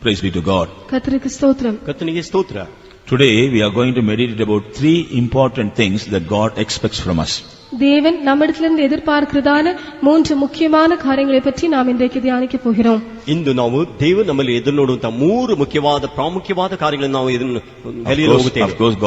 Praise be to God. கர்த்தருக்கு ஸ்தோத்திரம். கர்த்தனுக்கு ஸ்தோத்திரம். Today we are going to meditate about 3 important things that God expects from us. தேவன் நம்மிடத்திலிருந்து எதிர்பார்க்கிறதான 3 முக்கியமான காரியங்களை பற்றி நாம் இன்றைக்கு தியானிக்க போகிறோம். ಇಂದು ನಾವು ದೇವರು ನಮ್ಮಲ್ಲಿ ಎದುರುನೋಡುವಂತ 3 ಮುಖ್ಯವಾದ ಪ್ರಾಮುಖ್ಯವಾದ ಕಾರ್ಯಗಳನ್ನು ನಾವು ಕಲಿಯಲು ಹೋಗುತ್ತೇವೆ. Of course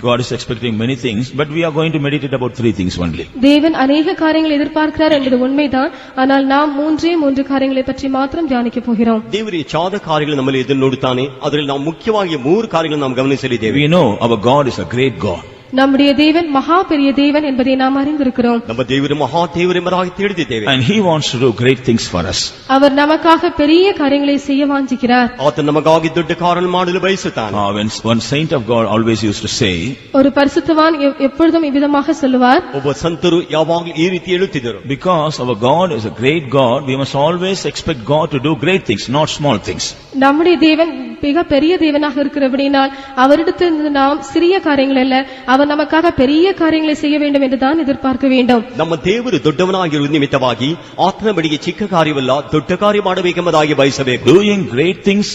God is expecting many things, but we are going to meditate about 3 things only. தேவன் अनेक காரியங்களை எதிர்பார்க்கிறார் என்பது உண்மைதான். ஆனால் நாம் 3 காரியங்களை பற்றி மாத்திரம் தியானிக்க போகிறோம். ದೇವರು ಹೆಚ್ಚಾದ ಕಾರ್ಯಗಳನ್ನು ನಮ್ಮಲ್ಲಿ ಎದುರುನೋಡುತ್ತಾನೆ. ಅದರಲ್ಲಿ ನಾವು ಮುಖ್ಯವಾಗಿ 3 ಕಾರ್ಯಗಳನ್ನು ನಾವು ಗಮನಿಸಲಿದ್ದೇವೆ. We know our God is a great God. நம்முடைய தேவன் மகா பெரிய தேவன் என்பதை நாம் அறிந்திருக்கிறோம். ನಮ್ಮ ದೇವರು ಮಹಾ ದೇವರು ಎಂಬುದಾಗಿ ತಿಳಿದಿದ್ದೇವೆ. And he wants to do great things for us. அவர் நமக்காக பெரிய காரியங்களை செய்ய வாஞ்சிக்கிறார். ಆತನು ನಮಗಾಗಿ ದೊಡ್ಡ ಕಾರ್ಯಗಳನ್ನು ಮಾಡಲು ಬಯಸುತ್ತಾನೆ. When one saint of God always used to say, ஒரு பரிசுத்தவான் எப்பொழுதும் இவ்விதமாக சொல்லுவார், ಒಬ್ಬ ಸಂತರು ಯಾವಾಗಲೂ ಈ ರೀತಿ ಹೇಳುತ್ತಿದ್ದರು, because our God is a great God, we must always expect God to do great things, not small things. நம்முடைய தேவன் மிக பெரிய தேவனாக இருக்கிறபடியால் அவரிடத்திலிருந்து நாம் சிறிய காரியங்கள் அல்ல, அவர் நமக்காக பெரிய காரியங்களை செய்ய வேண்டும் என்று தான் எதிர்பார்க்க வேண்டும். ನಮ್ಮ ದೇವರು ದೊಡ್ಡವನಾಗಿರುವ ನಿಮಿತ್ತವಾಗಿ ಆತನ ಬಳಿಗೆ ಚಿಕ್ಕ ಕಾರ್ಯವಲ್ಲ ದೊಡ್ಡ ಕಾರ್ಯ ಮಾಡಬೇಕೆಂಬುದಾಗಿ ಬಯಸಬೇಕು. Doing great things,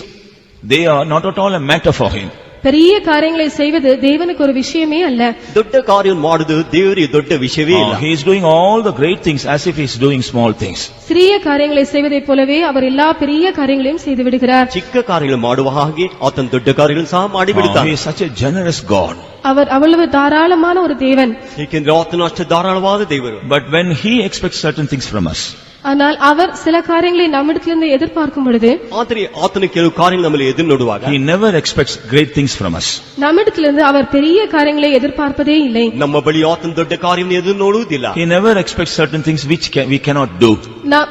they are not at all a matter for him. பெரிய காரியங்களை செய்வது தேவனுக்கு ஒரு விஷயமே அல்ல. ದೊಡ್ಡ ಕಾರ್ಯ ಮಾಡುವುದು ದೇವರಿಗೆ ದೊಡ್ಡ ವಿಷಯವೇ ಇಲ್ಲ. He is doing all the great things as if he is doing small things. சிறிய காரியங்களை செய்வதைப் போலவே அவர் எல்லா பெரிய காரியங்களையும் செய்து விடுகிறார். ಚಿಕ್ಕ ಕಾರ್ಯಗಳು ಮಾಡುವ ಹಾಗೆ ಆತನ ದೊಡ್ಡ ಕಾರ್ಯಗಳನ್ನು ಸಹ ಮಾಡಿಬಿಡುತ್ತಾನೆ. He is such a generous God. அவர் அவ்வளவு தாராளமான ஒரு தேவன். ಏಕೆಂದರೆ ಆತನು ಅಷ್ಟು ಧಾರಾಳವಾದ ದೇವರು. But when he expects certain things from us, ஆனால் அவர் சில காரியங்களை நம்மிடத்திலிருந்து எதிர்பார்க்கும் பொழுது, ಆದರೆ ಆತನ ಕೆಲವು ಕಾರ್ಯಗಳು ನಮ್ಮಲ್ಲಿ ಎದುರು ನೋಡುವಾಗ, he never expects great things from us. நம்மிடத்திலிருந்து அவர் பெரிய காரியங்களை எதிர்பார்ப்பதே இல்லை. ನಮ್ಮ ಬಳಿ ಆತನ ದೊಡ್ಡ ಕಾರ್ಯವನ್ನು ಎದುರು ನೋಡುವುದಿಲ್ಲ. He never expects certain things which we cannot do.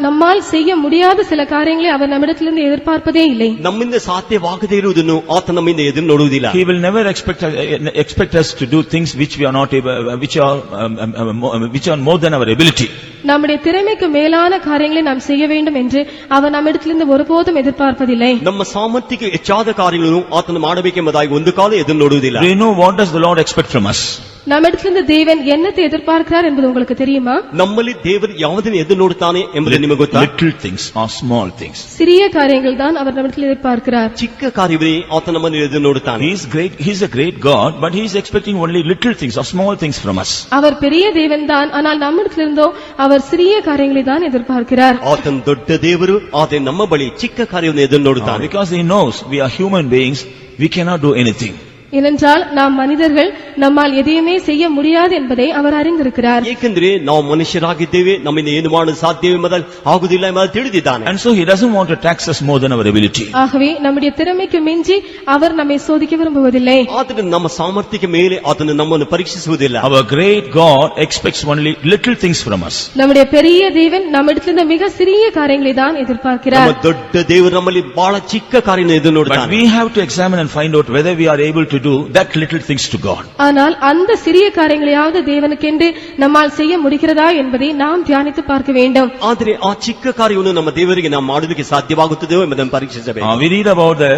நம்மால் செய்ய முடியாத சில காரியங்களை அவர் நம்மிடத்திலிருந்து எதிர்பார்ப்பதே இல்லை. ನಮ್ಮಿಂದ ಸಾಧ್ಯವಾಗದೇ ಇರುವುದನ್ನು ಆತ ನಮ್ಮಿಂದ ಎದುರು ನೋಡುವುದಿಲ್ಲ. He will never expect us to do things which we are not able, which are more than our ability. நம்முடைய திறமைக்கு மேலான காரியங்களை நாம் செய்ய வேண்டும் என்று அவர் நம்மிடத்திலிருந்து ஒருபோதும் எதிர்பார்ப்பதில்லை. ನಮ್ಮ ಸಾಮರ್ಥ್ಯಕ್ಕೆ ಹೆಚ್ಚಾದ ಕಾರ್ಯಗಳನ್ನು ಆತನು ಮಾಡಬೇಕೆಂಬುದಾಗಿ ಒಂದು ಕಾಲ ಎದುರು ನೋಡುವುದಿಲ್ಲ. Do you know what does the Lord expect from us? நம்மிடத்திலிருந்து தேவன் என்னத்தை எதிர்பார்க்கிறார் என்பது உங்களுக்கு தெரியுமா? ನಮ್ಮಲ್ಲಿ ದೇವರು ಯಾವುದನ್ನು ಎದುರು ನೋಡುತ್ತಾನೆ ಎಂಬುದು ನಿಮಗೆ ಗೊತ್ತಾ? Little things or small things. சிறிய காரியங்கள் தான் அவர் நம்மிடத்தில் எதிர்பார்க்கிறார். ಚಿಕ್ಕ ಕಾರ್ಯವೇ ಆತ ನಮ್ಮನ್ನು ಎದುರು ನೋಡುತ್ತಾನೆ. He is a great God, but he is expecting only little things or small things from us. அவர் பெரிய தேவன் தான், ஆனால் நம்மிடத்திலிருந்தோ அவர் சிறிய காரியங்களை தான் எதிர்பார்க்கிறார். ಆತನ ದೊಡ್ಡ ದೇವರು ಆದರೆ ನಮ್ಮ ಬಳಿ ಚಿಕ್ಕ ಕಾರ್ಯವನ್ನು ಎದುರು ನೋಡುತ್ತಾನೆ. Because he knows we are human beings, we cannot do anything. ஏனென்றால் நாம் மனிதர்கள், நம்மால் எதையுமே செய்ய முடியாது என்பதை அவர் அறிந்திருக்கிறார். ಏಕೆಂದರೆ ನಾವು ಮನುಷ್ಯರಾಗಿದ್ದೇವೆ, ನಮ್ಮಿಂದ ಏನು ಮಾಡಲು ಸಾಧ್ಯವೆಂಬುದಾಗಿ ಆಗುವುದಿಲ್ಲ ಎಂಬುದನ್ನು ತಿಳಿದಿದ್ದಾನೆ. And so he doesn't want to tax us more than our ability. ஆகவே நம்முடைய திறமைக்கு மிஞ்சி அவர் நம்மை சோதிக்க விரும்புவதில்லை. ಆದರೆ ನಮ್ಮ ಸಾಮರ್ಥ್ಯಕ್ಕೆ ಮೇಲೆ ಆತನು ನಮ್ಮನ್ನು ಪರೀಕ್ಷಿಸುವುದಿಲ್ಲ. Our great God expects only little things from us. நம்முடைய பெரிய தேவன் நம்மிடத்திலிருந்து மிக சிறிய காரியங்களை தான் எதிர்பார்க்கிறார். ನಮ್ಮ ದೊಡ್ಡ ದೇವರು ನಮ್ಮಲ್ಲಿ ಬಹಳ ಚಿಕ್ಕ ಕಾರ್ಯವನ್ನು ಎದುರು ನೋಡುತ್ತಾನೆ. But we have to examine and find out whether we are able to do that little things to God. ஆனால் அந்த சிறிய காரியங்களையாவது தேவனுக்கென்று நம்மால் செய்ய முடிகிறதா என்பதை நாம் தியானித்து பார்க்க வேண்டும். ಆದರೆ ಆ ಚಿಕ್ಕ ಕಾರ್ಯವನ್ನು ನಮ್ಮ ದೇವರಿಗೆ ನಾವು ಮಾಡುವುದಕ್ಕೆ ಸಾಧ್ಯವಾಗುತ್ತದೆಯೋ ಎಂಬುದನ್ನು ಪರೀಕ್ಷಿಸಬೇಕು. We read about the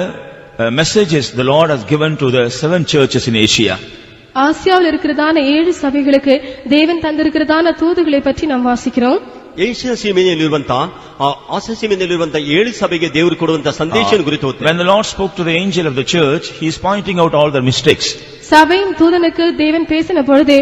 messages the Lord has given to the 7 churches in Asia. ஆசியாவில் இருக்கிறதான 7 சபைகளுக்கு தேவன் தந்திருக்கிறதான தூதுகளை பற்றி நாம் வாசிக்கிறோம். ಏಷ್ಯಾ ಸೀಮೆಯಲ್ಲಿರುವಂತಹ ಆಸಿಯಾ ಸೀಮೆಯಲ್ಲಿರುವಂತಹ 7 ಸಭೆಗೆ ದೇವರು ಕೊಡುವಂತಹ ಸಂದೇಶವನ್ನು ಕುರಿತು ಓದ್ತೇವೆ. When the Lord spoke to the angel of the church, he is pointing out all their mistakes. சபையின் தூதனுக்கு தேவன் பேசின பொழுது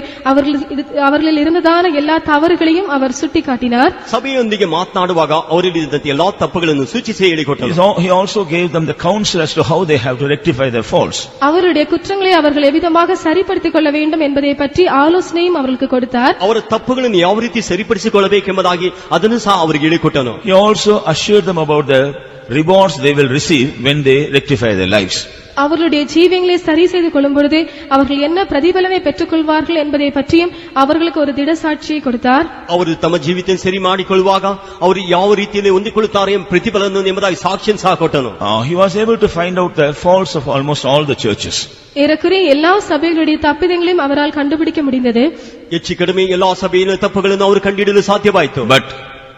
அவர்களில் இருந்ததான எல்லா தவறுகளையும் அவர் சுட்டிக்காட்டினார். ಸಭೆಯೊಂದಿಗೆ ಮಾತನಾಡುವಾಗ ಅವರಲ್ಲಿದ್ದಂತ ಎಲ್ಲಾ ತಪ್ಪುಗಳನ್ನು ಸೂಚಿಸಿ ಹೇಳಿಕೊಟ್ಟರು. He also gave them the counsel as to how they have to rectify their faults. அவருடைய குற்றங்களை அவர்கள் எவ்விதமாக சரிப்படுத்திக் கொள்ள வேண்டும் என்பதை பற்றி ஆலோசனையும் அவர்களுக்கு கொடுத்தார். ಅವರ ತಪ್ಪುಗಳನ್ನು ಯಾವ ರೀತಿ ಸರಿಪಡಿಸಿಕೊಳ್ಳಬೇಕೆಂಬುದಾಗಿ ಅದನ್ನು ಸಹ ಅವರಿಗೆ ಹೇಳಿಕೊಟ್ಟನು. He also assured them about the rewards they will receive when they rectify their lives. அவர்களுடைய ஜீவியங்களை சரி செய்து கொள்ளும் பொழுது அவர்கள் என்ன பிரதிபலனை பெற்றுக் கொள்வார்கள் என்பதை பற்றியும் அவர்களுக்கு ஒரு திட சாட்சியை கொடுத்தார். ಅವರು ತಮ್ಮ ಜೀವಿತ ಸರಿ ಮಾಡಿಕೊಳ್ಳುವಾಗ ಅವರು ಯಾವ ರೀತಿಯಲ್ಲಿ ಹೊಂದಿಕೊಳ್ಳುತ್ತಾರೆ ಎಂಬ ಪ್ರತಿಫಲವನ್ನು ಎಂಬುದಾಗಿ ಸಾಕ್ಷಿಯನ್ನು ಸಹ ಕೊಟ್ಟನು. He was able to find out the faults of almost all the churches. ஏறக்குறைய எல்லா சபைகளுடைய தப்பிதங்களையும் அவரால் கண்டுபிடிக்க முடிந்தது. ಹೆಚ್ಚು ಕಡಿಮೆ ಎಲ್ಲಾ ಸಭೆಯ ತಪ್ಪುಗಳನ್ನು ಅವರು ಕಂಡುಹಿಡಿಯಲು ಸಾಧ್ಯವಾಯಿತು. But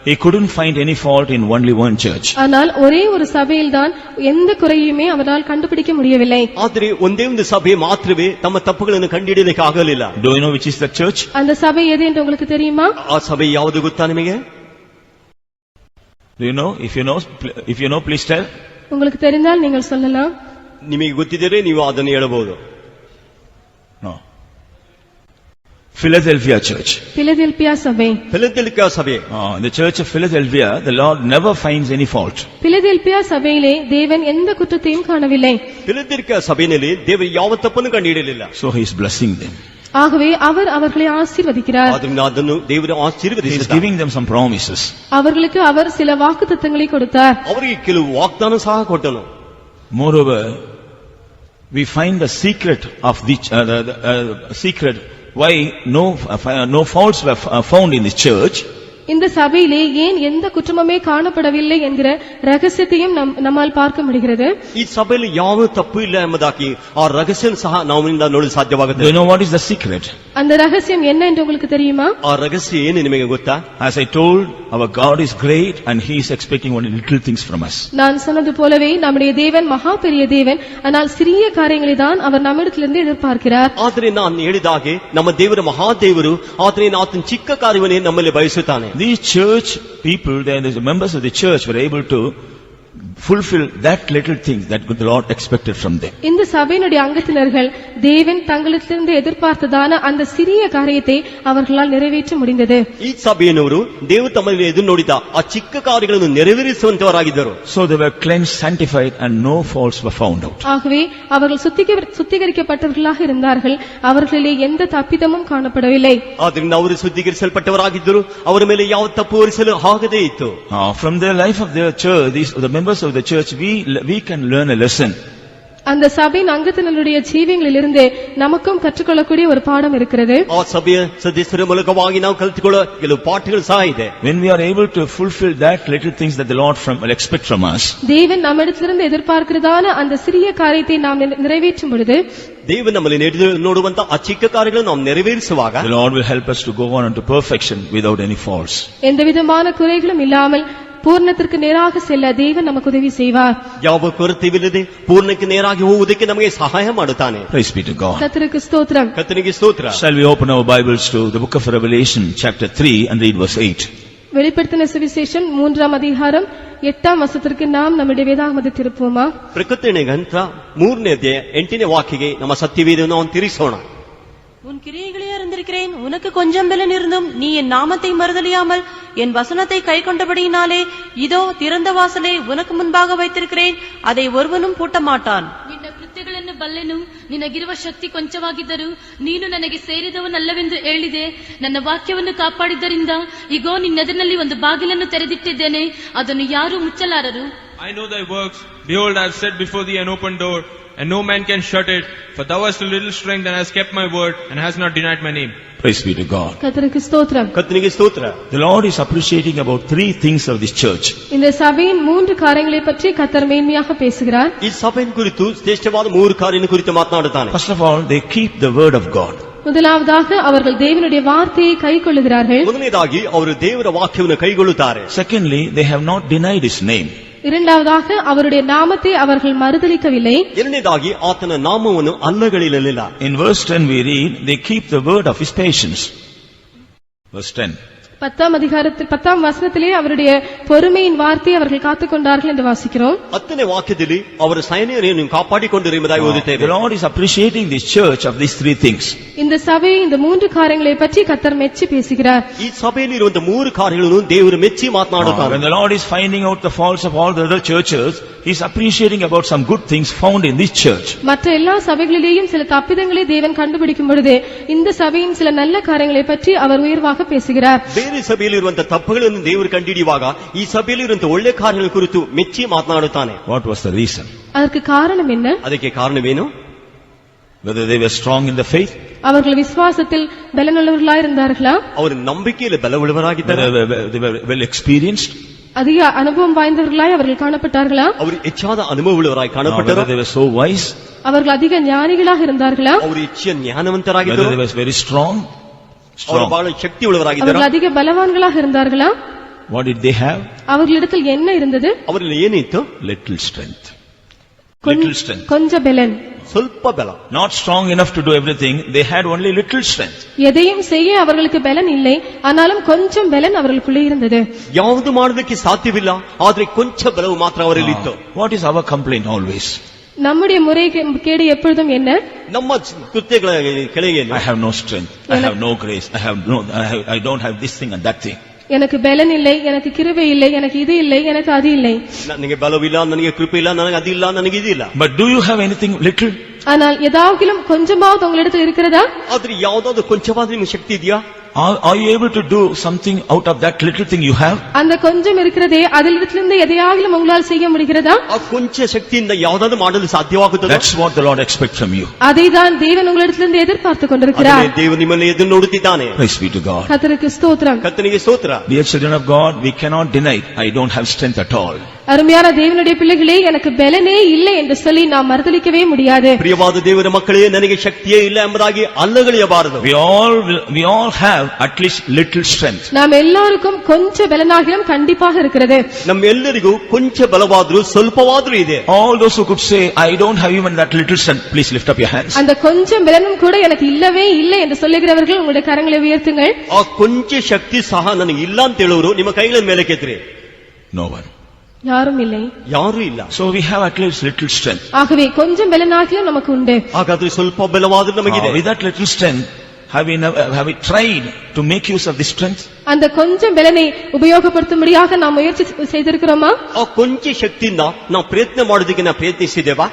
he couldn't find any fault in only one church. ஆனால் ஒரே ஒரு சபையில்தான் எந்த குறையுமே அவரால் கண்டுபிடிக்க முடியவில்லை. ಆದರೆ ಒಂದೇ ಒಂದು ಸಭೆ ಮಾತ್ರವೇ ತಮ್ಮ ತಪ್ಪುಗಳನ್ನು ಕಂಡುಹಿಡಿಯಲಿಕ್ಕೆ ಆಗಲಿಲ್ಲ. Do you know which is that church? அந்த சபை எது என்று உங்களுக்கு தெரியுமா? ಆ ಸಭೆ ಯಾವುದು ಗೊತ್ತಾ ನಿಮಗೆ? Do you know? If you know, please tell. உங்களுக்கு தெரிந்தால் நீங்கள் சொல்லலாம். ನಿಮಗೆ ಗೊತ್ತಿದ್ದರೆ ನೀವು ಅದನ್ನು ಹೇಳಬಹುದು. No. Philadelphia church. பிலதெல்பியா சபை. ಫಿಲದೆಲ್ಫಿಯಾ ಸಭೆ. In the church of Philadelphia, the Lord never finds any fault. Philadelphia சபையிலே தேவன் எந்த குற்றத்தையும் காணவில்லை. ಫಿಲದೆಲ್ಫಿಯಾ ಸಭೆಯಲ್ಲಿ ದೇವರು ಯಾವ ತಪ್ಪನ್ನು ಕಂಡುಹಿಡಿಯಲಿಲ್ಲ. So he is blessing them. ஆகவே அவர் அவர்களை ஆசீர்வதிக்கிறார். ಆದ್ದರಿಂದ ಅದನ್ನು ದೇವರು He is ಆಶೀರ್ವದಿಸಿದ್ದಾನೆ. giving them some promises. அவர்களுக்கு அவர் சில வாக்குத்தத்தங்களை கொடுத்தார். ಅವರಿಗೆ ಕೆಲವು ವಾಗ್ದಾನ ಸಹ ಕೊಟ್ಟನು. Moreover, we find the secret of the secret why no faults were found in the church. இந்த சபையிலே ஏன் எந்த குற்றமுமே காணப்படவில்லை என்கிற ரகசியத்தையும் நம்மால் பார்க்க முடிகிறது. ಈ ಸಭೆಯಲ್ಲಿ ಯಾವ ತಪ್ಪು ಇಲ್ಲ ಎಂಬುದಾಗಿ ಆ ರಹಸ್ಯ ಸಹ ನಾವಿಂದ ನೋಡಲು ಸಾಧ್ಯವಾಗುತ್ತದೆ. Do you know what is the secret? அந்த ரகசியம் என்ன என்று உங்களுக்கு தெரியுமா? ಆ ರಹಸ್ಯ ಏನು ನಿಮಗೆ ಗೊತ್ತಾ? As I told, our God is great and he is expecting only little things from us. நான் சொன்னது போலவே நம்முடைய தேவன் மகா பெரிய தேவன், ஆனால் சிறிய காரியங்களை தான் அவர் நம்மிடத்திலிருந்து எதிர்பார்க்கிறார். ಆದರೆ ನಾನು ಹೇಳಿದಾಗೆ ನಮ್ಮ ದೇವರು ಮಹಾದೇವರು, ಆದರೆ ಆತನ ಚಿಕ್ಕ ಕಾರ್ಯವನ್ನೇ ನಮ್ಮಲ್ಲಿ ಬಯಸುತ್ತಾನೆ. These church people, the members of the church were able to fulfill that little thing that the Lord expected from them. இந்த சபையினுடைய அங்கத்தினர்கள் தேவன் தங்களிடத்திலிருந்து எதிர்பார்த்ததான அந்த சிறிய காரியத்தை அவர்களால் நிறைவேற்ற முடிந்தது. ಈ ಸಭೆಯವರು ದೇವರು ತಮ್ಮಲ್ಲಿ ಎದುರು ನೋಡಿದ ಆ ಚಿಕ್ಕ ಕಾರ್ಯಗಳನ್ನು ನೆರವೇರಿಸುವಂತವರಾಗಿದ್ದರು. So they were cleansed, sanctified and no faults were found out. ஆகவே அவர்கள் சுத்திகரிக்கப்பட்டவர்களாக இருந்தார்கள். அவர்களிலே எந்த தப்பிதமும் காணப்படவில்லை. ಆದ್ದರಿಂದ ಅವರು ಶುದ್ಧೀಕರಿಸಲ್ಪಟ್ಟವರಾಗಿದ್ದರು. ಅವರ ಮೇಲೆ ಯಾವ ತಪ್ಪು ಹೊರಿಸಲು ಆಗದೇ ಇತ್ತು. From the life of their church, the members of the church, we can learn a lesson. அந்த சபையின் அங்கத்தினருடைய ஜீவியங்களிலிருந்து நமக்கும் கற்றுக்கொள்ளக்கூடிய ஒரு பாடம் இருக்கிறது. ಆ ಸಭೆಯ ಸದಸ್ಯರ ಮೂಲಕವಾಗಿ ನಾವು ಕಲಿತುಕೊಳ್ಳುವ ಕೆಲವು ಪಾಠಗಳು ಸಹ ಇದೆ. When we are able to fulfill that little things that the Lord will expect from us, தேவன் நம்மிடத்திலிருந்து எதிர்பார்க்கிறதான அந்த சிறிய காரியத்தை நாம் நிறைவேற்றும் பொழுது, ದೇವರು ನಮ್ಮಲ್ಲಿ ನೋಡುವಂತ ಆ ಚಿಕ್ಕ ಕಾರ್ಯಗಳನ್ನು ನಾವು ನೆರವೇರಿಸುವಾಗ, the Lord will help us to go on unto perfection without any faults. எந்த விதமான குறைகளும் இல்லாமல் பூர்ணத்திற்கு நேராக செல்ல தேவன் நமக்கு உதவி செய்வார். ಯಾವ ಕೊರತೆಯಿಲ್ಲದೆ ಪೂರ್ಣಕ್ಕೆ ನೇರಾಗಿ ಹೋಗುವುದಕ್ಕೆ ನಮಗೆ ಸಹಾಯ ಮಾಡುತ್ತಾನೆ. Praise be to God. கர்த்தருக்கு ஸ்தோத்திரம். ಕರ್ತನಿಗೆ ಸ್ತೋತ್ರ. Shall we open our Bibles to the book of Revelation chapter 3 and read verse 8? வெளிப்படுத்தின சுவிசேஷம் 3ஆம் அதிகாரம் 8ஆம் வசனத்திற்கு நாம் நம்முடைய வேதாகமத்தை திருப்புவோமா? ಪ್ರಕಟಣೆ ಗ್ರಂಥ 3ನೇ ಅಧ್ಯಾಯ 8ನೇ ವಾಕ್ಯಕ್ಕೆ ನಮ್ಮ ಸತ್ಯವೇದವನ್ನು ನಾವು ತಿರುಗಿಸೋಣ. உன் கிரியைகளை அறிந்திருக்கிறேன். உனக்கு கொஞ்சம் பலன் இருந்தும் நீ என் நாமத்தை மறுதலியாமல் என் வசனத்தை கை கொண்டபடியினாலே இதோ திறந்த வாசலை உனக்கு முன்பாக வைத்திருக்கிறேன், அதை ஒருவனும் பூட்ட மாட்டான். ನಿನ್ನ ಕೃತ್ಯಗಳನ್ನು ಬಲ್ಲೆನು, ನಿನಗಿರುವ ಶಕ್ತಿ ಕೊಂಚವಾಗಿದ್ದರೂ ನೀನು ನನಗೆ ಸೇರಿದವನಲ್ಲವೆಂದು ಹೇಳಿದೆ. ನನ್ನ ವಾಕ್ಯವನ್ನು ಕಾಪಾಡಿದ್ದರಿಂದ ಇಗೋ ನಿನ್ನೆದುರಿನಲ್ಲಿ ಒಂದು ಬಾಗಿಲನ್ನು ತೆರೆದಿಟ್ಟಿದ್ದೇನೆ, ಅದನ್ನು ಯಾರೂ ಮುಚ್ಚಲಾರರು. I know thy works. Behold, I have set before thee an open door, and no man can shut it. For thou hast a little strength, and hast kept my word, and hast not denied my name. Praise be to God. கர்த்தருக்கு ஸ்தோத்திரம். ಕರ್ತನಿಗೆ ಸ್ತೋತ್ರ. The Lord is appreciating about 3 things of this church. இந்த சபையின் 3 காரியங்களை பற்றி கர்த்தர் மேன்மையாக பேசுகிறார். ಈ ಸಭೆಯ ಕುರಿತು ಶ್ರೇಷ್ಠವಾದ 3 ಕಾರ್ಯಗಳ ಕುರಿತು ಮಾತನಾಡುತ್ತಾನೆ. First of all, they keep the word of God. முதலாவதாக அவர்கள் தேவனுடைய வார்த்தையை கைக்கொள்ளுகிறார்கள். ಮೊದಲನೇದಾಗಿ ಅವರು ದೇವರ ವಾಕ್ಯವನ್ನು ಕೈಗೊಳ್ಳುತ್ತಾರೆ. Secondly, they have not denied his name. இரண்டாவதாக அவருடைய நாமத்தை அவர்கள் மறுதலிக்கவில்லை. ಎರಡನೇದಾಗಿ ಆತನ ನಾಮವನ್ನು ಅಲ್ಲಗಳೆಯಲಿಲ್ಲ. In verse 10 we read, they keep the word of his patience. Verse 10. 10ஆம் அதிகாரத்தில் 10ஆம் வசனத்திலே அவருடைய பொறுமையின் வார்த்தையை அவர்கள் காத்துக்கொண்டார்கள் என்று வாசிக்கிறோம். 10ನೇ ವಾಕ್ಯದಲ್ಲಿ ಅವರ ಸೈನ್ಯವನ್ನು ಕಾಪಾಡಿಕೊಂಡರು ಎಂಬುದಾಗಿ ಓದುತ್ತೇವೆ. The Lord is appreciating this church of these 3 things. இந்த சபை இந்த 3 காரியங்களை பற்றி கர்த்தர் மெச்சி பேசுகிறார். ಈ ಸಭೆಯಲ್ಲಿ ಇರುವಂತ 3 ಕಾರ್ಯಗಳನ್ನು ದೇವರು ಮೆಚ್ಚಿ ಮಾತನಾಡುತ್ತಾರೆ. When the Lord is finding out the faults of all the other churches, he is appreciating about some good things found in this church. மற்ற எல்லா சபைகளிலேயும் சில தப்பிதங்களை தேவன் கண்டுபிடிக்கும் பொழுது இந்த சபையின் சில நல்ல காரியங்களை பற்றி அவர் உயர்வாக பேசுகிறார். ಬೇರೆ ಸಭೆಯಲ್ಲಿ ಇರುವಂತ ತಪ್ಪುಗಳನ್ನು ದೇವರು ಕಂಡುಹಿಡಿಯುವಾಗ ಈ ಸಭೆಯಲ್ಲಿ ಇರುವಂತ ಒಳ್ಳೆ ಕಾರ್ಯಗಳ ಕುರಿತು ಮೆಚ್ಚಿ ಮಾತನಾಡುತ್ತಾನೆ. What was the reason? அதற்கு காரணம் என்ன? ಅದಕ್ಕೆ ಕಾರಣವೇನು? Whether they were strong in the faith, அவர்கள் விசுவாசத்தில் பலனுள்ளவர்களாய் இருந்தார்களா? ಅವರು ನಂಬಿಕೆಯಲ್ಲಿ ಬಲವುಳ್ಳವರಾಗಿದ್ದಾರೆ. they were well experienced, அதிக அனுபவம் வாய்ந்தவர்களாய் அவர்கள் காணப்பட்டார்களா? ಅವರು ಹೆಚ್ಚಾದ ಅನುಭವವುಳ್ಳವರಾಗಿ ಕಾಣಪಟ್ಟರು. whether they were so wise, அவர்கள் அதிக ஞானிகளாக இருந்தார்களா? ಅವರು ಹೆಚ್ಚಿನ whether ಜ್ಞಾನವಂತರಾಗಿದ್ದರು. they were very strong. ಅವರು ಬಹಳ ಶಕ್ತಿಯುಳ್ಳವರಾಗಿದ್ದರು. அவர்கள் அதிக பலவான்களாக இருந்தார்களா? What did they have? அவர்களிடத்தில் என்ன இருந்தது? ಅವರಲ್ಲಿ ಏನಿತ್ತು? Little strength. Little strength. கொஞ்ச பலன். ಸ್ವಲ್ಪ ಬಲ. Not strong enough to do everything. They had only little strength. எதையும் செய்ய அவர்களுக்கு பலன் இல்லை, ஆனாலும் கொஞ்சம் பலன் அவர்களுக்குள்ளே இருந்தது. ಯಾವುದು ಮಾಡೋದಕ್ಕೆ ಸಾಧ್ಯವಿಲ್ಲ, ಆದರೆ ಕೊಂಚ ಬಲವು ಮಾತ್ರ ಅವರಲ್ಲಿ ಇತ್ತು. What is our complaint always? நம்முடைய முறைகேடு எப்பொழுதும் என்ன? ನಮ್ಮ ಕೃತ್ಯಗಳ ಕೆಳಗೆ I have no strength. I have no grace. I don't have this thing and that thing. எனக்கு பலன் இல்லை, எனக்கு கிருபை இல்லை, எனக்கு இது இல்லை, எனக்கு அது இல்லை. ನನಗೆ ಬಲವಿಲ್ಲ, ನನಗೆ ಕೃಪೆ ಇಲ್ಲ, ನನಗೆ ಅದಿಲ್ಲ, ನನಗೆ ಇದಿಲ್ಲ. But do you have anything little? ஆனால் ஏதாவதிலும் கொஞ்சமாவது உங்களிடத்தில் இருக்கிறதா? ಆದ್ರೆ ಯಾವುದಾದ್ರು ಕೊಂಚವಾದ ನಿಮಗೆ ಶಕ್ತಿ ಇದೆಯಾ? Are you able to do something out of that little thing you have? அந்த கொஞ்சம் இருக்கிறதே, அதிலிருந்து எதையாகிலும் உங்களால் செய்ய முடிகிறதா? ಆ ಕೊಂಚ ಶಕ್ತಿಯಿಂದ ಯಾವುದಾದ್ರು ಮಾಡಲು ಸಾಧ್ಯವಾಗುತ್ತದೆ? That's what the Lord expects from you. அதைதான் தேவன் உங்களிடத்திலிருந்து எதிர்பார்த்து கொண்டிருக்கிறார். ದೇವರು ನಿಮ್ಮನ್ನು ಎದುರು ನೋಡುತ್ತಿದ್ದಾನೆ. Praise be to God. கர்த்தருக்கு ஸ்தோத்திரம். ಕರ್ತನಿಗೆ ಸ್ತೋತ್ರ. Dear children of God, we cannot deny I don't have strength at all. அருமையான தேவனுடைய பிள்ளைகளே, எனக்கு பலனே இல்லை என்று சொல்லி நாம் மறுதலிக்கவே முடியாது. ಪ್ರಿಯವಾದ ದೇವರ ಮಕ್ಕಳೇ, ನನಗೆ ಶಕ್ತಿಯೇ ಇಲ್ಲ ಎಂಬುದಾಗಿ ಅಲ್ಲಗಳೆಯಬಾರದು. We all have at least little strength. நாம் எல்லாருக்கும் கொஞ்ச பலனாகிலும் கண்டிப்பாக இருக்கிறது. ನಮ್ಮೆಲ್ಲರಿಗೂ ಕೊಂಚ ಬಲವಾದರೂ ಸ್ವಲ್ಪವಾದರೂ ಇದೆ. All those who could say I don't have even that little strength, please lift up your hands. அந்த கொஞ்சம் பலனும் கூட எனக்கு இல்லவே இல்லை என்று சொல்லுகிறவர்கள் உங்களுடைய கரங்களை உயர்த்துங்கள். ಆ ಕೊಂಚ ಶಕ್ತಿ ಸಹ ನನಗೆ ಇಲ್ಲ ಅಂತ ಹೇಳೋರು ನಿಮ್ಮ ಕೈಗಳ ಮೇಲೆ ಕೆತ್ತಿರಿ. No one. யாரும் இல்லை. ಯಾರೂ ಇಲ್ಲ. So we have at least little strength. ஆகவே கொஞ்சம் பலனாகிலும் நமக்கு உண்டு. ಹಾಗಾದ್ರೆ ಸ್ವಲ್ಪ ಬಲವಾದರೂ ನಮಗಿದೆ. With that little strength, have we tried to make use of this strength? அந்த கொஞ்சம் பலனை உபயோகப்படுத்தும்படியாக நாம் முயற்சி செய்திருக்கிறோமா? ಆ ಕೊಂಚ ಶಕ್ತಿಯಿಂದ ನಾವು ಪ್ರಯತ್ನ ಮಾಡೋದಕ್ಕೆ ನಾವು ಪ್ರಯತ್ನಿಸಿದ್ದೇವಾ?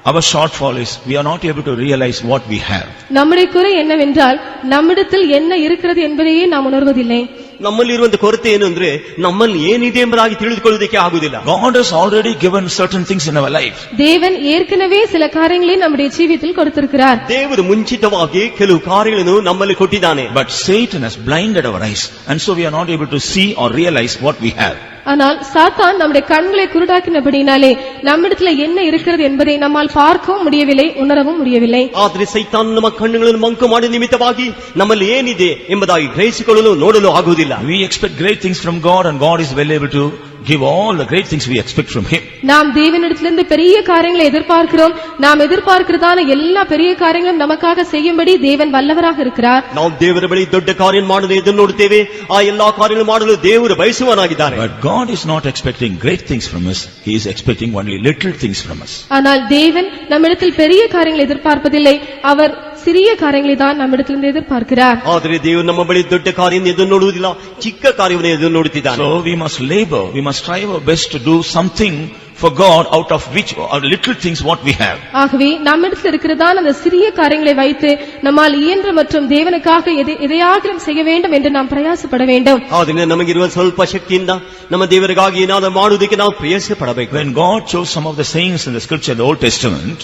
Our shortfall is we are not able to realize what we have. நம்முடைய குறை என்னவென்றால் நம்மிடத்தில் என்ன இருக்கிறது என்பதையே நாம் உணர்வதில்லை. ನಮ್ಮಲ್ಲಿರುವಂತ ಕೊರತೆ ಏನು ಅಂದ್ರೆ ನಮ್ಮಲ್ಲಿ ಏನಿದೆ ಎಂಬುದಾಗಿ ತಿಳಿದುಕೊಳ್ಳುವುದಕ್ಕೆ ಆಗುವುದಿಲ್ಲ. God has already given certain things in our life. தேவன் ஏற்கனவே சில காரியங்களை நம்முடைய ஜீவிதத்தில் கொடுத்திருக்கிறார். ದೇವರು ಮುಂಚಿತವಾಗಿ ಕೆಲವು ಕಾರ್ಯಗಳನ್ನು ನಮ್ಮಲ್ಲಿ ಕೊಟ್ಟಿದ್ದಾನೆ. But Satan has blinded our eyes, and so we are not able to see or realize what we have. ஆனால் சாத்தான் நம்முடைய கண்களை குருடாக்கினபடினாலே நம்மிடத்தில் என்ன இருக்கிறது என்பதை நம்மால் பார்க்கவும் முடியவில்லை, உணரவும் முடியவில்லை. ಆದರೆ ಸೈತಾನ್ ನಮ್ಮ ಕಣ್ಣುಗಳನ್ನು ಮಂಕು ಮಾಡಿ ನಿಮಿತ್ತವಾಗಿ ನಮ್ಮಲ್ಲಿ ಏನಿದೆ ಎಂಬುದಾಗಿ ಗ್ರಹಿಸಿಕೊಳ್ಳಲು ನೋಡಲು ಆಗುವುದಿಲ್ಲ. We expect great things from God, and God is well able to give all the great things we expect from Him. நாம் தேவனிடத்திலிருந்து பெரிய காரியங்களை எதிர்பார்க்கிறோம். நாம் எதிர்பார்க்கிறதான எல்லா பெரிய காரியங்களும் நமக்காக செய்யும்படி தேவன் வல்லவராக இருக்கிறார். ನಾವು ದೇವರ ಬಳಿ ದೊಡ್ಡ ಕಾರ್ಯ ಮಾಡಲು ಎದುರು ನೋಡುತ್ತೇವೆ. ಆ ಎಲ್ಲಾ ಕಾರ್ಯಗಳು ಮಾಡಲು ದೇವರು ಬಯಸುವನಾಗಿದ್ದಾನೆ. But God is not expecting great things from us. He is expecting only little things from us. ஆனால் தேவன் நம்மிடத்தில் பெரிய காரியங்களை எதிர்பார்ப்பதில்லை, அவர் சிறிய காரியங்களை தான் நம்மிடத்திலிருந்து எதிர்பார்க்கிறார். ಆದರೆ ದೇವರು ನಮ್ಮ ಬಳಿ ದೊಡ್ಡ ಕಾರ್ಯವನ್ನು ಎದುರು ನೋಡುವುದಿಲ್ಲ, ಚಿಕ್ಕ ಕಾರ್ಯವನ್ನು ಎದುರು ನೋಡುತ್ತಿದ್ದಾನೆ. So we must labor, we must strive our best to do something for God out of which are little things what we have. ஆகவே நம்மிடத்தில் இருக்கிறதான அந்த சிறிய காரியங்களை வைத்து நம்மால் இயன்ற மற்றும் தேவனுக்காக எதையாகிலும் செய்ய வேண்டும் என்று நாம் பிரயாசப்பட வேண்டும். ಆದ್ದರಿಂದ ನಮಗಿರುವ ಸ್ವಲ್ಪ ಶಕ್ತಿಯಿಂದ ನಮ್ಮ ದೇವರಿಗಾಗಿ ಏನಾದರೂ ಮಾಡುವುದಕ್ಕೆ ನಾವು ಪ್ರಯಾಸ ಪಡಬೇಕು. When God chose some of the saints in the scripture, the Old Testament,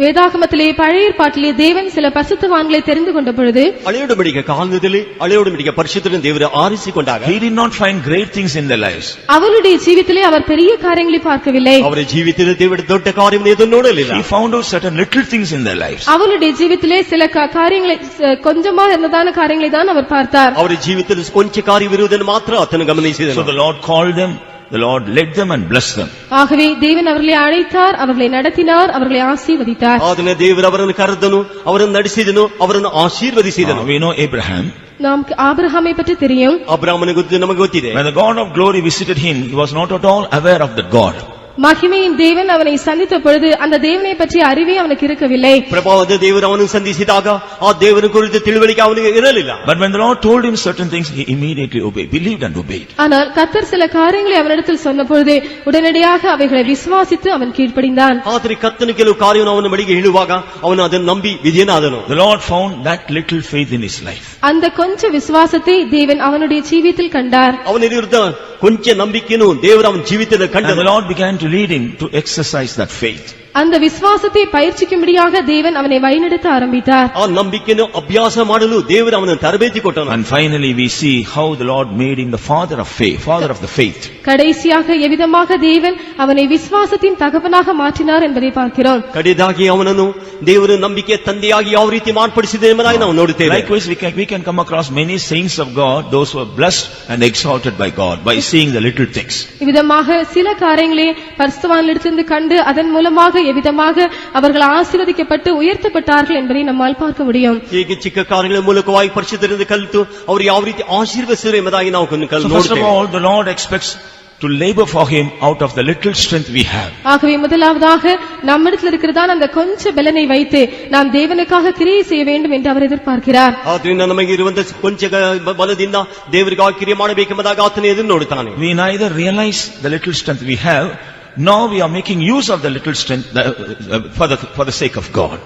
வேதாகமத்திலே பழைய ஏற்பாட்டிலே தேவன் சில பரிசுத்தவான்களை தெரிந்து கொண்ட பொழுது, ಹಳೆಯ ಒಡಂಬಡಿಕೆ ಕಾಲದಲ್ಲಿ ಹಳೆಯ ಒಡಂಬಡಿಕೆ ಪರಿಶುದ್ಧರನ್ನು ದೇವರು ಆರಿಸಿಕೊಂಡಾಗ He did not find great things in their lives. அவருடைய ஜீவிதத்திலே அவர் பெரிய காரியங்களை பார்க்கவில்லை. ಅವರ ಜೀವಿತದಲ್ಲಿ ದೇವರು ದೊಡ್ಡ ಕಾರ್ಯವನ್ನು ಎದುರು ನೋಡಲಿಲ್ಲ. He found out certain little things in their lives. அவருடைய ஜீவிதத்திலே சில காரியங்களை கொஞ்சமா இருந்ததான காரியங்களை தான் அவர் பார்த்தார். ಅವರ ಜೀವಿತದಲ್ಲಿ ಕೊಂಚ ಕಾರ್ಯವಿರುವುದನ್ನು ಮಾತ್ರ ಆತನು ಗಮನಿಸಿದನು. So the Lord called them, the Lord led them and blessed them. ஆகவே தேவன் அவர்களை அழைத்தார், அவர்களை நடத்தினார், அவர்களை ஆசீர்வதித்தார். ಆದನೆ ದೇವರು ಅವರನ್ನು ಕರೆದನು, ಅವರನ್ನು ನಡೆಸಿದನು, ಅವರನ್ನು ಆಶೀರ್ವದಿಸಿದನು. We know Abraham. நமக்கு ஆபிரகாமை பற்றி தெரியும். ಅಬ್ರಾಮನ ಗೊತ್ತು, ನಮಗೆ ಗೊತ್ತಿದೆ. When the God of glory visited him, he was not at all aware of that God. மகிமையின் தேவன் அவனை சந்தித்த பொழுது அந்த தேவனை பற்றிய அறிவே அவனுக்கு இருக்கவில்லை. ಪ್ರಭಾವದ ದೇವರು ಅವನನ್ನು ಸಂಧಿಸಿದಾಗ ಆ ದೇವರ ಕುರಿತು ತಿಳುವಳಿಕೆ ಅವನಿಗೆ ಇರಲಿಲ್ಲ. But when the Lord told him certain things, he immediately obeyed, believed and obeyed. ஆனால் கர்த்தர் சில காரியங்களை அவனிடத்தில் சொன்ன பொழுது உடனடியாக அவைகளை விசுவாசித்து அவன் கீழ்ப்படிந்தான். ಆದರೆ ಕರ್ತನು ಕೆಲವು ಕಾರ್ಯವನ್ನು ಅವನ ಬಳಿಗೆ ಹೇಳುವಾಗ ಅವನು ಅದನ್ನು ನಂಬಿ ವಿಧೇಯನಾದನು. The Lord found that little faith in his life. அந்த கொஞ்ச விசுவாசத்தை தேவன் அவனுடைய ஜீவிதத்தில் கண்டார். ಅವನಿರುತ್ತ ಕೊಂಚ ನಂಬಿಕೆಯನ್ನು ದೇವರು ಅವನ ಜೀವಿತದಲ್ಲಿ And the ಕಂಡನು. Lord began to lead him to exercise that faith. அந்த விசுவாசத்தை பயிற்சிக்கும்படியாக தேவன் அவனை வழிநடத்த ஆரம்பித்தார். ಆ ನಂಬಿಕೆಯನ್ನು ಅಭ್ಯಾಸ ಮಾಡಲು ದೇವರು ಅವನನ್ನು ತರಬೇತಿ ಕೊಟ್ಟನು. And finally we see how the Lord made him the father of faith, father of the faith. கடைசியாக எவ்விதமாக தேவன் அவனை விசுவாசத்தின் தகப்பனாக மாற்றினார் என்பதை பார்க்கிறோம். ಕಡೆದಾಗಿ ಅವನನ್ನು ದೇವರು ನಂಬಿಕೆ ತಂದೆಯಾಗಿ ಯಾವ ರೀತಿ ಮಾರ್ಪಡಿಸಿದೆ ಎಂಬುದಾಗಿ ನಾವು ನೋಡುತ್ತೇವೆ. Likewise we can come across many saints of God, those who are blessed and exalted by God by seeing the little things. இவ்விதமாக சில காரியங்களை பரிசுத்தவான்களிடத்திலிருந்து கண்டு அதன் மூலமாக எவ்விதமாக அவர்கள் ஆசீர்வதிக்கப்பட்டு உயர்த்தப்பட்டார்கள் என்பதை நம்மால் பார்க்க முடியும். ಹೇಗೆ ಚಿಕ್ಕ ಕಾರ್ಯಗಳ ಮೂಲಕವಾಗಿ ಪರಿಶುದ್ಧರಿಂದ ಕಲಿತು ಅವರು ಯಾವ ರೀತಿ ಆಶೀರ್ವದಿಸಿದರು ಎಂಬುದಾಗಿ ನಾವು So first of all, the Lord expects to labor for him out of the little strength we have. ஆகவே முதலாவதாக நம்மிடத்தில் இருக்கிறதான அந்த கொஞ்ச பலனை வைத்து நாம் தேவனுக்காக கிரியை செய்ய வேண்டும் என்று அவர் எதிர்பார்க்கிறார். ಆದ್ರಿಂದ ನಮಗೆ ಇರುವಂತ ಕೊಂಚ ಬಲದಿಂದ ದೇವರಿಗಾಗಿ ಕ್ರಿಯೆ ಮಾಡಬೇಕೆಂಬುದಾಗಿ ಆತನು ಎದುರು ನೋಡುತ್ತಾನೆ. We neither realize the little strength we have, nor we are making use of the little strength for the sake of God.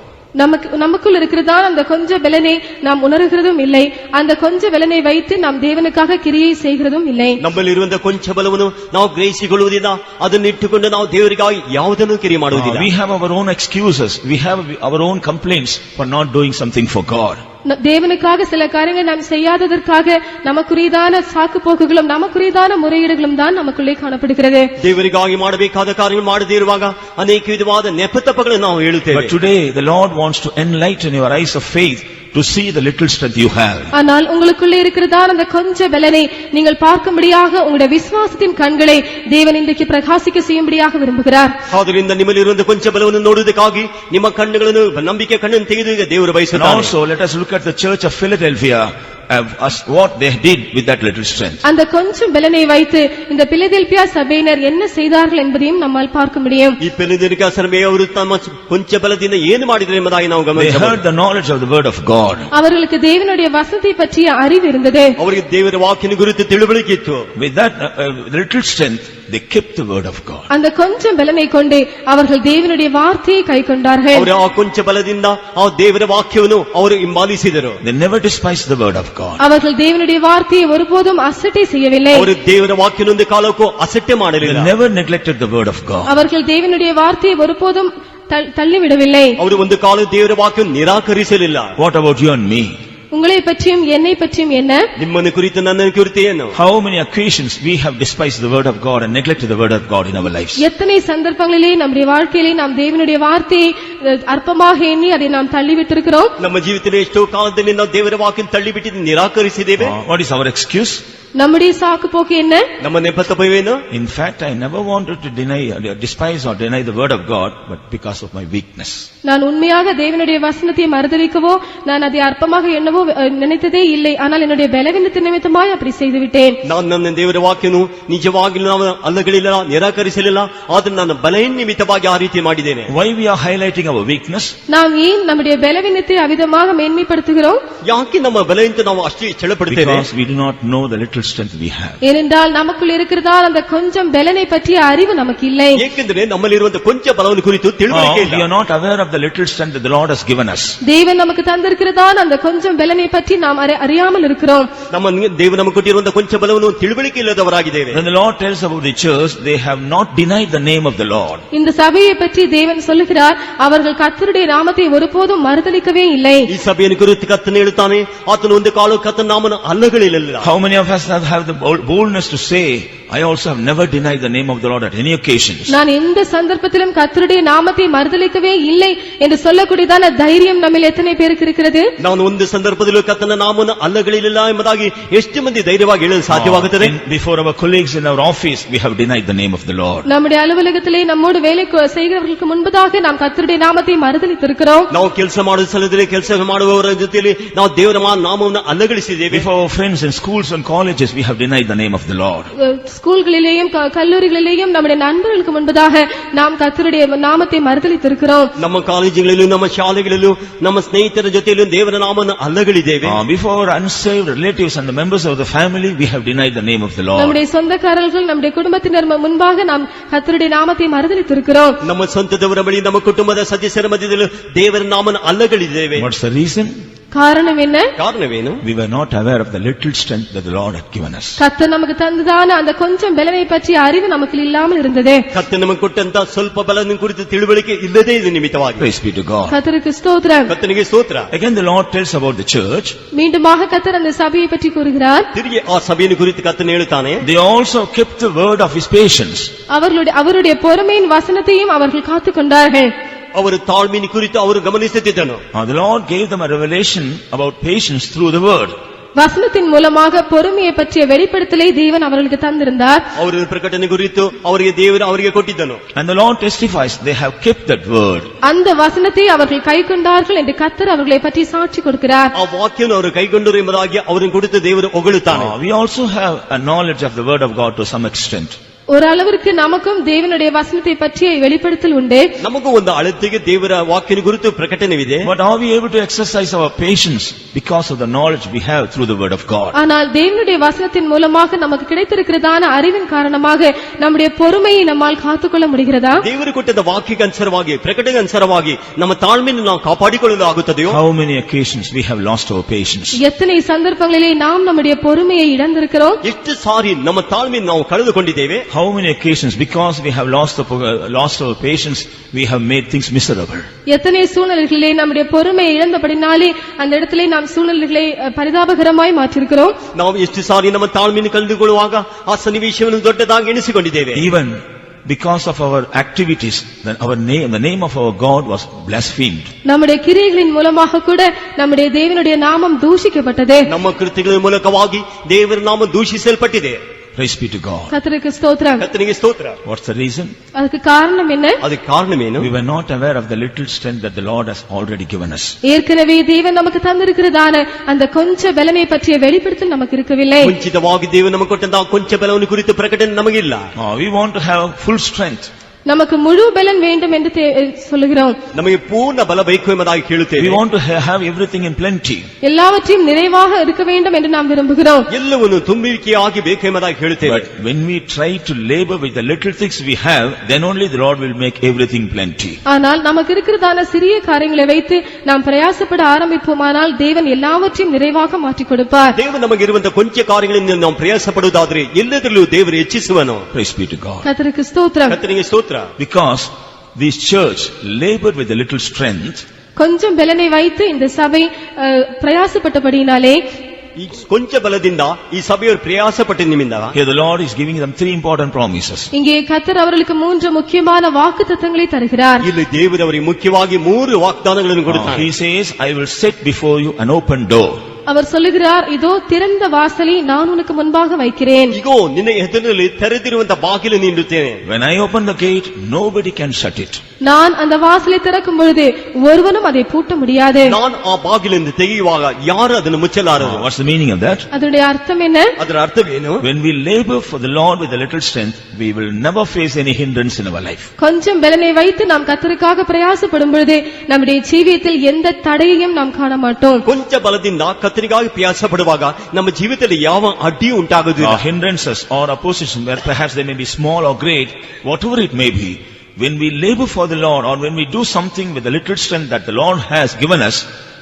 நமக்குள் இருக்கிறதான அந்த கொஞ்ச பலனை நாம் உணர்கிறதும் இல்லை, அந்த கொஞ்ச பலனை வைத்து நாம் தேவனுக்காக கிரியை செய்கிறதும் இல்லை. ನಮ್ಮಲ್ಲಿರುವಂತ ಕೊಂಚ ಬಲವನ್ನು ನಾವು ಗ್ರಹಿಸಿಕೊಳ್ಳುವುದಿಲ್ಲ, ಅದನ್ನು ಇಟ್ಟುಕೊಂಡು ನಾವು ದೇವರಿಗಾಗಿ ಯಾವುದನ್ನು ಕ್ರಿಯೆ ಮಾಡುವುದಿಲ್ಲ. We have our own excuses, we have our own complaints for not doing something for God. தேவனுக்காக சில காரியங்கள் நாம் செய்யாததற்காக நமக்குரியதான சாக்கு போக்குகளும் நமக்குரியதான முறையீடுகளும் தான் நமக்குள்ளே காணப்படுகிறது. ದೇವರಿಗಾಗಿ ಮಾಡಬೇಕಾದ ಕಾರ್ಯಗಳು ಮಾಡದೇ ಇರುವಾಗ ಅನೇಕ ವಿಧವಾದ ನೆಪತಪ್ಪಗಳನ್ನು ನಾವು ಹೇಳುತ್ತೇವೆ. But today the Lord wants to enlighten your eyes of faith to see the little strength you have. ஆனால் உங்களுக்குள்ளே இருக்கிறதான அந்த கொஞ்ச பலனை நீங்கள் பார்க்கும்படியாக உங்களுடைய விசுவாசத்தின் கண்களை தேவன் இன்றைக்கு பிரகாசிக்க செய்யும்படியாக விரும்புகிறார். ಆದ್ದರಿಂದ ನಿಮ್ಮಲ್ಲಿರುವಂತ ಕೊಂಚ ಬಲವನ್ನು ನೋಡುವುದಕ್ಕಾಗಿ ನಿಮ್ಮ ಕಣ್ಣುಗಳನ್ನು ನಂಬಿಕೆ ಕಣ್ಣನ್ನು ತೆಗೆದು ದೇವರು ಬಯಸುತ್ತಾನೆ. Also let us look at the church of Philadelphia, what they did with that little strength. அந்த கொஞ்சம் பலனை வைத்து இந்த பிலதெல்பியா சபையினர் என்ன செய்தார்கள் என்பதையும் நம்மால் பார்க்க முடியும். ಈ ಫಿಲದೆಲ್ಫಿಯಾ ಸಭೆಯವರು ತಮ್ಮ ಕೊಂಚ ಬಲದಿಂದ ಏನು ಮಾಡಿದರು ಎಂಬುದಾಗಿ ನಾವು They ಗಮನಿಸಬಹುದು. heard the knowledge of the word of God. அவர்களுக்கு தேவனுடைய வசனத்தை பற்றிய அறிவு இருந்தது. ಅವರಿಗೆ ದೇವರ ವಾಕ್ಯನ ಕುರಿತು ತಿಳುವಳಿಕೆ ಇತ್ತು. With that little strength they kept the word of God. அந்த கொஞ்சம் பலனை கொண்டு அவர்கள் தேவனுடைய வார்த்தையை கைக்கொண்டார்கள். ಅವರು ಆ ಕೊಂಚ ಬಲದಿಂದ ಆ ದೇವರ ವಾಕ್ಯವನ್ನು ಅವರು ಹಿಂಬಾಲಿಸಿದರು. They never despised the word of God. அவர்கள் தேவனுடைய வார்த்தையை ஒருபோதும் அசட்டை செய்யவில்லை. ಅವರು ದೇವರ ವಾಕ್ಯನೊಂದು ಕಾಲಕ್ಕೂ ಅಸಟ್ಟೆ They ಮಾಡಲಿಲ್ಲ. never neglected the word of God. அவர்கள் தேவனுடைய வார்த்தையை ஒருபோதும் தள்ளிவிடவில்லை. ಅವರು ಒಂದು ಕಾಲ ದೇವರ ವಾಕ್ಯವನ್ನು ನಿರಾಕರಿಸಲಿಲ್ಲ. What about you and me? உங்களை பற்றியும் என்னை பற்றியும் என்ன? ನಿಮ್ಮನ್ನು ಕುರಿತು ನನ್ನನ್ನು ಕುರಿತು ಏನು? How many occasions we have despised the word of God and neglected the word of God in our lives? எத்தனை சந்தர்ப்பங்களிலே நம்முடைய வாழ்க்கையிலே நாம் தேவனுடைய வார்த்தையை அற்பமாக எண்ணி அதை நாம் தள்ளிவிட்டிருக்கிறோம். ನಮ್ಮ ಜೀವಿತದಲ್ಲಿ ಎಷ್ಟೋ ಕಾಲದಲ್ಲಿ ನಾವು ದೇವರ ವಾಕ್ಯವನ್ನು ತಳ್ಳಿಬಿಟ್ಟು ನಿರಾಕರಿಸಿದ್ದೇವೆ. What is our excuse? நம்முடைய சாக்கு போக்கு என்ன? ನಮ್ಮ ನೆಪತಪ್ಪವೇನು? In fact, I never wanted to despise or deny the word of God, but because of my weakness. நான் உண்மையாக தேவனுடைய வசனத்தை மறுதலிக்கவோ நான் அதை அற்பமாக எண்ணவோ நினைத்ததே இல்லை. ஆனால் என்னுடைய பலவீனத்தின் நிமித்தமாய் அப்படி செய்து விட்டேன். ನಾನು ನನ್ನ ದೇವರ ವಾಕ್ಯನು ನಿಜವಾಗಿ ನಾವು ಅಲ್ಲಗಳಿಲ್ಲ, ನಿರಾಕರಿಸಲಿಲ್ಲ, ಆದರೆ ನನ್ನ ಬಲಹೀನ ನಿಮಿತ್ತವಾಗಿ ಆ ರೀತಿ ಮಾಡಿದ್ದೇನೆ. Why we are highlighting our weakness? நாம் ஏன் நம்முடைய பலவீனத்தை அவிதமாக மேன்மைப்படுத்துகிறோம்? ಯಾಕೆ ನಮ್ಮ ಬಲಹೀನತೆ ನಾವು ಅಷ್ಟೇ ಚಳಪಡುತ್ತೇವೆ? Because we do not know the little strength we have. ஏனென்றால் நமக்குள் இருக்கிறதால் அந்த கொஞ்சம் பலனை பற்றிய அறிவு நமக்கு இல்லை. ಏಕೆಂದರೆ ನಮ್ಮಲ್ಲಿರುವಂತ ಕೊಂಚ ಬಲವನ್ನು ಕುರಿತು ತಿಳುವಳಿಕೆ ಇಲ್ಲ. We are not aware of the little strength that the Lord has given us. தேவன் நமக்கு தந்திருக்கிறதால் அந்த கொஞ்சம் பலனை பற்றி நாம் அறியாமல் இருக்கிறோம். ನಮ್ಮ ದೇವರು ನಮಗೆ ಕೊಟ್ಟಿರುವಂತ ಕೊಂಚ ಬಲವನ್ನು ತಿಳುವಳಿಕೆ ಇಲ್ಲದವರಾಗಿದ್ದೇವೆ. When the Lord tells about the church, they have not denied the name of the Lord. இந்த சபையை பற்றி தேவன் சொல்லுகிறார், அவர்கள் கர்த்தருடைய நாமத்தை ஒருபோதும் மறுதலிக்கவே இல்லை. ಈ ಸಭೆಯನ್ನು ಕುರಿತು ಕರ್ತನು ಹೇಳುತ್ತಾನೆ, ಆತನು ಒಂದು ಕಾಲ ಕರ್ತನ ನಾಮವನ್ನು ಅಲ್ಲಗಳಿಲ್ಲ. How many of us have the boldness to say, I also have never denied the name of the Lord at any occasion? நான் எந்த சந்தர்ப்பத்திலும் கர்த்தருடைய நாமத்தை மறுதலிக்கவே இல்லை என்று சொல்லக்கூடியதான தைரியம் நம்மில் எத்தனை பேருக்கு இருக்கிறது? ನಾನು ಒಂದು ಸಂದರ್ಭದಲ್ಲೂ ಕರ್ತನ ನಾಮವನ್ನು ಅಲ್ಲಗಳಿಲ್ಲ ಎಂಬುದಾಗಿ ಎಷ್ಟು ಮಂದಿ ಧೈರ್ಯವಾಗಿ ಹೇಳಲು ಸಾಧ್ಯವಾಗುತ್ತದೆ? Before our colleagues in our office, we have denied the name of the Lord. நம்முடைய அலுவலகத்திலே நம்மோடு வேலை செய்கிறவர்களுக்கு முன்பதாக நாம் கர்த்தருடைய நாமத்தை மறுதலித்திருக்கிறோம். ನಾವು ಕೆಲಸ ಮಾಡುವ ಸ್ಥಳದಲ್ಲಿ ಕೆಲಸ ಮಾಡುವವರ ಜೊತೆಯಲ್ಲಿ ನಾವು ದೇವರ ನಾಮವನ್ನು ಅಲ್ಲಗಳಿಸಿದ್ದೇವೆ. Before our friends in schools and colleges, we have denied the name of the Lord. ஸ்கூல்களிலேயும் கல்லூரிகளிலேயும் நம்முடைய நண்பர்களுக்கு முன்பதாக நாம் கர்த்தருடைய நாமத்தை மறுதலித்திருக்கிறோம். ನಮ್ಮ ಕಾಲೇಜುಗಳಲ್ಲೂ ನಮ್ಮ ಶಾಲೆಗಳಲ್ಲೂ ನಮ್ಮ ಸ್ನೇಹಿತರ ಜೊತೆಯಲ್ಲೂ ದೇವರ ನಾಮವನ್ನು ಅಲ್ಲಗಳಿದ್ದೇವೆ. Before our unsaved relatives and the members of the family, we have denied the name of the Lord. நம்முடைய சொந்தக்காரர்கள் நம்முடைய குடும்பத்தினர் முன்பாக நாம் கர்த்தருடைய நாமத்தை மறுதலித்திருக்கிறோம். ನಮ್ಮ ಸ್ವಂತದವರ ಬಳಿ ನಮ್ಮ ಕುಟುಂಬದ ಸದಸ್ಯರ ಮಧ್ಯದಲ್ಲೂ ದೇವರ ನಾಮವನ್ನು ಅಲ್ಲಗಳಿದ್ದೇವೆ. What's the reason? காரணம் என்ன? ಕಾರಣವೇನು? We were not aware of the little strength that the Lord had given us. கர்த்தர் நமக்கு தந்ததான அந்த கொஞ்சம் பலனை பற்றிய அறிவு நமக்கு இல்லாமல் இருந்தது. ಕರ್ತನು ನಮಗೆ ಕೊಟ್ಟಂತ ಸ್ವಲ್ಪ ಬಲನ ಕುರಿತು ತಿಳುವಳಿಕೆ ಇಲ್ಲದೇ ಇದು ನಿಮಿತ್ತವಾಗಿ. Praise be to God. கர்த்தருக்கு ஸ்தோத்திரம். ಕರ್ತನಿಗೆ ಸ್ತೋತ್ರ. Again the Lord tells about the church. மீண்டுமாக கர்த்தர் அந்த சபையை பற்றி கூறுகிறார். ತಿರುಗಿ ಆ ಸಭೆಯನ್ನು ಕುರಿತು ಕರ್ತನು ಹೇಳುತ್ತಾನೆ, They also kept the word of his patience. அவருடைய பொறுமையின் வசனத்தையும் அவர்கள் காத்துக்கொண்டார்கள். ಅವರು ತಾಳ್ಮೆಯ ಕುರಿತು ಅವರು ಗಮನಿಸುತ್ತಿದ್ದನು. The Lord gave them a revelation about patience through the word. வசனத்தின் மூலமாக பொறுமையை பற்றிய வெளிப்படுத்தலை தேவன் அவர்களுக்கு தந்திருந்தார். ಅವರ ಪ್ರಕಟಣೆ ಕುರಿತು ಅವರಿಗೆ ದೇವರು ಅವರಿಗೆ ಕೊಟ್ಟಿದ್ದನು. And the Lord testifies they have kept that word. அந்த வசனத்தை அவர்கள் கைக்கொண்டார்கள் என்று கர்த்தர் அவர்களை பற்றி சாட்சி கொடுக்கிறார். ಆ ವಾಕ್ಯವನ್ನು ಅವರು ಕೈಗೊಂಡರು ಎಂಬುದಾಗಿ ಅವರಿಗೆ ಕುರಿತು ದೇವರು ಹೊಗಳುತ್ತಾನೆ. We also have a knowledge of the word of God to some extent. ஒரு அளவிற்கு நமக்கும் தேவனுடைய வசனத்தை பற்றிய வெளிப்படுத்தல் உண்டு. ನಮಗೂ ಒಂದು ಅಳತೆಗೆ ದೇವರ ವಾಕ್ಯನ ಕುರಿತು ಪ್ರಕಟಣೆವಿದೆ. But are we able to exercise our patience because of the knowledge we have through the word of God? ஆனால் தேவனுடைய வசனத்தின் மூலமாக நமக்கு கிடைத்திருக்கிறதான அறிவின் காரணமாக நம்முடைய பொறுமையை நம்மால் காத்துக்கொள்ள முடிகிறதா? ದೇವರು ಕೊಟ್ಟದ ವಾಕ್ಯಕ್ಕೆ ಅನುಸಾರವಾಗಿ ಪ್ರಕಟಣೆಗೆ ಅನುಸಾರವಾಗಿ ನಮ್ಮ ತಾಳ್ಮೆಯನ್ನು ನಾವು ಕಾಪಾಡಿಕೊಳ್ಳಲು ಆಗುತ್ತದೆಯೋ? How many occasions we have lost our patience? எத்தனை சந்தர்ப்பங்களிலே நாம் நம்முடைய பொறுமையை இழந்திருக்கிறோம்? ಎಷ್ಟು ಸಾರಿ ನಮ್ಮ ತಾಳ್ಮೆಯನ್ನು ನಾವು ಕಳೆದುಕೊಂಡಿದ್ದೇವೆ? How many occasions because we have lost our patience we have made things miserable? எத்தனை சூழ்நிலைகளிலே நம்முடைய பொறுமையை இழந்தபடினாலே அந்த இடத்திலே நாம் சூழ்நிலைகளை பரிதாபகரமாய் மாற்றிருக்கிறோம். ನಾವು ಎಷ್ಟು ಸಾರಿ ನಮ್ಮ ತಾಳ್ಮೆಯನ್ನು ಕಳೆದುಕೊಳ್ಳುವಾಗ ಆ ಸನ್ನಿವೇಶವನ್ನು ದೊಡ್ಡದಾಗಿ ಎಣಿಸಿಕೊಂಡಿದ್ದೇವೆ. Even because of our activities, then the name of our God was blasphemed. நம்முடைய கிரியைகளின் மூலமாக கூட நம்முடைய தேவனுடைய நாமம் தூஷிக்கப்பட்டது. ನಮ್ಮ ಕೃತ್ಯಗಳ ಮೂಲಕವಾಗಿ ದೇವರ ನಾಮ ದೂಷಿಸಲ್ಪಟ್ಟಿದೆ. Praise be to God. கர்த்தருக்கு ஸ்தோத்திரம். ಕರ್ತನಿಗೆ ಸ್ತೋತ್ರ. What's the reason? அதுக்கு காரணம் என்ன? ಅದಕ್ಕೆ ಕಾರಣವೇನು? We were not aware of the little strength that the Lord has already given us. ஏற்கனவே தேவன் நமக்கு தந்திருக்கிறதான அந்த கொஞ்ச பலனை பற்றிய வெளிப்படுத்தல் நமக்கு இருக்கவில்லை. ಮುಂಚಿತವಾಗಿ ದೇವರು ನಮಗೆ ಕೊಟ್ಟಂತಹ ಕೊಂಚ ಬಲವನ್ನು ಕುರಿತು ಪ್ರಕಟಣೆ ನಮಗಿಲ್ಲ. We want to have full strength. நமக்கு முழு பலன் வேண்டும் என்று சொல்லுகிறோம். ನಮಗೆ ಪೂರ್ಣ ಬಲ ಬೇಕು ಎಂಬುದಾಗಿ ಕೇಳುತ್ತೇವೆ. We want to have everything in plenty. எல்லாவற்றையும் நிறைவாக இருக்க வேண்டும் என்று நாம் விரும்புகிறோம். ಎಲ್ಲವನ್ನು ತುಂಬಿಕೆಯಾಗಿ ಬೇಕು ಎಂಬುದಾಗಿ ಹೇಳುತ್ತೇವೆ. But when we try to labor with the little things we have, then only the Lord will make everything plenty. ஆனால் நமக்கு இருக்கிறதான சிறிய காரியங்களை வைத்து நாம் பிரயாசப்பட ஆரம்பிப்போமானால் தேவன் எல்லாவற்றையும் நிறைவாக மாற்றிக் கொடுப்பார். ದೇವರು ನಮಗಿರುವಂತಹ ಕೊಂಚ ಕಾರ್ಯಗಳಿಂದ ನಾವು ಪ್ರಯಾಸ ಪಡುವುದಾದರೆ ಎಲ್ಲದರಲ್ಲೂ ದೇವರು ಹೆಚ್ಚಿಸುವನು. Praise be to God. கர்த்தருக்கு ஸ்தோத்திரம். ಕರ್ತನಿಗೆ ಸ್ತೋತ್ರ. Because this church labored with a little strength, கொஞ்சம் பலனை வைத்து இந்த சபை பிரயாசப்பட்டபடியினாலே ಈ ಕೊಂಚ ಬಲದಿಂದ ಈ ಸಭೆಯವರು ಪ್ರಯಾಸಪಟ್ಟ ನಿಮ್ಮಿಂದ here the Lord is giving them three important promises. இங்கே கர்த்தர் அவர்களுக்கு மூன்று முக்கியமான வாக்குத்தத்தங்களை தருகிறார். ಇಲ್ಲಿ ದೇವರು ಅವರಿಗೆ ಮುಖ್ಯವಾಗಿ 3 ವಾಗ್ದಾನಗಳನ್ನು ಕೊಡುತ್ತಾರೆ. He says, I will set before you an open door. அவர் சொல்லுகிறார், இதோ திறந்த வாசலை நான் உனக்கு முன்பாக வைக்கிறேன். ಇಗೋ ನಿನ್ನ ಎದುರಿನಲ್ಲಿ ತೆರೆದಿರುವಂತಹ ಬಾಗಿಲು ನೀಡುತ್ತೇನೆ. When I open the gate, nobody can shut it. நான் அந்த வாசலை திறக்கும் பொழுது ஒருவனும் அதை பூட்ட முடியாது. ನಾನು ಆ ಬಾಗಿಲಿಂದ ತೆಗೆಯುವಾಗ ಯಾರು ಅದನ್ನು ಮುಚ್ಚಲಾರರು. What's the meaning of that? அதனுடைய அர்த்தம் என்ன? ಅದರ ಅರ್ಥವೇನು? When we labor for the Lord with a little strength, we will never face any hindrance in our life. கொஞ்சம் பலனை வைத்து நாம் கர்த்தருக்காக பிரயாசப்படும் பொழுது நம்முடைய ஜீவியத்தில் எந்த தடையையும் நாம் காண மாட்டோம். ಕೊಂಚ ಬಲದಿಂದ ಕರ್ತನಿಗಾಗಿ ಪ್ರಯಾಸ ಪಡುವಾಗ ನಮ್ಮ ಜೀವಿತದಲ್ಲಿ ಯಾವ ಅಡ್ಡಿಯೂ ಉಂಟಾಗುವುದಿಲ್ಲ. Hindrances or opposition, where perhaps they may be small or great, whatever it may be, when we labor for the Lord or when we do something with the little strength that the Lord has given us,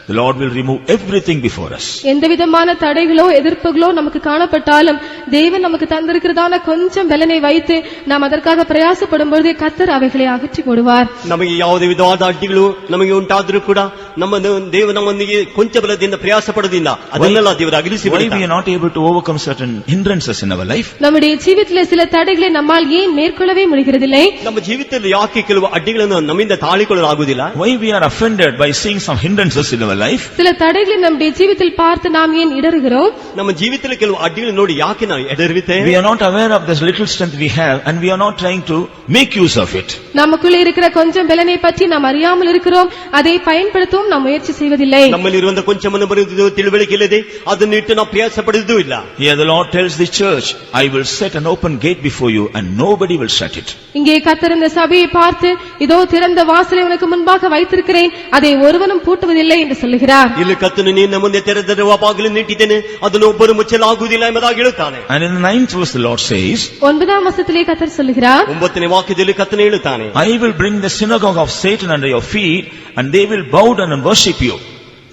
the Lord will remove everything before us. எந்த விதமான தடைகளோ எதிர்ப்புகளோ நமக்கு காணப்பட்டாலும் தேவன் நமக்கு தந்திருக்கிறதான கொஞ்சம் பலனை வைத்து நாம் அதற்காக பிரயாசப்படும் பொழுது கர்த்தர் அவைகளை அகற்றி போடுவார். ನಮಗೆ ಯಾವುದೇ ವಿಧವಾದ ಅಡ್ಡಿಗಳು ನಮಗೆ ಉಂಟಾದರೂ ಕೂಡ ನಮ್ಮ ದೇವ ನಮ್ಮೊಂದಿಗೆ ಕೊಂಚ ಬಲದಿಂದ ಪ್ರಯಾಸ ಪಡೋದ್ರಿಂದ ಅದನ್ನೆಲ್ಲ ದೇವರು ಅಗಲಿಸಿ Why we are not able to overcome certain hindrances in our life? நம்முடைய ஜீவிதத்திலே சில தடைகளை நம்மால் ஏன் மேற்கொள்ளவே முடிகிறதில்லை? ನಮ್ಮ ಜೀವಿತದಲ್ಲಿ ಯಾಕೆ ಕೆಲವು ಅಡ್ಡಿಗಳನ್ನು ನಮ್ಮಿಂದ ತಾಳಿಕೊಳ್ಳಲಾಗುವುದಿಲ್ಲ? Why we are offended by seeing some hindrances in our life? சில தடைகளை நம்முடைய ஜீவிதத்தில் பார்த்து நாம் ஏன் இடறுகிறோம்? ನಮ್ಮ ಜೀವಿತದಲ್ಲಿ ಕೆಲವು ಅಡ್ಡಿಗಳನ್ನು ನೋಡಿ ಯಾಕೆ ನಾವು ಎಡರುತ್ತೇವೆ? We are not aware of this little strength we have and we are not trying to make use of it. நமக்குள்ளே இருக்கிற கொஞ்சம் பலனை பற்றி நாம் அறியாமல் இருக்கிறோம், அதை பயன்படுத்தவும் நாம் முயற்சி செய்வதில்லை. ನಮ್ಮಲ್ಲಿರುವಂತಹ ಕೊಂಚವನ್ನು ಬರುವುದು ತಿಳುವಳಿಕೆ ಇಲ್ಲದೆ ಅದನ್ನು ಇಟ್ಟು ನಾವು ಪ್ರಯಾಸ ಪಡುವುದೂ ಇಲ್ಲ. Here the Lord tells the church, I will set an open gate before you and nobody will shut it. இங்கே கர்த்தர் இந்த சபையை பார்த்து இதோ திறந்த வாசலை உனக்கு முன்பாக வைத்திருக்கிறேன், அதை ஒருவனும் பூட்டுவதில்லை என்று சொல்லுகிறார். ಇಲ್ಲಿ ಕರ್ತನು ನಿನ್ನ ಮುಂದೆ ತೆರೆದಿರುವ ಬಾಗಿಲನ್ನು ಇಟ್ಟಿದ್ದೇನೆ, ಅದನ್ನು ಒಬ್ಬರು ಮುಚ್ಚಲಾಗುವುದಿಲ್ಲ ಎಂಬುದಾಗಿ ಹೇಳುತ್ತಾನೆ. And in the 9th verse the Lord says, 9ஆம் வசனத்திலே கர்த்தர் சொல்லுகிறார், 9ನೇ ವಾಕ್ಯದಲ್ಲಿ ಕರ್ತನು ಹೇಳುತ್ತಾನೆ, I will bring the synagogue of Satan under your feet and they will bow down and worship you.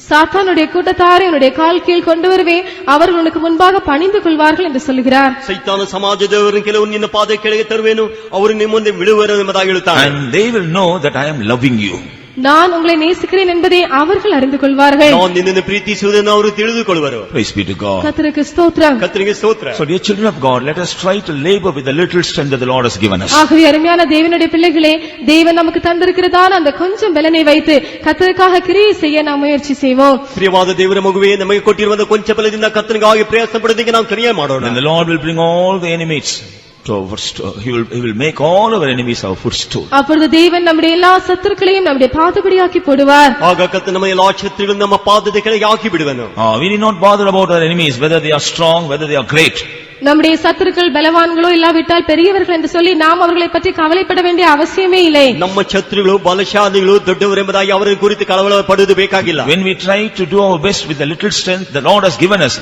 சாத்தானுடைய கூட்டத்தாரை உன்னுடைய கால் கீழ் கொண்டு வருவேன், அவர்கள் உனக்கு முன்பாக பணிந்து கொள்வார்கள் என்று சொல்லுகிறார். ಸೈತಾನ ಸಮಾಜದವರು ಕೆಲವು ನಿನ್ನ ಪಾದ ಕೆಳಗೆ ತರುವೆನು, ಅವರು ನಿಮ್ಮ ಮುಂದೆ ವಿಳುವರು ಎಂಬುದಾಗಿ ಹೇಳುತ್ತಾನೆ. And they will know that I am loving you. நான் உங்களை நேசிக்கிறேன் என்பதை அவர்கள் அறிந்து கொள்வார்கள். ನಾನು ನಿನ್ನನ್ನು ಪ್ರೀತಿಸುವುದನ್ನು ಅವರು ತಿಳಿದುಕೊಳ್ಳುವರು. Praise be to God. கர்த்தருக்கு ஸ்தோத்திரம். ಕರ್ತನಿಗೆ ಸ್ತೋತ್ರ. So dear children of God, let us try to labor with the little strength that the Lord has given us. ஆகவே அருமையான தேவனுடைய பிள்ளைகளே, தேவன் நமக்கு தந்திருக்கிறதான அந்த கொஞ்சம் பலனை வைத்து கர்த்தருக்காக கிரியை செய்ய நாம் முயற்சி செய்வோம். ಪ್ರಿಯವಾದ ದೇವರ ಮಗುವೇ, ನಮಗೆ ಕೊಟ್ಟಿರುವ ಕೊಂಚ ಬಲದಿಂದ ಕರ್ತನಿಗಾಗಿ ಪ್ರಯತ್ನ ಪಡೋದಕ್ಕೆ ನಾವು ಕ್ರಿಯೆ ಮಾಡೋಣ. And the Lord will bring all the enemies to our he will make all our enemies our footstool. அப்பொழுது தேவன் நம்முடைய எல்லா சத்துருக்களையும் நம்முடைய பாதபடியாக்கி போடுவார். ಆಗ ಕರ್ತನು ನಮ್ಮ ಎಲ್ಲಾ ಶತ್ರುಗಳನ್ನು ನಮ್ಮ ಪಾದದ ಕೆಳಗೆ ಹಾಕಿ ಬಿಡುವನು. We need not bother about our enemies, whether they are strong, whether they are great. நம்முடைய சத்துருக்கள் பலவான்களோ இல்லாவிட்டால் பெரியவர்கள் என்று சொல்லி நாம் அவர்களை பற்றி கவலைப்பட வேண்டிய அவசியமே இல்லை. ನಮ್ಮ ಶತ್ರುಗಳು ಬಲಶಾಲಿಗಳು ದೊಡ್ಡವರೆಂಬುದಾಗಿ ಅವರ ಕುರಿತು ಕಳವಳ ಪಡುವುದು ಬೇಕಾಗಿಲ್ಲ. When we try to do our best with the little strength the Lord has given us,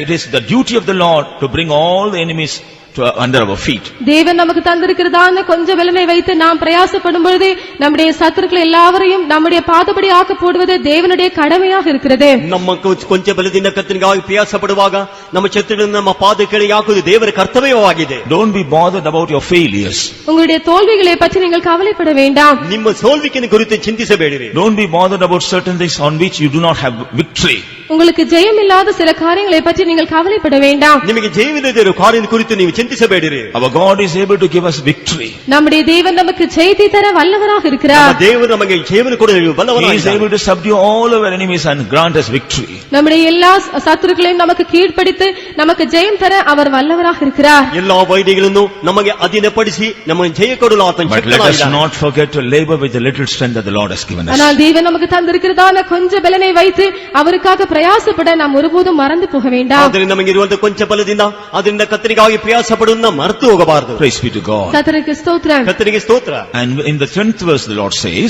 it is the duty of the Lord to bring all the enemies to under our feet. தேவன் நமக்கு தந்திருக்கிறதான கொஞ்சம் பலனை வைத்து நாம் பிரயாசப்படும் பொழுது நம்முடைய சத்துருக்கள் எல்லாவரையும் நம்முடைய பாதபடி ஆக்க போடுவது தேவனுடைய கடமையாக இருக்கிறது. ನಮ್ಮ ಕೊಂಚ ಬಲದಿಂದ ಕರ್ತನಿಗಾಗಿ ಪ್ರಯಾಸ ಪಡುವಾಗ ನಮ್ಮ ಶತ್ರುಗಳನ್ನು ನಮ್ಮ ಪಾದ ಕೆಳಗೆ ಹಾಕುವುದು ದೇವರ ಕರ್ತವ್ಯವಾಗಿದೆ. Don't be bothered about your failures. உங்களுடைய தோல்விகளை பற்றி நீங்கள் கவலைப்பட வேண்டாம். ನಿಮ್ಮ ಸೋಲ್ವಿಕೆಯನ್ನು ಕುರಿತು ಚಿಂತಿಸಬೇಡಿರಿ. Don't be bothered about certain things on which you do not have victory. உங்களுக்கு ஜெயம் இல்லாத சில காரியங்களை பற்றி நீங்கள் கவலைப்பட வேண்டாம். ನಿಮಗೆ ಜಯವಿಲ್ಲದೆ ಇರುವ ಕಾರ್ಯದ ಕುರಿತು ನೀವು ಚಿಂತಿಸಬೇಡಿರಿ. Our God is able to give us victory. நம்முடைய தேவன் நமக்கு ஜெயத்தை தர வல்லவராக இருக்கிறார். ನಮ್ಮ ದೇವರು ನಮಗೆ ಜಯವನ್ನು ಕೊಡಲು He is ಬಲ್ಲವನಾಗಿದ್ದಾನೆ. able to subdue all our enemies and grant us victory. நம்முடைய எல்லா சத்துருக்களையும் நமக்கு கீழ்ப்படுத்தி நமக்கு ஜெயம் தர அவர் வல்லவராக இருக்கிறார். ಎಲ್ಲಾ ವೈರಿಗಳನ್ನು ನಮಗೆ ಅಧೀನಪಡಿಸಿ ನಮಗೆ ಜಯ ಕೊಡಲು ಆತನು But let us ಶಕ್ತನಾಗಿದ್ದಾನೆ. not forget to labor with the little strength that the Lord has given us. ஆனால் தேவன் நமக்கு தந்திருக்கிறதான கொஞ்ச பலனை வைத்து அவருக்காக பிரயாசப்பட நாம் ஒருபோதும் மறந்து போக வேண்டாம். ಆದರೆ ನಮಗೆ ಇರುವಂತ ಕೊಂಚ ಬಲದಿಂದ ಅದರಿಂದ ಕರ್ತನಿಗಾಗಿ ಪ್ರಯಾಸ ಪಡುವುದನ್ನು ಮರೆತು ಹೋಗಬಾರದು. Praise be to God. கர்த்தருக்கு ஸ்தோத்திரம். ಕರ್ತನಿಗೆ ಸ್ತೋತ್ರ. And in the 10th verse the Lord says,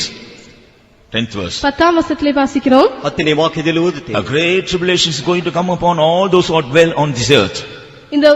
10th verse, 10ஆம் வசனத்திலே வாசிக்கிறோம். 10ನೇ ವಾಕ್ಯದಲ್ಲಿ a ಓದುತ್ತೇವೆ. great tribulation is going to come upon all those who dwell on this earth. இந்த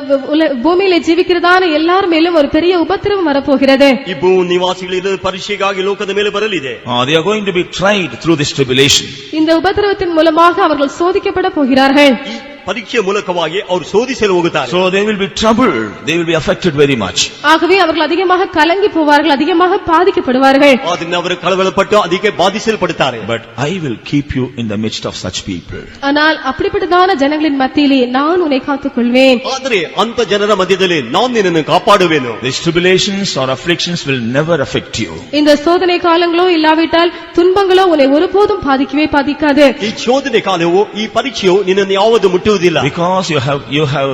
பூமியில ஜீவிக்கிறதான எல்லார் மேலும் ஒரு பெரிய உபத்திரவம் வரப்போகிறது. ಈ ಭೂ ನಿವಾಸಿಗಳಿರೋ ಪರೀಕ್ಷೆಗಾಗಿ ಲೋಕದ ಮೇಲೆ ಬರಲಿದೆ. They are going to be tried through this tribulation. இந்த உபத்திரவத்தின் மூலமாக அவர்கள் சோதிக்கப்பட போகிறார்கள். ಈ ಪರೀಕ್ಷೆ ಮೂಲಕವಾಗಿ ಅವರು ಶೋಧಿಸಲು ಹೋಗುತ್ತಾರೆ. So they will be troubled, they will be affected very much. ஆகவே அவர்கள் அதிகமாக கலங்கி போவார்கள், அதிகமாக பாதிக்கப்படுவார்கள். ಅದರಿಂದ ಅವರು ಕಳವಳಪಟ್ಟು ಅದಕ್ಕೆ ಬಾಧಿಸಲ್ಪಡುತ್ತಾರೆ. But I will keep you in the midst of such people. ஆனால் அப்படிப்பட்டதான ஜனங்களின் மத்தியிலே நான் உன்னை காத்துக்கொள்வேன். ಆದರೆ ಅಂತ ಜನರ ಮಧ್ಯದಲ್ಲಿ ನಾನು ನಿನ್ನನ್ನು ಕಾಪಾಡುವೆನು. These tribulations or afflictions will never affect you. இந்த சோதனை காலங்களோ இல்லாவிட்டால் துன்பங்களோ உன்னை ஒருபோதும் பாதிக்கவே பாதிக்காது. ಈ ಶೋಧನೆ ಕಾಲವು ಈ ಪರೀಕ್ಷೆಯು ನಿನ್ನನ್ನು ಯಾವುದು ಮುಟ್ಟುವುದಿಲ್ಲ. Because you have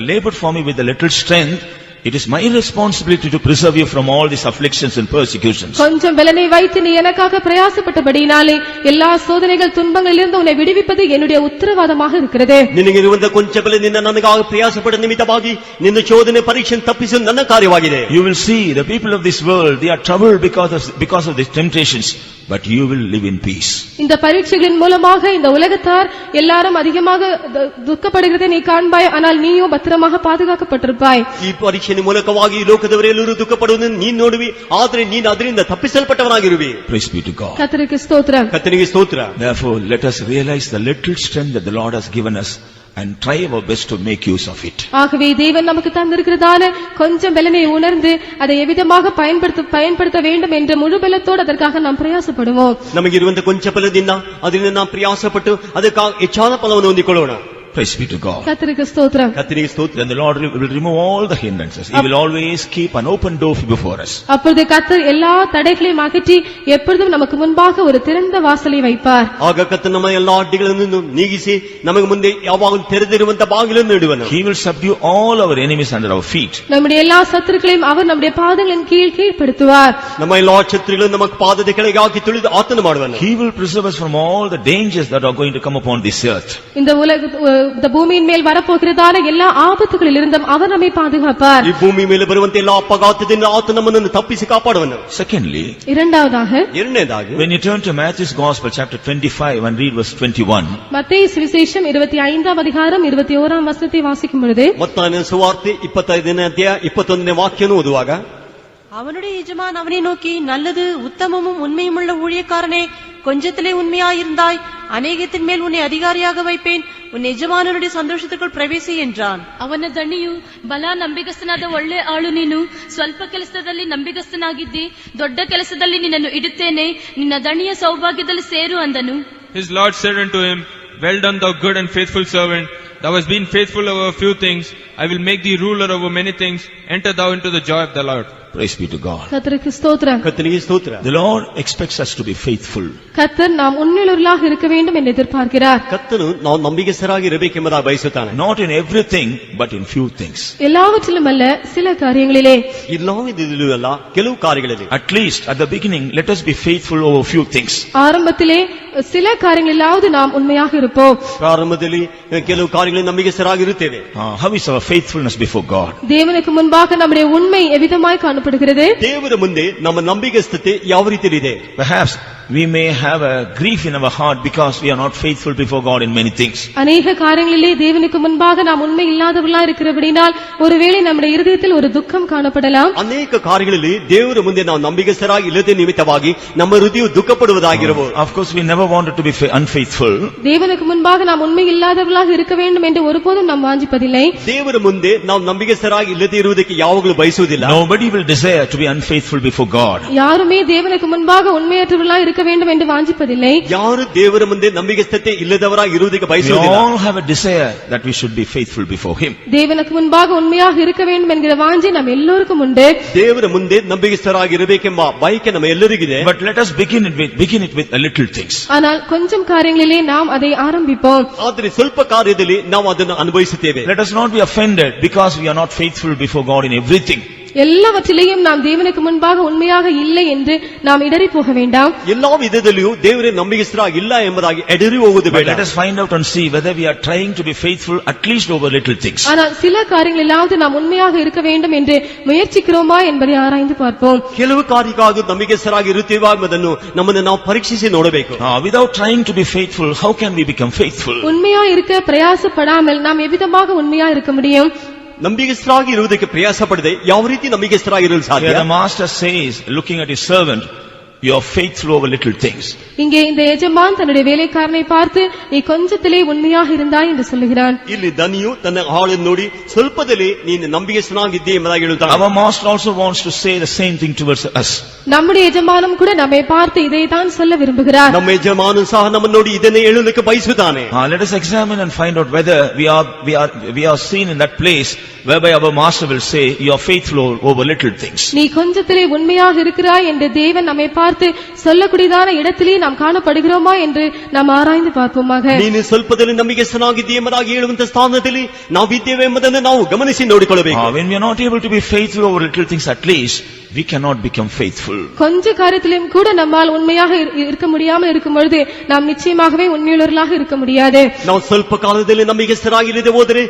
labored for me with a little strength, it is my responsibility to preserve you from all these afflictions and persecutions. கொஞ்சம் பலனை வைத்து நீ எனக்காக பிரயாசப்பட்டபடியினாலே எல்லா சோதனைகள் துன்பங்களிலிருந்து உன்னை விடுவிப்பது என்னுடைய உத்தரவாதமாக இருக்கிறது. ನಿನಗಿರುವಂತ ಕೊಂಚ ಬಲದಿಂದ ನನಗಾಗಿ ಪ್ರಯಾಸ ಪಡ ನಿಮಿತ್ತವಾಗಿ ನಿನ್ನ ಶೋಧನೆ ಪರೀಕ್ಷೆ ತಪ್ಪಿಸುವುದು ನನ್ನ ಕಾರ್ಯವಾಗಿದೆ. You will see the people of this world, they are troubled because of these temptations, but you will live in peace. இந்த பரீட்சைகளின் மூலமாக இந்த உலகத்தார் எல்லாரும் அதிகமாக துக்கப்படுகிறதை நீ காண்பாய், ஆனால் நீயோ பத்திரமாக பாதுகாக்கப்பட்டிருப்பாய். ಈ ಪರೀಕ್ಷೆ ಮೂಲಕವಾಗಿ ಲೋಕದವರೆಲ್ಲರೂ ದುಃಖ ಪಡುವುದನ್ನು ನೀನು ನೋಡುವಿ, ಆದರೆ ನೀನು ಅದರಿಂದ ತಪ್ಪಿಸಲ್ಪಟ್ಟವನಾಗಿರುವಿ. Praise be to God. கர்த்தருக்கு ஸ்தோத்திரம். ಕರ್ತನಿಗೆ ಸ್ತೋತ್ರ. Therefore, let us realize the little strength that the Lord has given us and try our best to make use of it. ஆகவே தேவன் நமக்கு தந்திருக்கிறதான கொஞ்சம் பலனை உணர்ந்து அதை எவ்விதமாக பயன்படுத்த வேண்டும் என்ற முழு பலத்தோடு அதற்காக நாம் பிரயாசப்படுவோம். ನಮಗಿರುವಂತ ಕೊಂಚ ಫಲದಿಂದ ಅದರಿಂದ ನಾವು ಪ್ರಯಾಸಪಟ್ಟು ಅದಕ್ಕಾಗಿ ಹೆಚ್ಚಾದ ಫಲವನ್ನು ಹೊಂದಿಕೊಳ್ಳೋಣ. Praise be to God. கர்த்தருக்கு ஸ்தோத்திரம். ಕರ್ತನಿಗೆ ಸ್ತೋತ್ರ. Then the Lord will remove all the hindrances. He will always keep an open door before us. அப்பொழுது கர்த்தர் எல்லா தடைகளையும் அகற்றி எப்பொழுதும் நமக்கு முன்பாக ஒரு திறந்த வாசலை வைப்பார். ಆಗ ಕರ್ತನು ನಮ್ಮ ಎಲ್ಲಾ ಅಡ್ಡಿಗಳನ್ನು ನೀಗಿಸಿ ನಮಗೆ ಮುಂದೆ ಯಾವಾಗಲೂ ತೆರೆದಿರುವಂತ ಬಾಗಿಲನ್ನು ಇಡುವನು. He will subdue all our enemies under our feet. நம்முடைய எல்லா சத்துருக்களையும் அவர் நம்முடைய பாதங்களின் கீழ்ப்படுத்துவார். ನಮ್ಮ ಎಲ್ಲಾ ಶತ್ರುಗಳನ್ನು ನಮ್ಮ ಪಾದದ ಕೆಳಗೆ ಹಾಕಿ ತುಳಿದು ಆತನು ಮಾಡುವನು. He will preserve us from all the dangers that are going to come upon this earth. இந்த பூமியின் மேல் வரப்போகிறதான எல்லா ஆபத்துகளில் இருந்தும் அவர் நம்மை பாதுகாப்பார். ಈ ಭೂಮಿ ಮೇಲೆ ಬರುವಂತ ಎಲ್ಲಾ ಅಪಘಾತದಿಂದ ಆತನು ನಮ್ಮನ್ನು ತಪ್ಪಿಸಿ ಕಾಪಾಡುವನು. Secondly, ಎರಡನೇದಾಗಿ when you turn to Matthew's Gospel chapter 25 and read verse 21, மத்தேயு சுவிசேஷம் 25ஆம் அதிகாரம் 21ஆம் வசனத்தை வாசிக்கும் பொழுது, ಮತ್ತಾಯನ ಸುವಾರ್ತೆ 25ನೇ ಅಧ್ಯಾಯ 21ನೇ ವಾಕ್ಯವನ್ನು ಓದುವಾಗ, அவனுடைய எஜமான் அவனை நோக்கி, நல்லது உத்தமமும் உண்மையுமுள்ள ஊழியக்காரனே, கொஞ்சத்திலே உண்மையாயிருந்தாய், அநேகத்தின் மேல் உன்னை அதிகாரியாக வைப்பேன், உன் எஜமானனுடைய சந்தோஷத்திற்குள் பிரவேசி என்றான். ಅವನ ದಣಿಯು ಬಲ ನಂಬಿಗಸ್ತನಾದ ಒಳ್ಳೆ ಆಳು ನೀನು. ಸ್ವಲ್ಪ ಕೆಲಸದಲ್ಲಿ ನಂಬಿಗಸ್ತನಾಗಿದ್ದಿ, ದೊಡ್ಡ ಕೆಲಸದಲ್ಲಿ ನಿನ್ನನ್ನು ಇಡುತ್ತೇನೆ, ನಿನ್ನ ದಣಿಯ ಸೌಭಾಗ್ಯದಲ್ಲಿ ಸೇರು ಅಂದನು. His Lord said unto him, Well done, thou good and faithful servant. Thou hast been faithful over a few things. I will make thee ruler over many things. Enter thou into the joy of the Lord. Praise be to God. கர்த்தருக்கு ஸ்தோத்திரம். கர்த்தருக்கு ஸ்தோத்திரம். The Lord expects us to be faithful. கர்த்தர் நாம் உண்மையுள்ளவர்களாக இருக்க வேண்டும் என்று எதிர்பார்க்கிறார். கர்த்தನು ನಾವು ನಂಬಿಗಸ್ತರಾಗಿ ಇರಬೇಕೆಂಬುದಾಗಿ ಬಯಸುತ್ತಾನೆ. Not in everything, but in few things. எல்லாவற்றிலும் அல்ல, சில காரியங்களிலே. ಎಲ್ಲಾ ವಿಧದಲ್ಲೂ ಅಲ್ಲ, ಕೆಲವು ಕಾರ್ಯಗಳಲ್ಲಿ. At least at the beginning, let us be faithful over few things. ஆரம்பத்திலே சில காரியங்களிலாவது நாம் உண்மையாக இருப்போம். ಪ್ರಾರಂಭದಲ್ಲಿ ಕೆಲವು ಕಾರ್ಯಗಳಲ್ಲಿ ನಂಬಿಗಸ್ತರಾಗಿರುತ್ತೇವೆ. How is our faithfulness before God? தேவனுக்கு முன்பாக நம்முடைய உண்மை எவ்விதமாய் காணப்படுகிறது? ದೇವರ ಮುಂದೆ ನಮ್ಮ ನಂಬಿಗಸ್ತತೆ ಯಾವ ರೀತಿಯಿದೆ? Perhaps we may have a grief in our heart because we are not faithful before God in many things. அநேக காரியங்களிலே தேவனுக்கு முன்பாக நாம் உண்மை இல்லாதவர்களாக இருக்கிறபடியால் ஒருவேளை நம்முடைய இருதயத்தில் ஒரு துக்கம் காணப்படலாம். ಅನೇಕ ಕಾರ್ಯಗಳಲ್ಲಿ ದೇವರ ಮುಂದೆ ನಾವು ನಂಬಿಗಸ್ತರಾಗಿ ಇಲ್ಲದೆ ನಿಮಿತ್ತವಾಗಿ ನಮ್ಮ ಹೃದಯವು ದುಃಖಪಡುವುದಾಗಿರಬಹುದು. Of course, we never wanted to be unfaithful. தேவனுக்கு முன்பாக நாம் உண்மை இல்லாதவர்களாக இருக்க வேண்டும் என்று ஒருபோதும் நாம் வாஞ்சிப்பதில்லை. ದೇವರ ಮುಂದೆ ನಾವು ನಂಬಿಗಸ್ತರಾಗಿ ಇಲ್ಲದೆ ಇರುವುದಕ್ಕೆ ಯಾವಾಗಲೂ ಬಯಸುವುದಿಲ್ಲ. Nobody will desire to be unfaithful before God. யாருமே தேவனுக்கு முன்பாக உண்மையற்றவர்களாக இருக்க வேண்டும் என்று வாஞ்சிப்பதில்லை. ಯಾರು ದೇವರ ಮುಂದೆ ನಂಬಿಗಸ್ತತೆ ಇಲ್ಲದವರಾಗಿ ಇರುವುದಕ್ಕೆ We ಬಯಸುವುದಿಲ್ಲ. all have a desire that we should be faithful before Him. தேவனுக்கு முன்பாக உண்மையாக இருக்க வேண்டும் என்கிற வாஞ்சை நம் எல்லோருக்கும் உண்டு. ದೇವರ ಮುಂದೆ ನಂಬಿಗಸ್ತರಾಗಿ ಇರಬೇಕೆಂಬ ಬಯಕೆ ನಮ್ಮ ಎಲ್ಲರಿಗಿದೆ. But let us begin it with a little things. ஆனால் கொஞ்சம் காரியங்களிலே நாம் அதை ஆரம்பிப்போம். ಆದರೆ ಸ್ವಲ್ಪ ಕಾರ್ಯದಲ್ಲಿ ನಾವು ಅದನ್ನು ಅನುಭವಿಸುತ್ತೇವೆ. Let us not be offended because we are not faithful before God in everything. எல்லாவற்றிலேயும் நாம் தேவனுக்கு முன்பாக உண்மையாக இல்லை என்று நாம் இடறி போக வேண்டாம். ಎಲ್ಲಾ ವಿಧದಲ್ಲಿಯೂ ದೇವರೇ ನಂಬಿಗಸ್ತರಾಗಿಲ್ಲ ಎಂಬುದಾಗಿ ಎಡರಿ ಹೋಗುವುದು But ಬೇಡ. let us find out and see whether we are trying to be faithful at least over little things. ஆனால் சில காரியங்களிலாவது நாம் உண்மையாக இருக்க வேண்டும் என்று முயற்சிக்கிறோமா என்பதை ஆராய்ந்து பார்ப்போம். ಕೆಲವು ಕಾರ್ಯಕ್ಕಾಗಿ ನಂಬಿಗಸ್ತರಾಗಿ ಇರುತ್ತೇವಾ ಎಂಬುದನ್ನು ನಮ್ಮನ್ನು ನಾವು ಪರೀಕ್ಷಿಸಿ ನೋಡಬೇಕು. Without trying to be faithful, how can we become faithful? உண்மையா இருக்க பிரயாசப்படாமல் நாம் எவ்விதமாக உண்மையா இருக்க முடியும்? ನಂಬಿಗಸ್ತರಾಗಿ ಇರುವುದಕ್ಕೆ ಪ್ರಯಾಸ ಪಡದೆ ಯಾವ ರೀತಿ ನಂಬಿಗಸ್ತರಾಗಿರಲು ಸಾಧ್ಯ? Here the master says, looking at his servant, you are faithful over little things. இங்கே இந்த எஜமான் தன்னுடைய வேலைக்காரனை பார்த்து நீ கொஞ்சத்திலே உண்மையாக இருந்தாய் என்று சொல்லுகிறான். ಇಲ್ಲಿ ದನಿಯು ತನ್ನ ಆಳನ್ನು ನೋಡಿ ಸ್ವಲ್ಪದಲ್ಲಿ ನೀನು ನಂಬಿಗಸ್ತನಾಗಿದ್ದೆ ಎಂಬುದಾಗಿ ಹೇಳುತ್ತಾನೆ. Our master also wants to say the same thing towards us. நம்முடைய எஜமானும் கூட நம்மை பார்த்து இதைத்தான் சொல்ல விரும்புகிறார். ನಮ್ಮ ಯಜಮಾನನು ಸಹ ನಮ್ಮನ್ನು ನೋಡಿ ಇದನ್ನೇ ಹೇಳಲಿಕ್ಕೆ ಬಯಸುತ್ತಾನೆ. Let us examine and find out whether we are seen in that place whereby our master will say you are faithful over little things. நீ கொஞ்சத்திலே உண்மையாக இருக்கிறாய் என்று தேவன் நம்மை பார்த்து சொல்லக்கூடியதான இடத்திலே நாம் காணப்படுகிறோமா என்று நாம் ஆராய்ந்து பார்ப்போமாக. ನೀನು ಸ್ವಲ್ಪದಲ್ಲಿ ನಂಬಿಗಸ್ತನಾಗಿದ್ದೆ ಎಂಬುದಾಗಿ ಹೇಳುವಂತ ಸ್ಥಾನದಲ್ಲಿ ನಾವಿದ್ದೇವೆ ಎಂಬುದನ್ನು ನಾವು ಗಮನಿಸಿ ನೋಡಿಕೊಳ್ಳಬೇಕು. When we are not able to be faithful over little things, at least we cannot become faithful. கொஞ்ச காரியத்திலும் கூட நம்மால் உண்மையாக இருக்க முடியாமல் இருக்கும் பொழுது நாம் நிச்சயமாகவே உண்மையுள்ளவர்களாக இருக்க முடியாது. ನಾವು ಸ್ವಲ್ಪ ಕಾಲದಲ್ಲಿ ನಂಬಿಗಸ್ತರಾಗಿಲ್ಲದೆ ಹೋದರೆ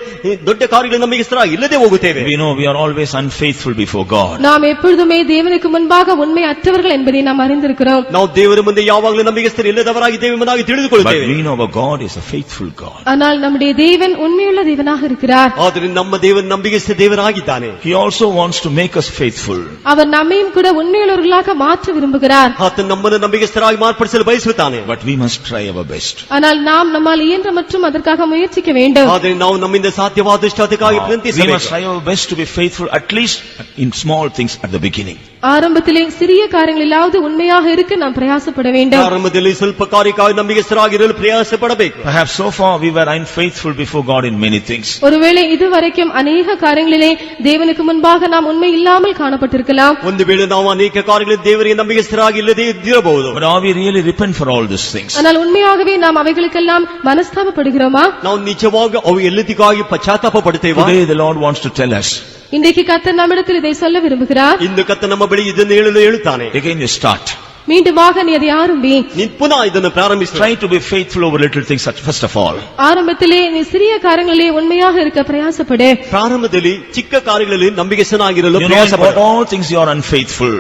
ದೊಡ್ಡ ಕಾರ್ಯಗಳು ನಂಬಿಗಸ್ತರಾಗಿ ಇಲ್ಲದೆ ಹೋಗುತ್ತೇವೆ. We know we are always unfaithful before God. நாம் எப்பொழுதுமே தேவனுக்கு முன்பாக உண்மை அற்றவர்கள் என்பதை நாம் அறிந்திருக்கிறோம். ನಾವು ದೇವರ ಮುಂದೆ ಯಾವಾಗಲೂ ನಂಬಿಗಸ್ತರು ಇಲ್ಲದವರಾಗಿದ್ದೇವೆ ಎಂಬುದಾಗಿ ತಿಳಿದುಕೊಳ್ಳುತ್ತೇವೆ. But we know our God is a faithful God. ஆனால் நம்முடைய தேவன் உண்மையுள்ள தேவனாக இருக்கிறார். ಆದರೆ ನಮ್ಮ ದೇವರು ನಂಬಿಗಸ್ತ ದೇವರಾಗಿದ್ದಾನೆ. He also wants to make us faithful. அவர் நம்மையும் கூட உண்மையுள்ளவர்களாக மாற்ற விரும்புகிறார். ಆತ ನಮ್ಮನ್ನು ನಂಬಿಗಸ್ತರಾಗಿ ಮಾರ್ಪಡಿಸಲು ಬಯಸುತ್ತಾನೆ. But we must try our best. ஆனால் நாம் நம்மால் இயன்ற மற்றும் அதற்காக முயற்சிக்க வேண்டும். ಆದರೆ ನಾವು ನಮ್ಮಿಂದ ಸಾಧ್ಯವಾದಷ್ಟು ಅದಕ್ಕಾಗಿ We must ಪ್ರಯತ್ನಿಸಬೇಕು. try our best to be faithful at least in small things at the beginning. ஆரம்பத்திலே சிறிய காரியங்களிலாவது உண்மையாக இருக்க நாம் பிரயாசப்பட வேண்டும். ಪ್ರಾರಂಭದಲ್ಲಿ ಸ್ವಲ್ಪ ಕಾರ್ಯಕ್ಕಾಗಿ ನಂಬಿಗಸ್ತರಾಗಿರಲು ಪ್ರಯಾಸ ಪಡಬೇಕು. Perhaps so far we were unfaithful before God in many things. ஒருவேளை இதுவரைக்கும் அநேக காரியங்களிலே தேவனுக்கு முன்பாக நாம் உண்மை இல்லாமல் காணப்பட்டிருக்கலாம். ಒಂದು ವೇಳೆ ನಾವು ಅನೇಕ ಕಾರ್ಯಗಳಲ್ಲಿ ದೇವರಿಗೆ ನಂಬಿಗಸ್ತರಾಗಿ ಇಲ್ಲದೆ ಇದ್ದಿರಬಹುದು. But are we really repent for all these things? ஆனால் உண்மையாகவே நாம் அவைகளுக்கெல்லாம் மனஸ்தாபப்படுகிறோமா? ನಾವು ನಿಜವಾಗಿ ಅವು ಎಲ್ಲದಕ್ಕಾಗಿ ಪಶ್ಚಾತ್ತಾಪ ಪಡುತ್ತೇವೆ. Today the Lord wants to tell us. இன்றைக்கு கர்த்தர் நம்மிடத்தில் இதை சொல்ல விரும்புகிறார். ಇಂದು ಕತ್ತ ನಮ್ಮ ಬಳಿ ಇದನ್ನು ಹೇಳಲು ಹೇಳುತ್ತಾನೆ. Again you start. மீண்டுமாக நீ அதை ஆரம்பி. ನೀನು ಪುನಃ ಇದನ್ನು ಪ್ರಾರಂಭಿಸು. Try to be faithful over little things first of all. ஆரம்பத்திலே நீ சிறிய காரியங்களிலே உண்மையாக இருக்க பிரயாசப்படு. ಪ್ರಾರಂಭದಲ್ಲಿ ಚಿಕ್ಕ ಕಾರ್ಯಗಳಲ್ಲಿ ನಂಬಿಗಸ್ತನಾಗಿರಲು You know, ಪ್ರಯಾಸ in ಪಡು. all things you are unfaithful.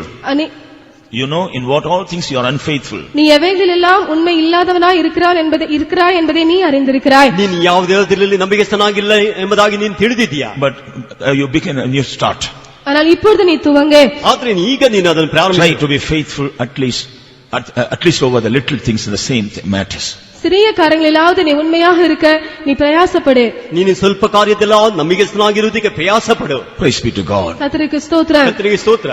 You know in what all things you are unfaithful. நீ எவைகளெல்லாம் உண்மை இல்லாதவனாய் இருக்கிறாய் என்பதை நீ அறிந்திருக்கிறாய். ನೀನು ಯಾವುದರಲ್ಲಿ ನಂಬಿಗಸ್ತನಾಗಿಲ್ಲ ಎಂಬುದಾಗಿ ನೀನು ತಿಳಿದಿದ್ದೀಯಾ? But you begin and you start. ஆனால் இப்பொழுது நீ துவங்கு. ಆದ್ರೆ ಈಗ ನೀನು ಅದನ್ನು Try ಪ್ರಾರಂಭಿಸು. to be faithful at least over the little things in the same matters. சிறிய காரியங்களிலாவது நீ உண்மையாக இருக்க நீ பிரயாசப்படு. ನೀನು ಸ್ವಲ್ಪ ಕಾರ್ಯದಲ್ಲ ನಂಬಿಗಸ್ತನಾಗಿರುವುದಕ್ಕೆ ಪ್ರಯಾಸ ಪಡು. Praise be to God. கர்த்தருக்கு ஸ்தோத்திரம். ಕರ್ತನಿಗೆ ಸ್ತೋತ್ರ.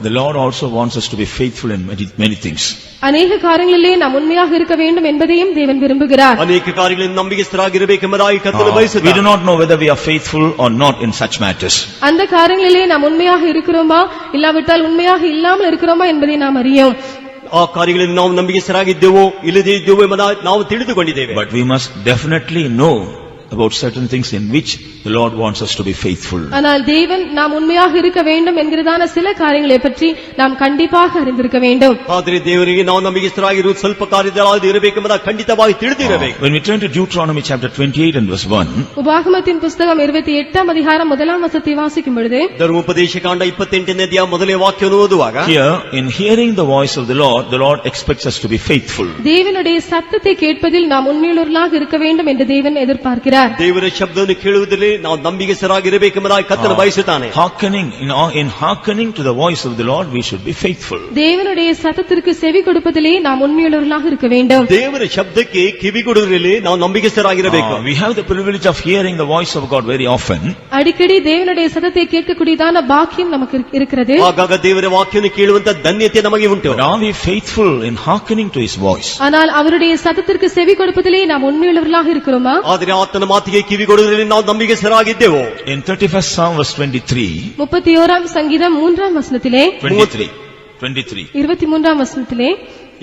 The Lord also wants us to be faithful in many things. அநேக காரியங்களிலே நாம் உண்மையாக இருக்க வேண்டும் என்பதையும் தேவன் விரும்புகிறார். ಅನೇಕ ಕಾರ್ಯಗಳಲ್ಲಿ ನಂಬಿಗಸ್ತರಾಗಿರಬೇಕೆಂಬುದಾಗಿ ಕರ್ತನು We do ಬಯಸುತ್ತಾನೆ. not know whether we are faithful or not in such matters. அந்த காரியங்களிலே நாம் உண்மையாக இருக்கிறோமா இல்லாவிட்டால் உண்மையாக இல்லாமல் இருக்கிறோமா என்பதை நாம் அறியோம். ಆ ಕಾರ್ಯಗಳಲ್ಲಿ ನಾವು ನಂಬಿಗಸ್ತರಾಗಿದ್ದೇವೋ ಇಲ್ಲದೇ ಇದ್ದೇವೋ ಎಂಬುದಾಗಿ ನಾವು ತಿಳಿದುಕೊಂಡಿದ್ದೇವೆ. But we must definitely know about certain things in which the Lord wants us to be faithful. ஆனால் தேவன் நாம் உண்மையாக இருக்க வேண்டும் என்கிறதான சில காரியங்களை பற்றி நாம் கண்டிப்பாக அறிந்திருக்க வேண்டும். ಆದರೆ ದೇವರಿಗೆ ನಾವು ನಂಬಿಗಸ್ತರಾಗಿರುವುದು ಸ್ವಲ್ಪ ಕಾರ್ಯದಲ್ಲಿ ಇರಬೇಕೆಂಬುದಾಗಿ ಖಂಡಿತವಾಗಿ ತಿಳಿದಿರಬೇಕು. When we turn to Deuteronomy chapter 28 and verse 1, உபாகமத்தின் புஸ்தகம் 28ஆம் அதிகாரம் 1ஆம் வசனத்தை வாசிக்கும் பொழுது ಧರ್ಮೋಪದೇಶಕಾಂಡ 28ನೇ ಅಧ್ಯಾಯ ಮೊದಲನೇ ವಾಕ್ಯವನ್ನು ಓದುವಾಗ here in hearing the voice of the Lord expects us to be faithful. தேவனுடைய சத்தத்தை கேட்பதில் நாம் உண்மையுள்ளவர்களாக இருக்க வேண்டும் என்று தேவன் எதிர்பார்க்கிறார். ದೇವರ ಶಬ್ದವನ್ನು ಕೇಳುವುದರಲ್ಲಿ ನಾವು ನಂಬಿಗಸ್ತರಾಗಿರಬೇಕೆಂಬುದಾಗಿ ಕರ್ತನು ಬಯಸುತ್ತಾನೆ. In hearkening to the voice of the Lord we should be faithful. தேவனுடைய சத்தத்திற்கு செவி கொடுப்பதிலே நாம் உண்மையுள்ளவர்களாக இருக்க வேண்டும். ದೇವರ ಶಬ್ದಕ್ಕೆ ಕಿವಿಗೊಡುವುದರಲ್ಲಿ ನಾವು ನಂಬಿಗಸ್ತರಾಗಿರಬೇಕು. We have the privilege of hearing the voice of God very often. அடிக்கடி தேவனுடைய சத்தத்தை கேட்கக்கூடியதான பாக்கியம் நமக்கு இருக்கிறது. ಆಗಾಗ ದೇವರ ವಾಕ್ಯವನ್ನು ಕೇಳುವಂತ ಧನ್ಯತೆ ನಮಗೆ ಉಂಟು. But are we faithful in hearkening to his voice? ஆனால் அவருடைய சத்தத்திற்கு செவி கொடுப்பதிலே நாம் உண்மையுள்ளவர்களாக இருக்கிறோமா? ಆದರೆ ಆತನ ಮಾತಿಗೆ ಕಿವಿಗೊಡುವುದರಲ್ಲಿ ನಾವು ನಂಬಿಗಸ್ತರಾಗಿದ್ದೇವೋ? In 31st Psalm verse 23, 31ஆம் சங்கீதம் 3ஆம் வசனத்திலே 23ஆம் வசனத்திலே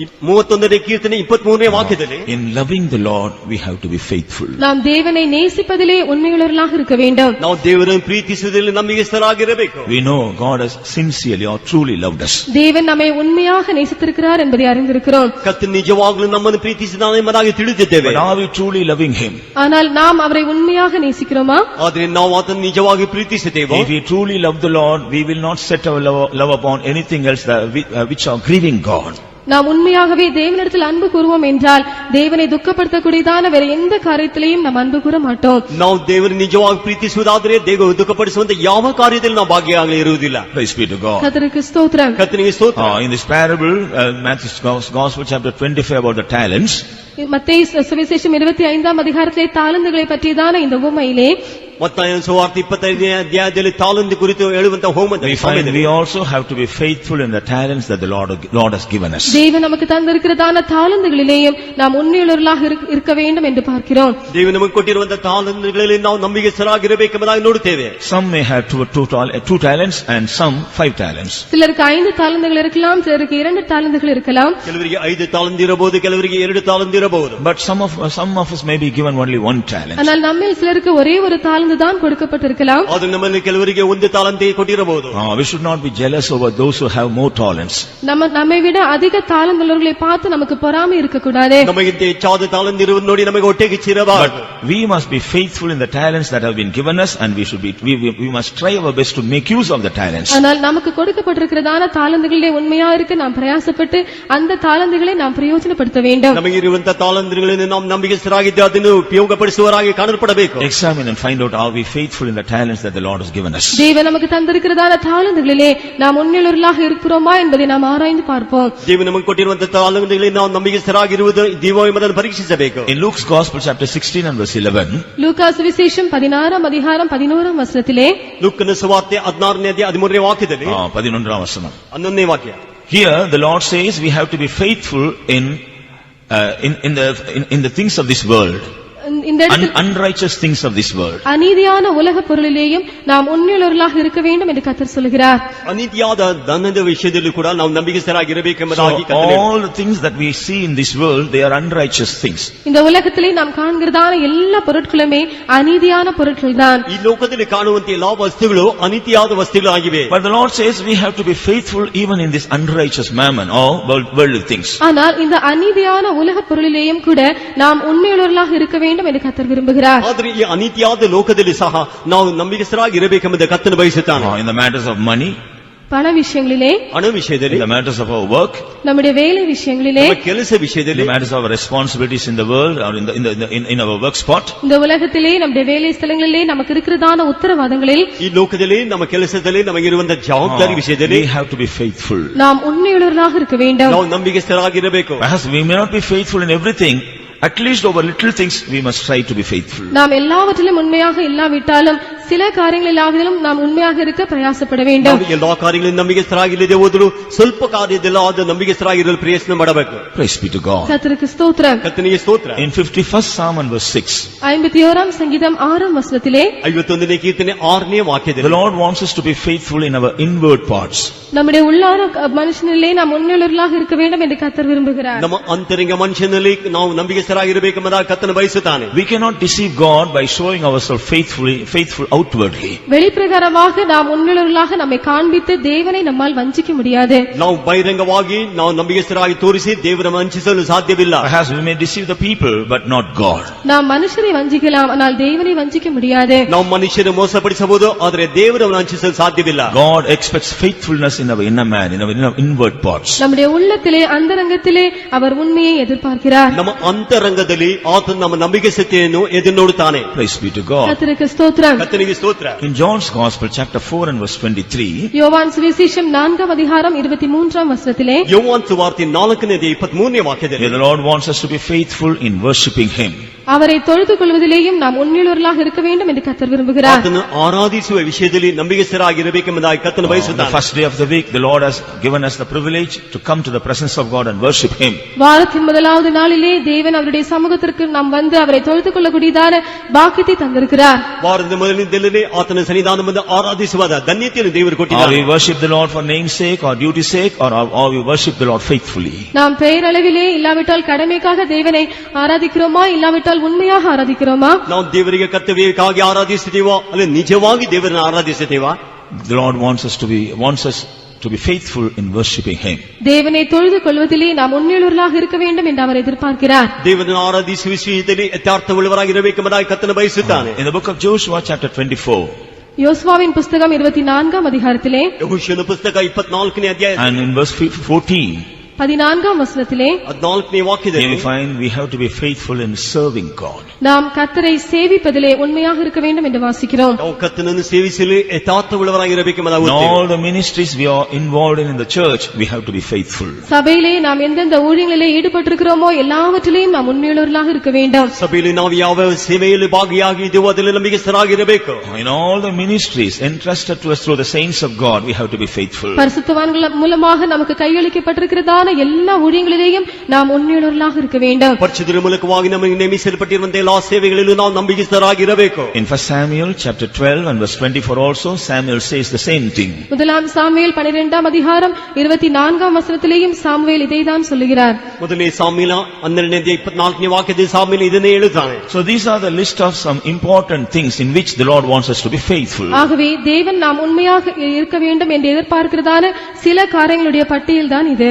31ನೇ ಕೀರ್ತನೆ 23ನೇ ವಾಕ್ಯದಲ್ಲಿ in loving the Lord we have to be faithful. நாம் தேவனை நேசிப்பதிலே உண்மையுள்ளவர்களாக இருக்க வேண்டும். ನಾವು ದೇವರನ್ನು ಪ್ರೀತಿಸುವುದರಲ್ಲಿ ನಂಬಿಗಸ್ತರಾಗಿರಬೇಕು. We know God has sincerely or truly loved us. தேவன் நம்மை உண்மையாக நேசித்திருக்கிறார் என்பதை அறிந்திருக்கிறோம். ಕರ್ತನು ನಿಜವಾಗಲೂ ನಮ್ಮನ್ನು ಪ್ರೀತಿಸಿದ್ದಾನೆ ಎಂಬುದಾಗಿ ತಿಳಿದಿದ್ದೇವೆ. But are we truly loving him? ஆனால் நாம் அவரை உண்மையாக நேசிக்கிறோமா? ಆದರೆ ನಾವು ಆತನ ನಿಜವಾಗಿ ಪ್ರೀತಿಸುತ್ತೇವೆ. If we truly love the Lord, we will not set our love upon anything else which are grieving God. நாம் உண்மையாகவே தேவனிடத்தில் அன்பு கூறுவோம் என்றால் தேவனை துக்கப்படுத்தக்கூடியதான வேற எந்த காரியத்திலையும் நாம் அன்பு கூற மாட்டோம். ನಾವು ದೇವರ ನಿಜವಾಗಿ ಪ್ರೀತಿಸುವುದಾದರೆ ದೇವ ದುಃಖಪಡಿಸುವಂತ ಯಾವ ಕಾರ್ಯದಲ್ಲಿ ನಾವು ಭಾಗಿಯಾಗಲಿ ಇರುವುದಿಲ್ಲ. Praise be to God. கர்த்தருக்கு ஸ்தோத்திரம். ಕರ್ತನಿಗೆ ಸ್ತೋತ್ರ. In this parable, Matthew's Gospel chapter 25 about the talents, மத்தேயு சுவிசேஷம் 25ஆம் அதிகாரத்திலே தாலந்துகளை பற்றியதான இந்த உவமையிலே ಮತ್ತಾಯನ ಸುವಾರ್ತೆ 25ನೇ ಅಧ್ಯಾಯದಲ್ಲಿ ತಾಲಂತು ಕುರಿತು ಹೇಳುವಂತ ಹೋಮದ we find we also have to be faithful in the talents that the Lord has given us. தேவன் நமக்கு தந்திருக்கிறதான தாலந்துகளிலேயும் நாம் உண்மையுள்ளவர்களாக இருக்க வேண்டும் என்று பார்க்கிறோம். ದೇವ ನಮಗೆ ಕೊಟ್ಟಿರುವಂತ ತಾಲಂತುಗಳಲ್ಲಿ ನಾವು ನಂಬಿಗಸ್ತರಾಗಿರಬೇಕೆಂಬುದಾಗಿ ನೋಡುತ್ತೇವೆ. Some may have two talents and some 5 talents. சிலருக்கு 5 தாலந்துகள் இருக்கலாம், சிலருக்கு 2 தாலந்துகள் இருக்கலாம். ಕೆಲವರಿಗೆ 5 ತಾಲಂತು ಇರಬಹುದು, ಕೆಲವರಿಗೆ 2 ತಾಲಂತು ಇರಬಹುದು. But some of us may be given only 1 talent. ஆனால் நம்மில் சிலருக்கு ஒரே ஒரு தாலந்து தான் கொடுக்கப்பட்டிருக்கலாம். ಆದ್ರೆ ನಮ್ಮಲ್ಲಿ ಕೆಲವರಿಗೆ ಒಂದು ತಾಲಂತೆ ಕೊಟ್ಟಿರಬಹುದು. We should not be jealous over those who have more talents. நம்மை விட அதிக தாளந்துள்ளவர்களை பார்த்து நமக்கு பொறாமை இருக்க கூடாது. ನಮಗಿಂತ ಹೆಚ್ಚಾದ ತಾಲಂತು ಇರುವುದು ನೋಡಿ ನಮಗೆ ಹೊಟ್ಟೆ ಕಿಚ್ಚಿರಬಾರದು. We must be faithful in the talents that have been given us, and we must try our best to make use of the talents. ஆனால் நமக்கு கொடுக்கப்பட்டிருக்கிறதான தாளந்துகளிலே உண்மையா இருக்க நாம் பிரயாசப்பட்டு அந்த தாளந்துகளை நாம் பிரயோஜனப்படுத்த வேண்டும். ನಮಗಿರುವಂತ ತಾಲಂತುಗಳನ್ನು ನಾವು ನಂಬಿಗಸ್ತರಾಗಿದ್ದರೆ ಅದನ್ನು ಉಪಯೋಗಪಡಿಸುವವರಾಗಿ ಕಾಣಲ್ಪಡಬೇಕು. Examine and find out, are we faithful in the talents that the Lord has given us? தேவன் நமக்கு தந்திருக்கிறதான தாளந்துகளிலே நாம் உண்மையுள்ளவர்களாக இருக்கிறோமா என்பதை நாம் ஆராய்ந்து பார்ப்போம். ದೇವ ನಮಗೆ ಕೊಟ್ಟಿರುವಂತ ತಾಲಂತುಗಳಲ್ಲಿ ನಾವು ನಂಬಿಗಸ್ತರಾಗಿರುವುದು ದೇವ ಎಂಬುದನ್ನು ಪರೀಕ್ಷಿಸಬೇಕು. In Luke's Gospel chapter 16 and verse 11, லூக்கா சுவிசேஷம் 16ஆம் அதிகாரம் 11ஆம் வசனத்திலே ಲೂಕನ ಸುವಾರ್ತೆ 16ನೇ ಅಧ್ಯಾಯ 13ನೇ ವಾಕ್ಯದಲ್ಲಿ 11ஆம் வசனம். 11ನೇ ವಾಕ್ಯ. Here the Lord says we have to be faithful in the things of this world. இந்த unrighteous things of this world. அநீதியான உலக பொருளிலேயும் நாம் உண்மையுள்ளவர்களாக இருக்க வேண்டும் என்று கர்த்தர் சொல்கிறார். ಅನೀತಿಯಾದ ಧನದ ವಿಷಯದಲ್ಲೂ ಕೂಡ ನಾವು ನಂಬಿಗಸ್ತರಾಗಿರಬೇಕೆಂಬುದಾಗಿ all the things that we see in this world, they are unrighteous things. இந்த உலகத்திலே நாம் காண்கிறதான எல்லா பொருட்களுமே அநீதியான பொருட்கள்தான். ಈ ಲೋಕದಲ್ಲಿ ಕಾಣುವಂತ ಎಲ್ಲಾ ವಸ್ತುಗಳು ಅನೀತಿಯಾದ ವಸ್ತುಗಳಾಗಿವೆ. But the Lord says we have to be faithful even in this unrighteous mammon or worldly things. ஆனால் இந்த அநீதியான உலக பொருளிலேயும் கூட நாம் உண்மையுள்ளவர்களாக இருக்க வேண்டும் என்று கர்த்தர் விரும்புகிறார். ಆದರೆ ಈ ಅನೀತಿಯಾದ ಲೋಕದಲ್ಲಿ ಸಹ ನಾವು ನಂಬಿಗಸ್ತರಾಗಿರಬೇಕೆಂಬುದು ಕರ್ತನು ಬಯಸುತ್ತಾನೆ. In the matters of money, பண விஷயங்களிலே, ಹಣ ವಿಷಯದಲ್ಲಿ, in the matters of our work, நம்முடைய வேலை விஷயங்களிலே, ನಮ್ಮ ಕೆಲಸ ವಿಷಯದಲ್ಲಿ, in the matters of our responsibilities in the world or in our work spot, இந்த உலகத்திலே நம்முடைய வேலை ஸ்தலங்களிலே நமக்கு இருக்கிறதான உத்தரவாதங்களில், ಈ ಲೋಕದಲ್ಲಿ ನಮ್ಮ ಕೆಲಸದಲ್ಲಿ ನಮಗಿರುವಂತ ಜವಾಬ್ದಾರಿ ವಿಷಯದಲ್ಲಿ we have to be faithful. நாம் உண்மையுள்ளவர்களாக இருக்க வேண்டும். ನಾವು ನಂಬಿಗಸ್ತರಾಗಿರಬೇಕು. Perhaps we may not be faithful in everything, at least over little things we must try to be faithful. நாம் எல்லாவற்றிலும் உண்மையாக இல்லாவிட்டாலும் சில காரியங்களிலாகிலும் நாம் உண்மையாக இருக்க பிரயாசப்பட வேண்டும். ನಾವು ಎಲ್ಲಾ ಕಾರ್ಯಗಳಲ್ಲಿ ನಂಬಿಕೆಸ್ಥರಾಗಿಲ್ಲದೆ ಹೋದರೂ ಸ್ವಲ್ಪ ಕಾರ್ಯದಲ್ಲಿ ಆದ ನಂಬಿಕೆಸ್ಥರಾಗಿರಲು ಪ್ರಯತ್ನ ಮಾಡಬೇಕು. Praise be to God. கர்த்தருக்கு ஸ்தோத்திரம். ಕರ್ತನಿಗೆ ಸ್ತೋತ್ರ. In 51st Psalm and verse 6, 51ஆம் சங்கீதம் 6ஆம் வசனத்திலே 51ನೇ ಕೀರ್ತನೆ 6ನೇ the ವಾಕ್ಯದಲ್ಲಿ Lord wants us to be faithful in our inward parts. நம்முடைய உள்ளார மனுஷனிலே நாம் உண்மையுள்ளவர்களாக இருக்க வேண்டும் என்று கர்த்தர் விரும்புகிறார். ನಮ್ಮ ಅಂತರಂಗ ಮನುಷ್ಯನಲ್ಲಿ ನಾವು ನಂಬಿಕೆಸ್ಥರಾಗಿರಬೇಕೆಂಬುದಾಗಿ ಕರ್ತನು ಬಯಸುತ್ತಾನೆ. We cannot deceive God by showing ourselves faithful outwardly. வெளிப்பிரகாரமாக நாம் உண்மையுள்ளவர்களாக நம்மை காண்பித்து தேவனை நம்மால் வஞ்சிக்க முடியாது. ನಾವು ಬಹಿರಂಗವಾಗಿ ನಾವು ನಂಬಿಕೆಸ್ಥರಾಗಿ ತೋರಿಸಿ ದೇವರ ವಂಚಿಸಲು ಸಾಧ್ಯವಿಲ್ಲ. Perhaps we may deceive the people but not God. நாம் மனுஷரை வஞ்சிக்கலாம் ஆனால் தேவனை வஞ்சிக்க முடியாது. ನಾವು ಮನುಷ್ಯರು ಮೋಸಪಡಿಸಬಹುದು ಆದರೆ ದೇವರನ್ನು ವಂಚಿಸಲು ಸಾಧ್ಯವಿಲ್ಲ. God expects faithfulness in our inner man, in our inward parts. நம்முடைய உள்ளத்திலே அந்தரங்கத்திலே அவர் உண்மையை எதிர்பார்க்கிறார். ನಮ್ಮ ಅಂತರಂಗದಲ್ಲಿ ಆತನು ನಮ್ಮ ನಂಬಿಕೆಯನ್ನು ಎದುರು ನೋಡುತ್ತಾನೆ. Praise be to God. கர்த்தருக்கு ஸ்தோத்திரம். ಕರ್ತನಿಗೆ ಸ್ತೋತ್ರ. In John's Gospel chapter 4 and verse 23, யோவான் சுவிசேஷம் 4ஆம் அதிகாரம் 23ஆம் வசனத்திலே ಯೋವಾನ್ ಸುವಾರ್ತೆ 4ನೇ 23ನೇ ವಾಕ್ಯದಲ್ಲಿ the Lord wants us to be faithful in worshiping Him. அவரை தொழுது கொள்வதிலேயும் நாம் உண்மையுள்ளவர்களாக இருக்க வேண்டும் என்று கர்த்தர் விரும்புகிறார். ಆತನು ಆರಾಧಿಸುವ ವಿಷಯದಲ್ಲಿ ನಂಬಿಕೆಸ್ಥರಾಗಿರಬೇಕೆಂಬುದಾಗಿ ಕರ್ತನು On the ಬಯಸುತ್ತಾನೆ. first day of the week, the Lord has given us the privilege to come to the presence of God and worship Him. வாரத்தின் முதலாவது நாளிலே தேவன் அவருடைய சமூகத்திற்கு நாம் வந்து அவரை தொழுது கொள்ளக்கூடியதான பாக்கியத்தை தந்திருக்கிறார். ವಾರದ ಮೊದಲನೇ ದಿನದಲ್ಲಿ ಆತನ ಸನ್ನಿಧಾನ ಮುಂದೆ ಆರಾಧಿಸುವ ಧನ್ಯತೆಯನ್ನು ದೇವರು Or ಕೊಟ್ಟಿದ್ದಾನೆ. we worship the Lord for name's sake or duty's sake, or we worship the Lord faithfully. நாம் பெயரளவிலே இல்லாவிட்டால் கடமைக்காக தேவனை ஆராதிக்கிறோமா இல்லாவிட்டால் உண்மையாக ஆராதிக்கிறோமா? ನಾವು ದೇವರಿಗೆ ಕರ್ತವ್ಯಕ್ಕಾಗಿ ಆರಾಧಿಸುತ್ತೀವೋ ಅಲ್ಲ ನಿಜವಾಗಿ ದೇವರನ್ನು ಆರಾಧಿಸುತ್ತೀವಾ? The Lord wants us to be faithful in worshiping Him. தேவனை தொழுது கொள்வதிலே நாம் உண்மையுள்ளவர்களாக இருக்க வேண்டும் என்று அவர் எதிர்பார்க்கிறார். ದೇವರನ್ನು ಆರಾಧಿಸುವ ವಿಷಯದಲ್ಲಿ ಯಥಾರ್ಥವುಳ್ಳವರಾಗಿರಬೇಕೆಂಬುದಾಗಿ ಕರ್ತನು ಬಯಸುತ್ತಾನೆ. In the book of Joshua chapter 24 யோசுவாவின் புஸ்தகம் 24ஆம் அதிகாரத்திலே ಯೆಹೋಶುವನ ಪುಸ್ತಕ 24ನೇ ಅಧ್ಯಾಯ and in verse 14, 14ஆம் வசனத்திலே 14ನೇ here ವಾಕ್ಯದಲ್ಲಿ we find we have to be faithful in serving God. நாம் கர்த்தரை சேவிப்பதிலே உண்மையாக இருக்க வேண்டும் என்று வாசிக்கிறோம். ನಾವು ಕರ್ತನನ್ನು ಸೇವಿಸಲು ಯಥಾರ್ಥವುಳ್ಳವರಾಗಿರಬೇಕೆಂಬುದಾಗಿ In ಓದ್ತೇವೆ. all the ministries we are involved in the church, we have to be faithful. சபையிலே நாம் எந்தெந்த ஊழியங்களிலே ஈடுபட்டிருக்கிறோமோ எல்லாவற்றிலேயும் நாம் உண்மையுள்ளவர்களாக இருக்க வேண்டும். ಸಭೆಯಲ್ಲಿ ನಾವು ಯಾವ ಸೇವೆಯಲ್ಲಿ ಭಾಗಿಯಾಗಿದ್ದೇವೋ ಅದರಲ್ಲಿ ನಂಬಿಕೆಸ್ಥರಾಗಿರಬೇಕು. In all the ministries entrusted to us through the saints of God, we have to be faithful. பரிசுத்தவான்கள் மூலமாக நமக்கு கையளிக்கப்பட்டிருக்கிறதான எல்லா ஊழியங்களிலேயும் நாம் உண்மையுள்ளவர்களாக இருக்க வேண்டும். ಪರಿಶುದ್ಧರ ಮೂಲಕವಾಗಿ ನಮಗೆ ನೇಮಿಸಲ್ಪಟ್ಟಿರುವಂತಹ ಎಲ್ಲಾ ಸೇವೆಗಳಲ್ಲೂ ನಾವು ನಂಬಿಕೆಸ್ಥರಾಗಿರಬೇಕು. In 1 Samuel chapter 12 and verse 24 also, Samuel says the same thing. முதலாம் சாமுவேல் 12ஆம் அதிகாரம் 24ஆம் வசனத்திலேயும் சாமுவேல் இதைதான் சொல்லுகிறார். ಮೊದಲನೇ ಸಾಮುವೇಲ 12ನೇ 24ನೇ ವಾಕ್ಯದಲ್ಲಿ ಸಾಮುವೇಲ ಇದನ್ನೇ ಹೇಳುತ್ತಾನೆ. So these are the list of some important things in which the Lord wants us to be faithful. ஆகவே தேவன் நாம் உண்மையாக இருக்க வேண்டும் என்று எதிர்பார்க்கிறதான சில காரியங்களுடைய பட்டியல் தான் இது.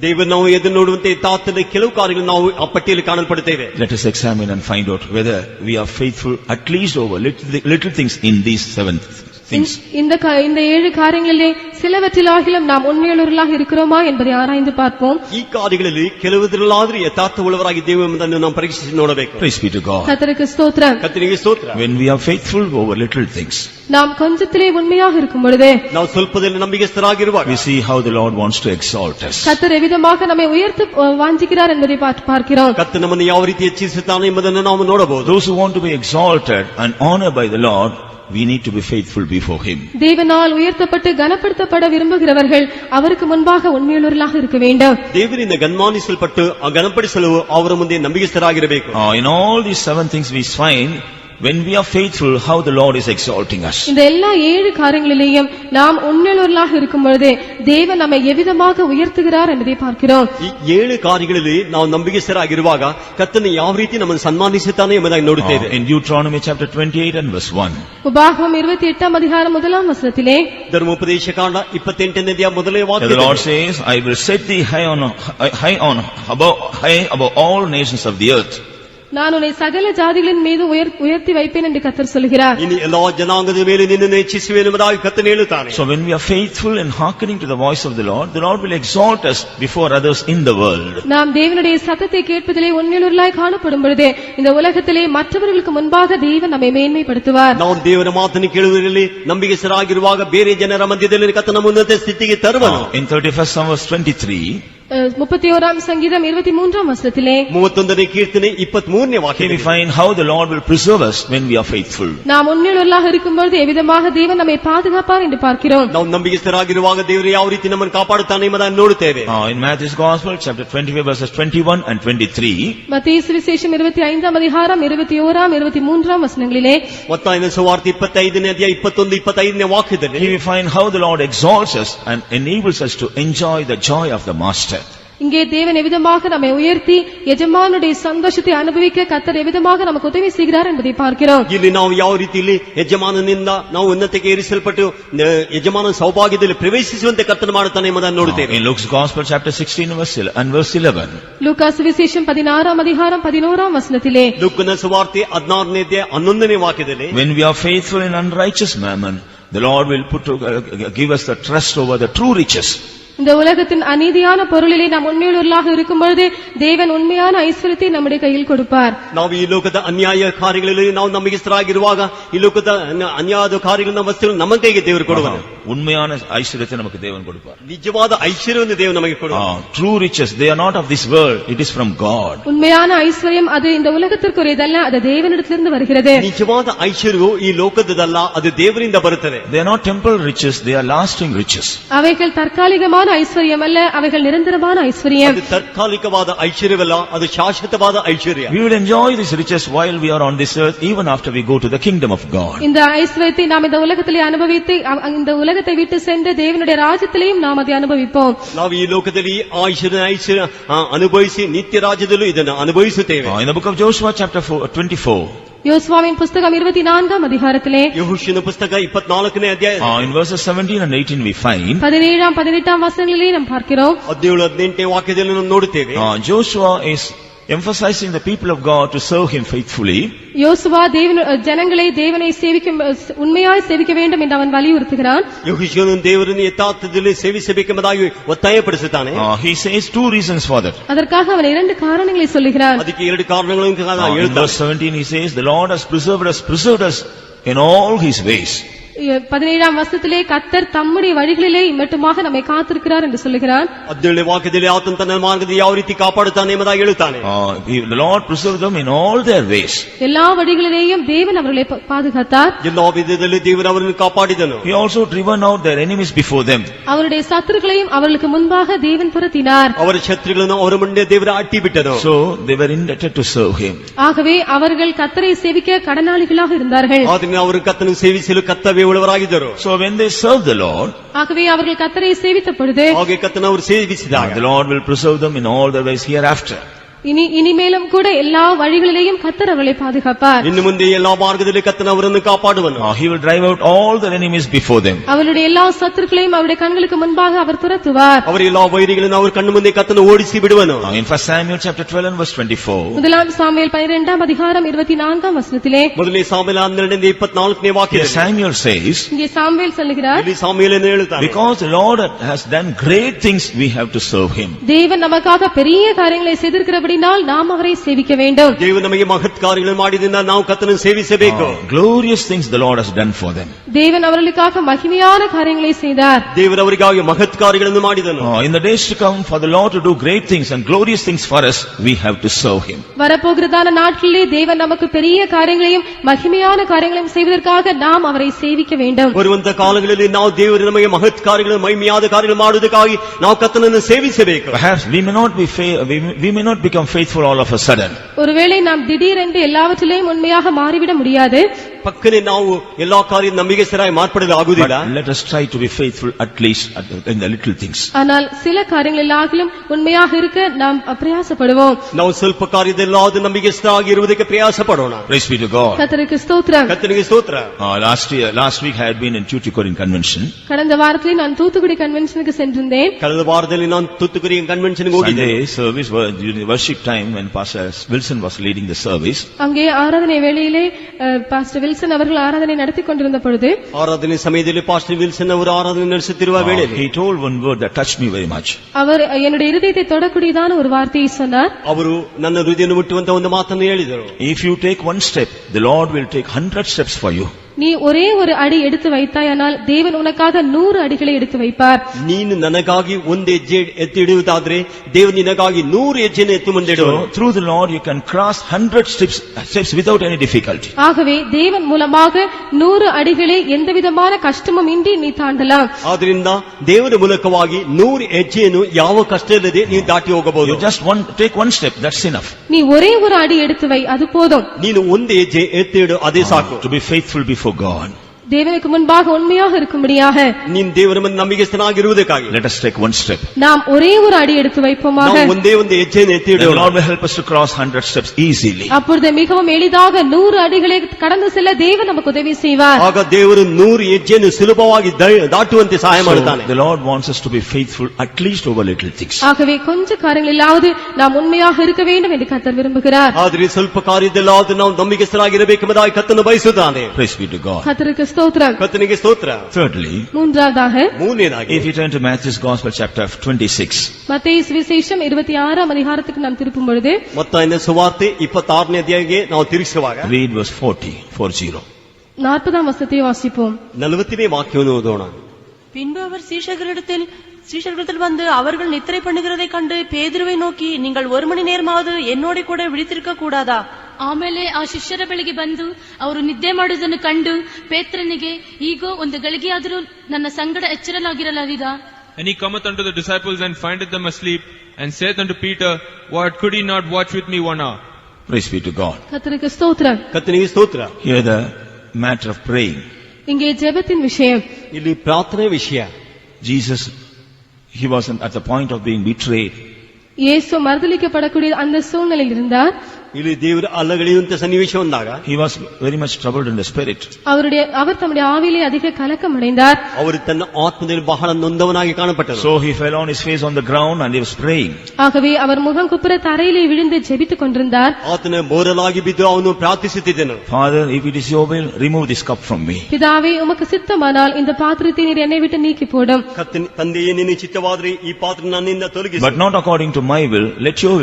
ದೇವರು ನಾವು ಎದುರು ನೋಡುವಂತೆ ತಾತನ ಕೆಲವು ಕಾರ್ಯಗಳು ನಾವು ಆ ಪಟ್ಟಿಯಲ್ಲಿ ಕಾಣಲ್ಪಡುತ್ತೇವೆ. Let us examine and find out whether we are faithful at least over little things in these 7 things. இந்த 7 காரியங்களிலே சிலவற்றிலாகிலும் நாம் உண்மையுள்ளவர்களாக இருக்கிறோமா என்பதை ஆராய்ந்து பார்ப்போம். ಈ ಕಾರ್ಯಗಳಲ್ಲಿ ಕೆಲವುದರಲ್ಲಾದರೂ ಯಥಾರ್ಥವುಳ್ಳವರಾಗಿದ್ದೇವೆ ಎಂಬುದನ್ನು ನಾವು ಪರೀಕ್ಷಿಸಿ ನೋಡಬೇಕು. Praise be to God. கர்த்தருக்கு ஸ்தோத்திரம். ಕರ್ತನಿಗೆ ಸ್ತೋತ್ರ. When we are faithful over little things, நாம் கொஞ்சத்திலே உண்மையாக இருக்கும் பொழுது ನಾವು ಸ್ವಲ್ಪದಲ್ಲಿ ನಂಬಿಕೆಸ್ಥರಾಗಿರುವಾಗ we see how the Lord wants to exalt us. கர்த்தர் எவ்விதமாக நம்மை உயர்த்த வாஞ்சிக்கிறார் என்பதை பார்க்கிறோம். ಕರ್ತನು ನಮ್ಮನ್ನು ಯಾವ ರೀತಿ ಹೆಚ್ಚಿಸುತ್ತಾನೆ ಎಂಬುದನ್ನು ನಾವು ನೋಡಬಹುದು. Those who want to be exalted and honored by the Lord, we need to be faithful before Him. தேவனால் உயர்த்தப்பட்டு கனப்படுத்தப்பட விரும்புகிறவர்கள் அவருக்கு முன்பாக உண்மையுள்ளவர்களாக இருக்க வேண்டும். ದೇವರಿಂದ ಗನ್ಮಾನಿಸಲ್ಪಟ್ಟು ಗಣಪಡಿಸಲು ಅವರ ಮುಂದೆ ನಂಬಿಕೆಸ್ಥರಾಗಿರಬೇಕು. In all these 7 things we find, when we are faithful, how the Lord is exalting us. இந்த எல்லா 7 காரியங்களிலேயும் நாம் உண்மையுள்ளவர்களாக இருக்கும் பொழுது தேவன் நம்மை எவ்விதமாக உயர்த்துகிறார் என்பதை பார்க்கிறோம். ಈ 7 ಕಾರ್ಯಗಳಲ್ಲಿ ನಾವು ನಂಬಿಕೆಸ್ಥರಾಗಿರುವಾಗ ಕರ್ತನು ಯಾವ ರೀತಿ ನಮ್ಮನ್ನು ಸನ್ಮಾನಿಸುತ್ತಾನೆ ಎಂಬುದಾಗಿ ನೋಡುತ್ತೇವೆ. In Deuteronomy chapter 28 and verse 1, உபாகமம் 28ஆம் அதிகாரம் 1ஆம் வசனத்திலே ಧರ್ಮೋಪದೇಶ ಕಾಂಡ 28ನೇ ಅಧ್ಯಾಯ ಮೊದಲನೇ the Lord ವಾಕ್ಯ, says, I will set thee high above all nations of the earth. நான் உன்னை சகல ஜாதிகளின் மீது உயர்த்தி வைப்பேன் என்று கர்த்தர் சொல்கிறார். ಇನ್ನು ಎಲ್ಲಾ ಜನಾಂಗದ ಮೇಲೆ ನಿನ್ನನ್ನು ಹೆಚ್ಚಿಸುವೆ ಎಂಬುದಾಗಿ ಕರ್ತನು ಹೇಳುತ್ತಾನೆ. So when we are faithful in hearkening to the voice of the Lord will exalt us before others in the world. நாம் தேவனுடைய சத்தத்தை கேட்பதிலே உண்மையுள்ளவர்களாய் காணப்படும் பொழுது இந்த உலகத்திலே மற்றவர்களுக்கு முன்பாக தேவன் நம்மை மேன்மைப்படுத்துவார். ನಾವು ದೇವರ ಮಾತನ್ನು ಕೇಳುವುದರಲ್ಲಿ ನಂಬಿಕೆಸ್ಥರಾಗಿರುವಾಗ ಬೇರೆ ಜನರ ಮಧ್ಯದಲ್ಲಿ ಕರ್ತನ ಉನ್ನತ ಸ್ಥಿತಿಗೆ ತರುವನು. In 31st Psalm verse 23, 31ஆம் சங்கீதம் 23ஆம் வசனத்திலே 31ನೇ ಕೀರ್ತನೆ 23ನೇ Here ವಾಕ್ಯ we find how the Lord will preserve us when we are faithful. நாம் உண்மையுள்ளவர்களாக இருக்கும்போது எவ்விதமாக தேவன் நம்மை பாதுகாப்பார் என்று பார்க்கிறோம். ನಾವು ನಂಬಿಗಸ್ತರಾಗಿರುವಾಗ ದೇವರು ಯಾವ ರೀತಿ ನಮ್ಮನ್ನು ಕಾಪಾಡುತ್ತಾನೆ ಎಂಬುದನ್ನು ನೋಡುತ್ತೇವೆ. In Matthew's Gospel, chapter 25, verses 21 and 23. மத்தேயு சுவிசேஷம் 25ஆம் அதிகாரம் 21ஆம் 23ஆம் வசனங்களிலே ಮತ್ತಾಯನ ಸುವಾರ್ತೆ 25ನೇ ಅಧ್ಯಾಯ 21 25ನೇ ವಾಕ್ಯದಲ್ಲಿ Here we find how the Lord exalts us and enables us to enjoy the joy of the Master. இங்கே தேவன் எவ்விதமாக நம்மை உயர்த்தி எஜமானுடைய சந்தோஷத்தை அனுபவிக்க கர்த்தர் எவ்விதமாக நமக்கு உதவி செய்கிறார் என்பதை பார்க்கிறோம். ಇಲ್ಲಿ ನಾವು ಯಾವ ರೀತಿಯಲ್ಲಿ ಯಜಮಾನನಿಂದ ನಾವು ಉನ್ನತಕ್ಕೆ ಏರಿಸಲ್ಪಟ್ಟು ಯಜಮಾನ ಸೌಭಾಗ್ಯದಲ್ಲಿ ಪ್ರವೇಶಿಸುವಂತೆ ಕರ್ತನ ಮಾಡುತ್ತಾನೆ ಎಂಬುದನ್ನು ನೋಡುತ್ತೇವೆ. In Luke's Gospel, chapter 16 and verse 11. லூக்கா சுவிசேஷம் 16ஆம் அதிகாரம் 11ஆம் வசனத்திலே ಲೂಕನ ಸುವಾರ್ತೆ 16ನೇ ಅಧ್ಯಾಯ 11ನೇ ವಾಕ್ಯದಲ್ಲಿ When we are faithful in unrighteous mammon, the Lord will give us the trust over the true riches. இந்த உலகத்தின் அநீதியான பொருளிலே நாம் உண்மையுள்ளவர்களாக இருக்கும் பொழுது தேவன் உண்மையான ஐஸ்வர்யத்தை நம்முடைய கையில் கொடுப்பார். ನಾವು ಈ ಲೋಕದ ಅನ್ಯಾಯ ಕಾರ್ಯಗಳಲ್ಲಿ ನಾವು ನಂಬಿಗಸ್ತರಾಗಿರುವಾಗ ಈ ಲೋಕದ ಅನ್ಯಾಯದ ಕಾರ್ಯಗಳನ್ನ ವಸ್ತುಗಳು ನಮ್ಮ ಕೈಗೆ ದೇವರು ಕೊಡುವನು. உண்மையான ஐஸ்வர்யத்தை நமக்கு தேவன் கொடுப்பார். ನಿಜವಾದ ಐಶ್ವರ್ಯವನ್ನು ದೇವರು ನಮಗೆ ಕೊಡುವನು. True riches, they are not of this world, it is from God. உண்மையான ஐஸ்வர்யம் அது இந்த உலகத்திற்குரியதல்ல, அது தேவனிடத்திலிருந்து வருகிறது. ನಿಜವಾದ ಐಶ್ವರ್ಯವು ಈ ಲೋಕದಲ್ಲ, ಅದು ದೇವರಿಂದ ಬರುತ್ತದೆ. They are not temporal riches, they are lasting riches. அவைகள் தற்காலிகமான ஐஸ்வர்யம் அல்ல, அவைகள் நிரந்தரமான ஐஸ்வர்யம். ಅದು ತಾತ್ಕಾಲಿಕವಾದ ಐಶ್ವರ್ಯವಲ್ಲ, ಅದು ಶಾಶ್ವತವಾದ ಐಶ್ವರ್ಯ. We will enjoy these riches while we are on this earth, even after we go to the kingdom of God. இந்த ஐஸ்வர்யத்தை நாம் இந்த உலகத்திலே அனுபவித்து இந்த உலகத்தை விட்டு சென்று தேவனுடைய ராஜ்யத்திலேயும் நாம் அதை அனுபவிப்போம். ನಾವು ಈ ಲೋಕದಲ್ಲಿ ಐಶ್ವರ್ಯ ಅನುಭವಿಸಿ ನಿತ್ಯ ರಾಜ್ಯದಲ್ಲೂ ಇದನ್ನು ಅನುಭವಿಸುತ್ತೇವೆ. In the book of Joshua, chapter 24. யோசுவாவின் புஸ்தகம் 24ஆம் அதிகாரத்திலே ಯೆಹೋಶುವನ ಪುಸ್ತಕ 24ನೇ ಅಧ್ಯಾಯ In verses 17 and 18 we find 17ஆம் 18ஆம் வசனங்களிலே நாம் பார்க்கிறோம். 17 18ನೇ ವಾಕ್ಯದಲ್ಲಿ ನಾವು ನೋಡುತ್ತೇವೆ. Joshua is emphasizing the people of God to serve him faithfully. யோசுவா ஜனங்களை தேவனை உண்மையாய் சேவிக்க வேண்டும் என்று அவன் வலியுறுத்துகிறான். ಯೆಹೋಶುವನು ದೇವರನ್ನು ಯಥಾರ್ಥದಲ್ಲಿ ಸೇವಿಸಬೇಕೆಂಬುದಾಗಿ ಒತ್ತಾಯಪಡಿಸುತ್ತಾನೆ. He says two reasons for that. அதற்காக அவன் இரண்டு காரணங்களை சொல்லுகிறான். ಅದಕ್ಕೆ ಎರಡು ಕಾರಣಗಳನ್ನು In verse 17 he says, the Lord has preserved us in all his ways. 17ஆம் வசனத்திலே கர்த்தர் தம்முடைய வழிகளிலே இம்மட்டுமாக நம்மை காத்திருக்கிறார் என்று சொல்லுகிறான். 17ನೇ ವಾಕ್ಯದಲ್ಲಿ ಆತನು ತನ್ನ ಮಾರ್ಗದಲ್ಲಿ ಯಾವ ರೀತಿ ಕಾಪಾಡುತ್ತಾನೆ ಎಂಬುದಾಗಿ ಹೇಳುತ್ತಾನೆ. The Lord preserved them in all their ways. எல்லா வழிகளிலேயும் தேவன் அவர்களை பாதுகாத்தார். ಎಲ್ಲಾ ವಿಧದಲ್ಲಿ ದೇವರು ಅವರನ್ನು ಕಾಪಾಡಿದನು. He also driven out their enemies before them. அவருடைய சத்துருக்களையும் அவர்களுக்கு முன்பாக தேவன் துரத்தினார். ಅವರ ಶತ್ರುಗಳನ್ನು ಅವರ ಮುಂದೆ ದೇವರು ಅಟ್ಟಿ ಬಿಟ್ಟನು. So they were indebted to serve him. ஆகவே அவர்கள் கர்த்தரை சேவிக்க கடனாளிகளாக இருந்தார்கள். ಆದ್ದರಿಂದ ಅವರು ಕರ್ತನನ್ನು ಸೇವಿಸಲು ಕರ್ತವ್ಯ ಉಳ್ಳವರಾಗಿದ್ದರು. So when they served the Lord, ஆகவே அவர்கள் கர்த்தரை சேவித்த பொழுது ಹಾಗೆ ಕರ್ತನ ಅವರು ಸೇವಿಸಿದಾಗ the Lord will preserve them in all their ways hereafter. இனிமேலும் கூட எல்லா வழிகளிலேயும் கர்த்தர் அவர்களை பாதுகாப்பார். ಇನ್ನು ಮುಂದೆ ಎಲ್ಲಾ ಮಾರ್ಗದಲ್ಲಿ ಕರ್ತನ ಅವರನ್ನು ಕಾಪಾಡುವನು. He will drive out all their enemies before them. அவருடைய எல்லா சத்துருக்களையும் அவருடைய கண்களுக்கு முன்பாக அவர் துரத்துவார். ಅವರ ಎಲ್ಲಾ ವೈರಿಗಳನ್ನು ಅವರ ಕಣ್ಣು ಮುಂದೆ ಕರ್ತನು ಓಡಿಸಿ ಬಿಡುವನು. In 1 Samuel chapter 12 and verse 24. முதலாம் சாமுவேல் 12ஆம் அதிகாரம் 24ஆம் வசனத்திலே ಮೊದಲನೇ ಸಾಮುವೇಲ 12ನೇ 24ನೇ ವಾಕ್ಯ Samuel says, இங்கே சாமுவேல் சொல்லுகிறார், ಇಲ್ಲಿ ಸಾಮುವೇಲನು ಹೇಳುತ್ತಾನೆ, because the Lord has done great things, we have to serve him. தேவன் நமக்காக பெரிய காரியங்களை செய்திருக்கிறபடியால் நாம் அவரை சேவிக்க வேண்டும். ದೇವರು ನಮಗೆ ಮಹತ್ ಕಾರ್ಯಗಳನ್ನು ಮಾಡಿದಿಂದ ನಾವು ಕರ್ತನನ್ನು ಸೇವಿಸಬೇಕು. Glorious things the Lord has done for them. தேவன் அவர்களுக்காக மகிமையான காரியங்களை செய்தார். ದೇವರು ಅವರಿಗಾಗಿ ಮಹತ್ ಕಾರ್ಯಗಳನ್ನು ಮಾಡಿದನು. In the days to come, for the Lord to do great things and glorious things for us, we have to serve him. வரப்போகிறதான நாட்களிலே தேவன் நமக்கு பெரிய காரியங்களையும் மகிமையான காரியங்களையும் செய்வதற்காக நாம் அவரை சேவிக்க வேண்டும். ಬರುವಂತ ಕಾಲಗಳಲ್ಲಿ ನಾವು ದೇವರು ನಮಗೆ ಮಹತ್ ಕಾರ್ಯಗಳನ್ನು ಮಹಿಮೆಯಾದ ಕಾರ್ಯಗಳು ಮಾಡುವುದಕ್ಕಾಗಿ ನಾವು ಕರ್ತನನ್ನು ಸೇವಿಸಬೇಕು. Perhaps we may not become faithful all of a sudden. ஒருவேளை நாம் திடீரென்று எல்லாவற்றிலேயும் உண்மையாக மாறிவிட முடியாது. ಪಕ್ಕನೆ ನಾವು ಎಲ್ಲಾ ಕಾರ್ಯ ನಂಬಿಕೆಸರಾಗಿ ಮಾರ್ಪಡಲು ಆಗುವುದಿಲ್ಲ. Let us try to be faithful at least in the little things. ஆனால் சில காரியங்களிலாகிலும் உண்மையாக இருக்க நாம் பிரயாசப்படுவோம். ನಾವು ಸ್ವಲ್ಪ ಕಾರ್ಯದಲ್ಲಾದರೂ ನಂಬಿಕೆಸರಾಗಿ ಇರುವುದಕ್ಕೆ ಪ್ರಯಾಸ ಪಡೋಣ. Praise be to God. கர்த்தருக்கு ஸ்தோத்திரம். ಕರ್ತನಿಗೆ ಸ್ತೋತ್ರ. Last week I had been in Tuticorin convention. கடந்த வாரத்தில் நான் தூத்துக்குடி கன்வென்ஷனுக்கு சென்றிருந்தேன். ಕಳೆದ ವಾರದಲ್ಲಿ ನಾನು ತುತ್ತುಕುರಿ ಕನ್ವೆನ್ಷನ್ಗೆ ಹೋಗಿದ್ದೆ. Sunday service during the worship time when Pastor Wilson was leading the service. அங்கே ஆராதனை வேளையிலே பாஸ்டர் வில்சன் அவர்கள் ஆராதனை நடத்தி கொண்டிருந்த பொழுது ಆರಾಧನೆ ಸಮಯದಲ್ಲಿ ಪಾಸ್ಟರ್ ವಿಲ್ಸನ್ ಅವರು ಆರಾಧನೆ ನಡೆಸುತ್ತಿರುವ ವೇಳೆಯಲ್ಲಿ he told one word that touched me very much. அவர் என்னுடைய இதயத்தை தொடக்கூடியதான ஒரு வார்த்தையை சொன்னார். ಅವರು ನನ್ನ ಹೃದಯವನ್ನು ಮುಟ್ಟುವಂತ ಒಂದು ಮಾತನ್ನು ಹೇಳಿದರು. If you take one step, the Lord will take 100 steps for you. நீ ஒரே ஒரு அடி எடுத்து வைத்தாயானால் தேவன் உனக்காக 100 அடிகளை எடுத்து வைப்பார். ನೀನು ನನಗಾಗಿ ಒಂದು ಹೆಜ್ಜೆ ಎತ್ತಿ ಇಡುವುದಾದ್ರೆ ದೇವರು ನಿನಗಾಗಿ 100 ಹೆಜ್ಜೆಯನ್ನು ಎತ್ತಿ ಮುಂದಿಡುವನು. So, through the Lord you can cross 100 steps without any difficulty. ஆகவே தேவன் மூலமாக 100 அடிகளை எந்தவிதமான கஷ்டமும் இன்றி நீ தாண்டலாம். ಆದ್ರಿಂದ ದೇವರ ಮೂಲಕವಾಗಿ 100 ಹೆಜ್ಜೆಯನ್ನು ಯಾವ ಕಷ್ಟ ಇಲ್ಲದೆ ನೀವು ದಾಟಿ ಹೋಗಬಹುದು. You just take one step, that's enough. நீ ஒரே ஒரு அடி எடுத்து வை, அது போதும். ನೀನು ಒಂದು ಹೆಜ್ಜೆ ಎತ್ತಿಡು, ಅದೇ ಸಾಕು. To be faithful before God. தேவனுக்கு முன்பாக உண்மையாக இருக்கும்படியாக ನೀನು ದೇವರ ಮುಂದೆ ನಂಬಿಕೆಸ್ಥನಾಗಿರುವುದಕ್ಕಾಗಿ Let us take one step. நாம் ஒரே ஒரு அடி எடுத்து வைப்போமாக. ನಾವು ಒಂದೇ ಒಂದು ಹೆಜ್ಜೆಯನ್ನು ಎತ್ತಿ The ಇಡೋಣ. Lord will help us to cross 100 steps easily. அப்பொழுது மிகவும் எளிதாக 100 அடிகளை கடந்து செல்ல தேவன் நமக்கு உதவி செய்வார். ಆಗ ದೇವರು 100 ಹೆಜ್ಜೆಯನ್ನು ಸುಲಭವಾಗಿ ದಾಟುವಂತೆ ಸಹಾಯ So, ಮಾಡುತ್ತಾನೆ. the Lord wants us to be faithful at least over little things. ஆகவே கொஞ்ச காரியங்களிலாவது நாம் உண்மையாக இருக்க வேண்டும் என்று கர்த்தர் விரும்புகிறார். ಆದ್ರೆ ಸ್ವಲ್ಪ ಕಾರ್ಯದಲ್ಲಾದ್ರೂ ನಾವು ನಂಬಿಕೆಸ್ಥರಾಗಿರಬೇಕೆಂಬುದಾಗಿ ಕರ್ತನು ಬಯಸುತ್ತಾನೆ. Praise be to God. கர்த்தருக்கு ஸ்தோத்திரம். ಕರ್ತನಿಗೆ ಸ್ತೋತ್ರ. Thirdly, மூன்றாவதாக ಮೂರನೇದಾಗಿ if you turn to Matthew's Gospel chapter 26, மத்தேயு சுவிசேஷம் 26ஆம் அதிகாரத்துக்கு நாம் திருப்பும் பொழுது ಮತ್ತಾಯನ ಸುವಾರ್ತೆ 26ನೇ ಅಧ್ಯಾಯಕ್ಕೆ ನಾವು ತಿರುಗಿಸುವಾಗ read verse 40. 40ஆம் வசனத்தை வாசிப்போம். 40ನೇ ವಾಕ್ಯವನ್ನು ಓದೋಣ. பின்பு அவர் சீஷர்களிடத்தில் வந்து அவர்கள் நித்திரை பண்ணுகிறதை கண்டு பேதுருவை நோக்கி, நீங்கள் 1 மணி நேரமாவது என்னோட கூட விழித்திருக்க கூடாதா? ಆಮೇಲೆ ಆ ಶಿಷ್ಯರ ಬಳಿಗೆ ಬಂದು ಅವರು ನಿದ್ದೆ ಮಾಡುವುದನ್ನು ಕಂಡು ಪೇತ್ರನಿಗೆ, ಈಗೋ ಒಂದು ಗಳಿಗೆಯಾದರೂ ನನ್ನ ಸಂಗಡ ಎಚ್ಚರಲಾಗಿರಲಾರಿದ? And he cometh unto the disciples and findeth them asleep, and saith unto Peter, What, could he not watch with me 1 hour? praise be to God. கர்த்தருக்கு ஸ்தோத்திரம். ಕರ್ತನಿಗೆ ಸ್ತೋತ್ರ. Here the matter of praying. இங்கே ஜெபத்தின் விஷயம். ಇಲ್ಲಿ ಪ್ರಾರ್ಥನೆ ವಿಷಯ. Jesus, he was at the point of being betrayed. இயேசு மறுதலிக்கப்படக்கூடிய அந்த சூழ்நிலையில் இருந்தார். ಇಲ್ಲಿ ದೇವರ ಅಲ್ಲಗಳೆಯುವಂತ ಸನ್ನಿವೇಶ ಬಂದಾಗ He was very much troubled in the spirit. அவர் தம்முடைய ஆவியிலே அதிக கலக்கம் அடைந்தார். ಅವರು ತನ್ನ ಆತ್ಮದಲ್ಲಿ ಬಹಳ ನೊಂದವನಾಗಿ ಕಾಣಪಟ್ಟರು. So he fell on his face on the ground and he was praying. ஆகவே அவர் முகம் குப்புற தரையிலே விழுந்து ஜெபித்துக் கொண்டிருந்தார். ಆತನ ಬೋರಲಾಗಿ ಬಿದ್ದು ಅವನು ಪ್ರಾರ್ಥಿಸುತ್ತಿದ್ದನು. Father, if it is your will, remove this cup from me. பிதாவே, உமக்கு சித்தமானால் இந்த பாத்திரத்தை நீர் என்னை விட்டு நீக்கி போடும். ತಂದೆಯೇ, ನಿನ್ನ ಚಿತ್ತವಾದರೆ ಈ ಪಾತ್ರ ನನ್ನಿಂದ ತೊಲಗಿಸು. But not according to my will, let your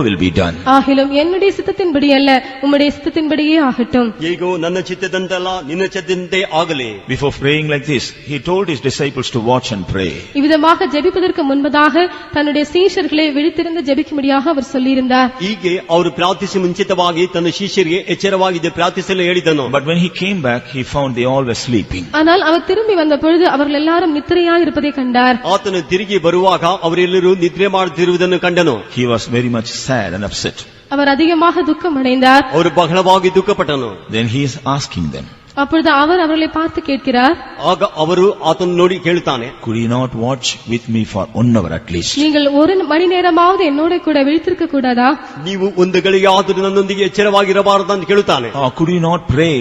will be done. ஆகிலும் என்னுடைய சித்தத்தின்படி அல்ல, உம்முடைய சித்தத்தின்படியே ஆகட்டும். ಹೇಗೋ ನನ್ನ ಚಿತ್ತದಂತಲ್ಲ, ನಿನ್ನ ಚಿತ್ತದಂತೆ ಆಗಲಿ. Before praying like this, he told his disciples to watch and pray. இவ்விதமாக ஜெபிப்பதற்கு முன்பதாக தன்னுடைய சீஷர்களை விழித்திருந்து ஜெபிக்கும்படியாக அவர் சொல்லியிருந்தார். ಹೀಗೆ ಅವರು ಪ್ರಾರ್ಥಿಸಿ ಮುಂಚಿತವಾಗಿ ತನ್ನ ಶಿಷ್ಯರಿಗೆ ಎಚ್ಚರವಾಗಿದ್ದ ಪ್ರಾರ್ಥಿಸಲು ಹೇಳಿದನು. But when he came back, he found they all were sleeping. ஆனால் அவர் திரும்பி வந்த பொழுது அவர்கள் எல்லாரும் நித்திரையாய் இருப்பதை கண்டார். ಆತನು ತಿರುಗಿ ಬರುವಾಗ ಅವರೆಲ್ಲರೂ ನಿದ್ರೆ ಮಾಡುತ್ತಿರುವುದನ್ನು ಕಂಡನು. He was very much sad and upset. அவர் அதிகமாக துக்கம் அடைந்தார். ಅವರು ಬಹಳವಾಗಿ ದುಃಖಪಟ್ಟನು. Then he is asking them, அப்பொழுது அவர் அவர்களை பார்த்து கேட்கிறார், ಆಗ ಅವರು ಆತನು ನೋಡಿ ಕೇಳುತ್ತಾನೆ, could you not watch with me for 1 hour at least? நீங்கள் 1 மணி நேரமாவது என்னோட கூட விழித்திருக்க கூடாதா? ನೀವು ಒಂದು ಗಳಿಗೆಯಾದರೂ ನನ್ನೊಂದಿಗೆ ಎಚ್ಚರವಾಗಿರಬಾರದು ಅಂತ ಕೇಳುತ್ತಾನೆ. Or could you not pray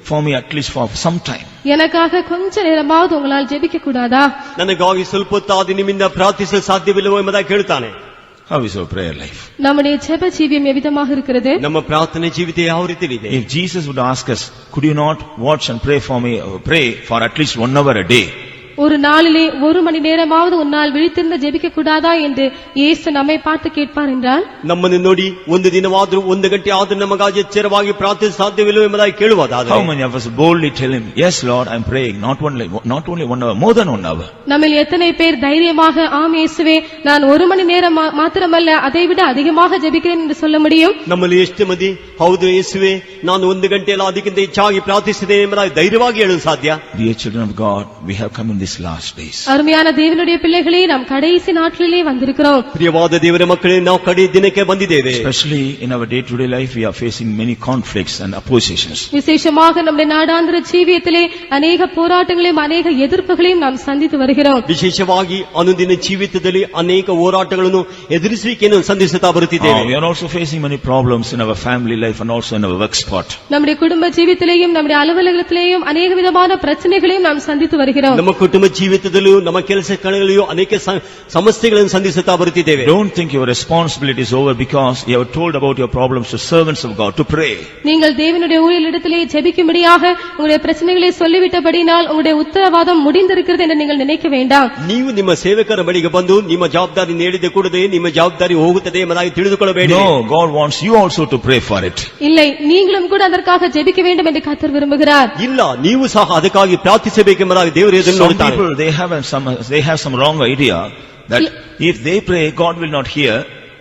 for me at least for some time? எனக்காக கொஞ்ச நேரமாவது உங்களால் ஜெபிக்க கூடாதா? ನನಗಾಗಿ ಸ್ವಲ್ಪ ಹೊತ್ತಾದ ನಿಮ್ಮಿಂದ ಪ್ರಾರ್ಥಿಸಲು ಸಾಧ್ಯವಿಲ್ಲವೋ ಎಂಬುದಾಗಿ ಕೇಳುತ್ತಾನೆ. How is our prayer life? நம்முடைய ஜெப ஜீவியம் எவ்விதமாக இருக்கிறது? ನಮ್ಮ ಪ್ರಾರ್ಥನೆ ಜೀವಿತ ಯಾವ ರೀತಿ ಇದೆ? If Jesus would ask us, could you not watch and pray for me, pray for at least 1 hour a day? ஒரு நாளிலே 1 மணி நேரமாவது உன்னால் விழித்திருந்து ஜெபிக்க கூடாதா என்று இயேசு நம்மை பார்த்து கேட்பார் என்றால், ನಮ್ಮನ್ನು ನೋಡಿ ಒಂದು ದಿನವಾದರೂ 1 ಗಂಟೆ ಆದರೂ ನಮಗಾಗಿ ಎಚ್ಚರವಾಗಿ ಪ್ರಾರ್ಥಿಸಲು ಸಾಧ್ಯವಿಲ್ಲವೋ ಎಂಬುದಾಗಿ ಕೇಳುವುದಾದರೆ How many of us boldly tell him, yes Lord, I'm praying, not only 1 hour, more than 1 hour. நம்மில் எத்தனை பேர் தைரியமாக ஆம் இயேசுவே, நான் 1 மணி நேரம் மாத்திரமல்ல அதைவிட அதிகமாக ஜெபிக்கிறேன் என்று சொல்ல முடியும்? ನಮ್ಮಲ್ಲಿ ಎಷ್ಟು ಮಂದಿ ಹೌದು ಯೇಸುವೆ, ನಾನು 1 ಗಂಟೆಯಲ್ಲ ಅದಕ್ಕಿಂತ ಹೆಚ್ಚಾಗಿ ಪ್ರಾರ್ಥಿಸಿದ್ದೇನೆ ಎಂಬುದಾಗಿ ಧೈರ್ಯವಾಗಿ ಹೇಳಲು ಸಾಧ್ಯ? Dear children of God, we have come in these last days. அருமையான தேவனுடைய பிள்ளைகளே, நாம் கடைசி நாட்களிலே வந்திருக்கிறோம். ಪ್ರಿಯವಾದ ದೇವರ ಮಕ್ಕಳೇ, ನಾವು ಕಡೆ ದಿನಕ್ಕೆ ಬಂದಿದ್ದೇವೆ. Especially in our day-to-day life, we are facing many conflicts and oppositions. விசேஷமாக நம்முடைய நாடாந்திர ஜீவியத்திலே அநேக போராட்டங்களையும் அநேக எதிர்ப்புகளையும் நாம் சந்தித்து வருகிறோம். ವಿಶೇಷವಾಗಿ ಅನುದಿನ ಜೀವಿತದಲ್ಲಿ ಅನೇಕ ಹೋರಾಟಗಳನ್ನು ಎದುರಿಸುವಿಕೆಯನ್ನು ಸಂಧಿಸುತ್ತಾ ಬರುತ್ತಿದ್ದೇವೆ. We are also facing many problems in our family life and also in our work spot. நம்முடைய குடும்ப ஜீவியத்திலேயும் நம்முடைய அலுவலகத்திலேயும் அநேக விதமான பிரச்சனைகளையும் நாம் சந்தித்து வருகிறோம். ನಮ್ಮ ಕುಟುಂಬ ಕುಟುಂಬ ಜೀವಿತದಲ್ಲೂ ನಮ್ಮ ಕೆಲಸ ಕಳೆಯಲ್ಲಿಯೂ ಅನೇಕ ಸಮಸ್ಯೆಗಳನ್ನು ಸಂಧಿಸುತ್ತಾ ಬರುತ್ತಿದ್ದೇವೆ. Don't think your responsibility is over because you have told about your problems to servants of God to pray. நீங்கள் தேவனுடைய ஊழியரிடத்திலே ஜெபிக்கும்படியாக உங்களுடைய பிரச்சனைகளை சொல்லிவிட்டபடினால் உங்களுடைய உத்தரவாதம் முடிந்திருக்கிறது என்று நீங்கள் நினைக்க வேண்டாம். ನೀವು ನಿಮ್ಮ ಸೇವಕರ ಬಳಿಗೆ ಬಂದು ನಿಮ್ಮ ಜವಾಬ್ದಾರಿ ನೀಡಿದ ಕೂಡದೆ ನಿಮ್ಮ ಜವಾಬ್ದಾರಿ ಹೋಗುತ್ತದೆ ಎಂಬುದಾಗಿ ತಿಳಿದುಕೊಳ್ಳಬೇಡಿ. No, God wants you also to pray for it. இல்லை, நீங்களும் கூட அதற்காக ஜெபிக்க வேண்டும் என்று கர்த்தர் விரும்புகிறார். ಇಲ್ಲ, ನೀವು ಸಹ ಅದಕ್ಕಾಗಿ ಪ್ರಾರ್ಥಿಸಬೇಕೆಂಬುದಾಗಿ ದೇವರು ಇದನ್ನು Some ನೋಡುತ್ತಾರೆ. people they have some wrong idea that if they pray God will not hear,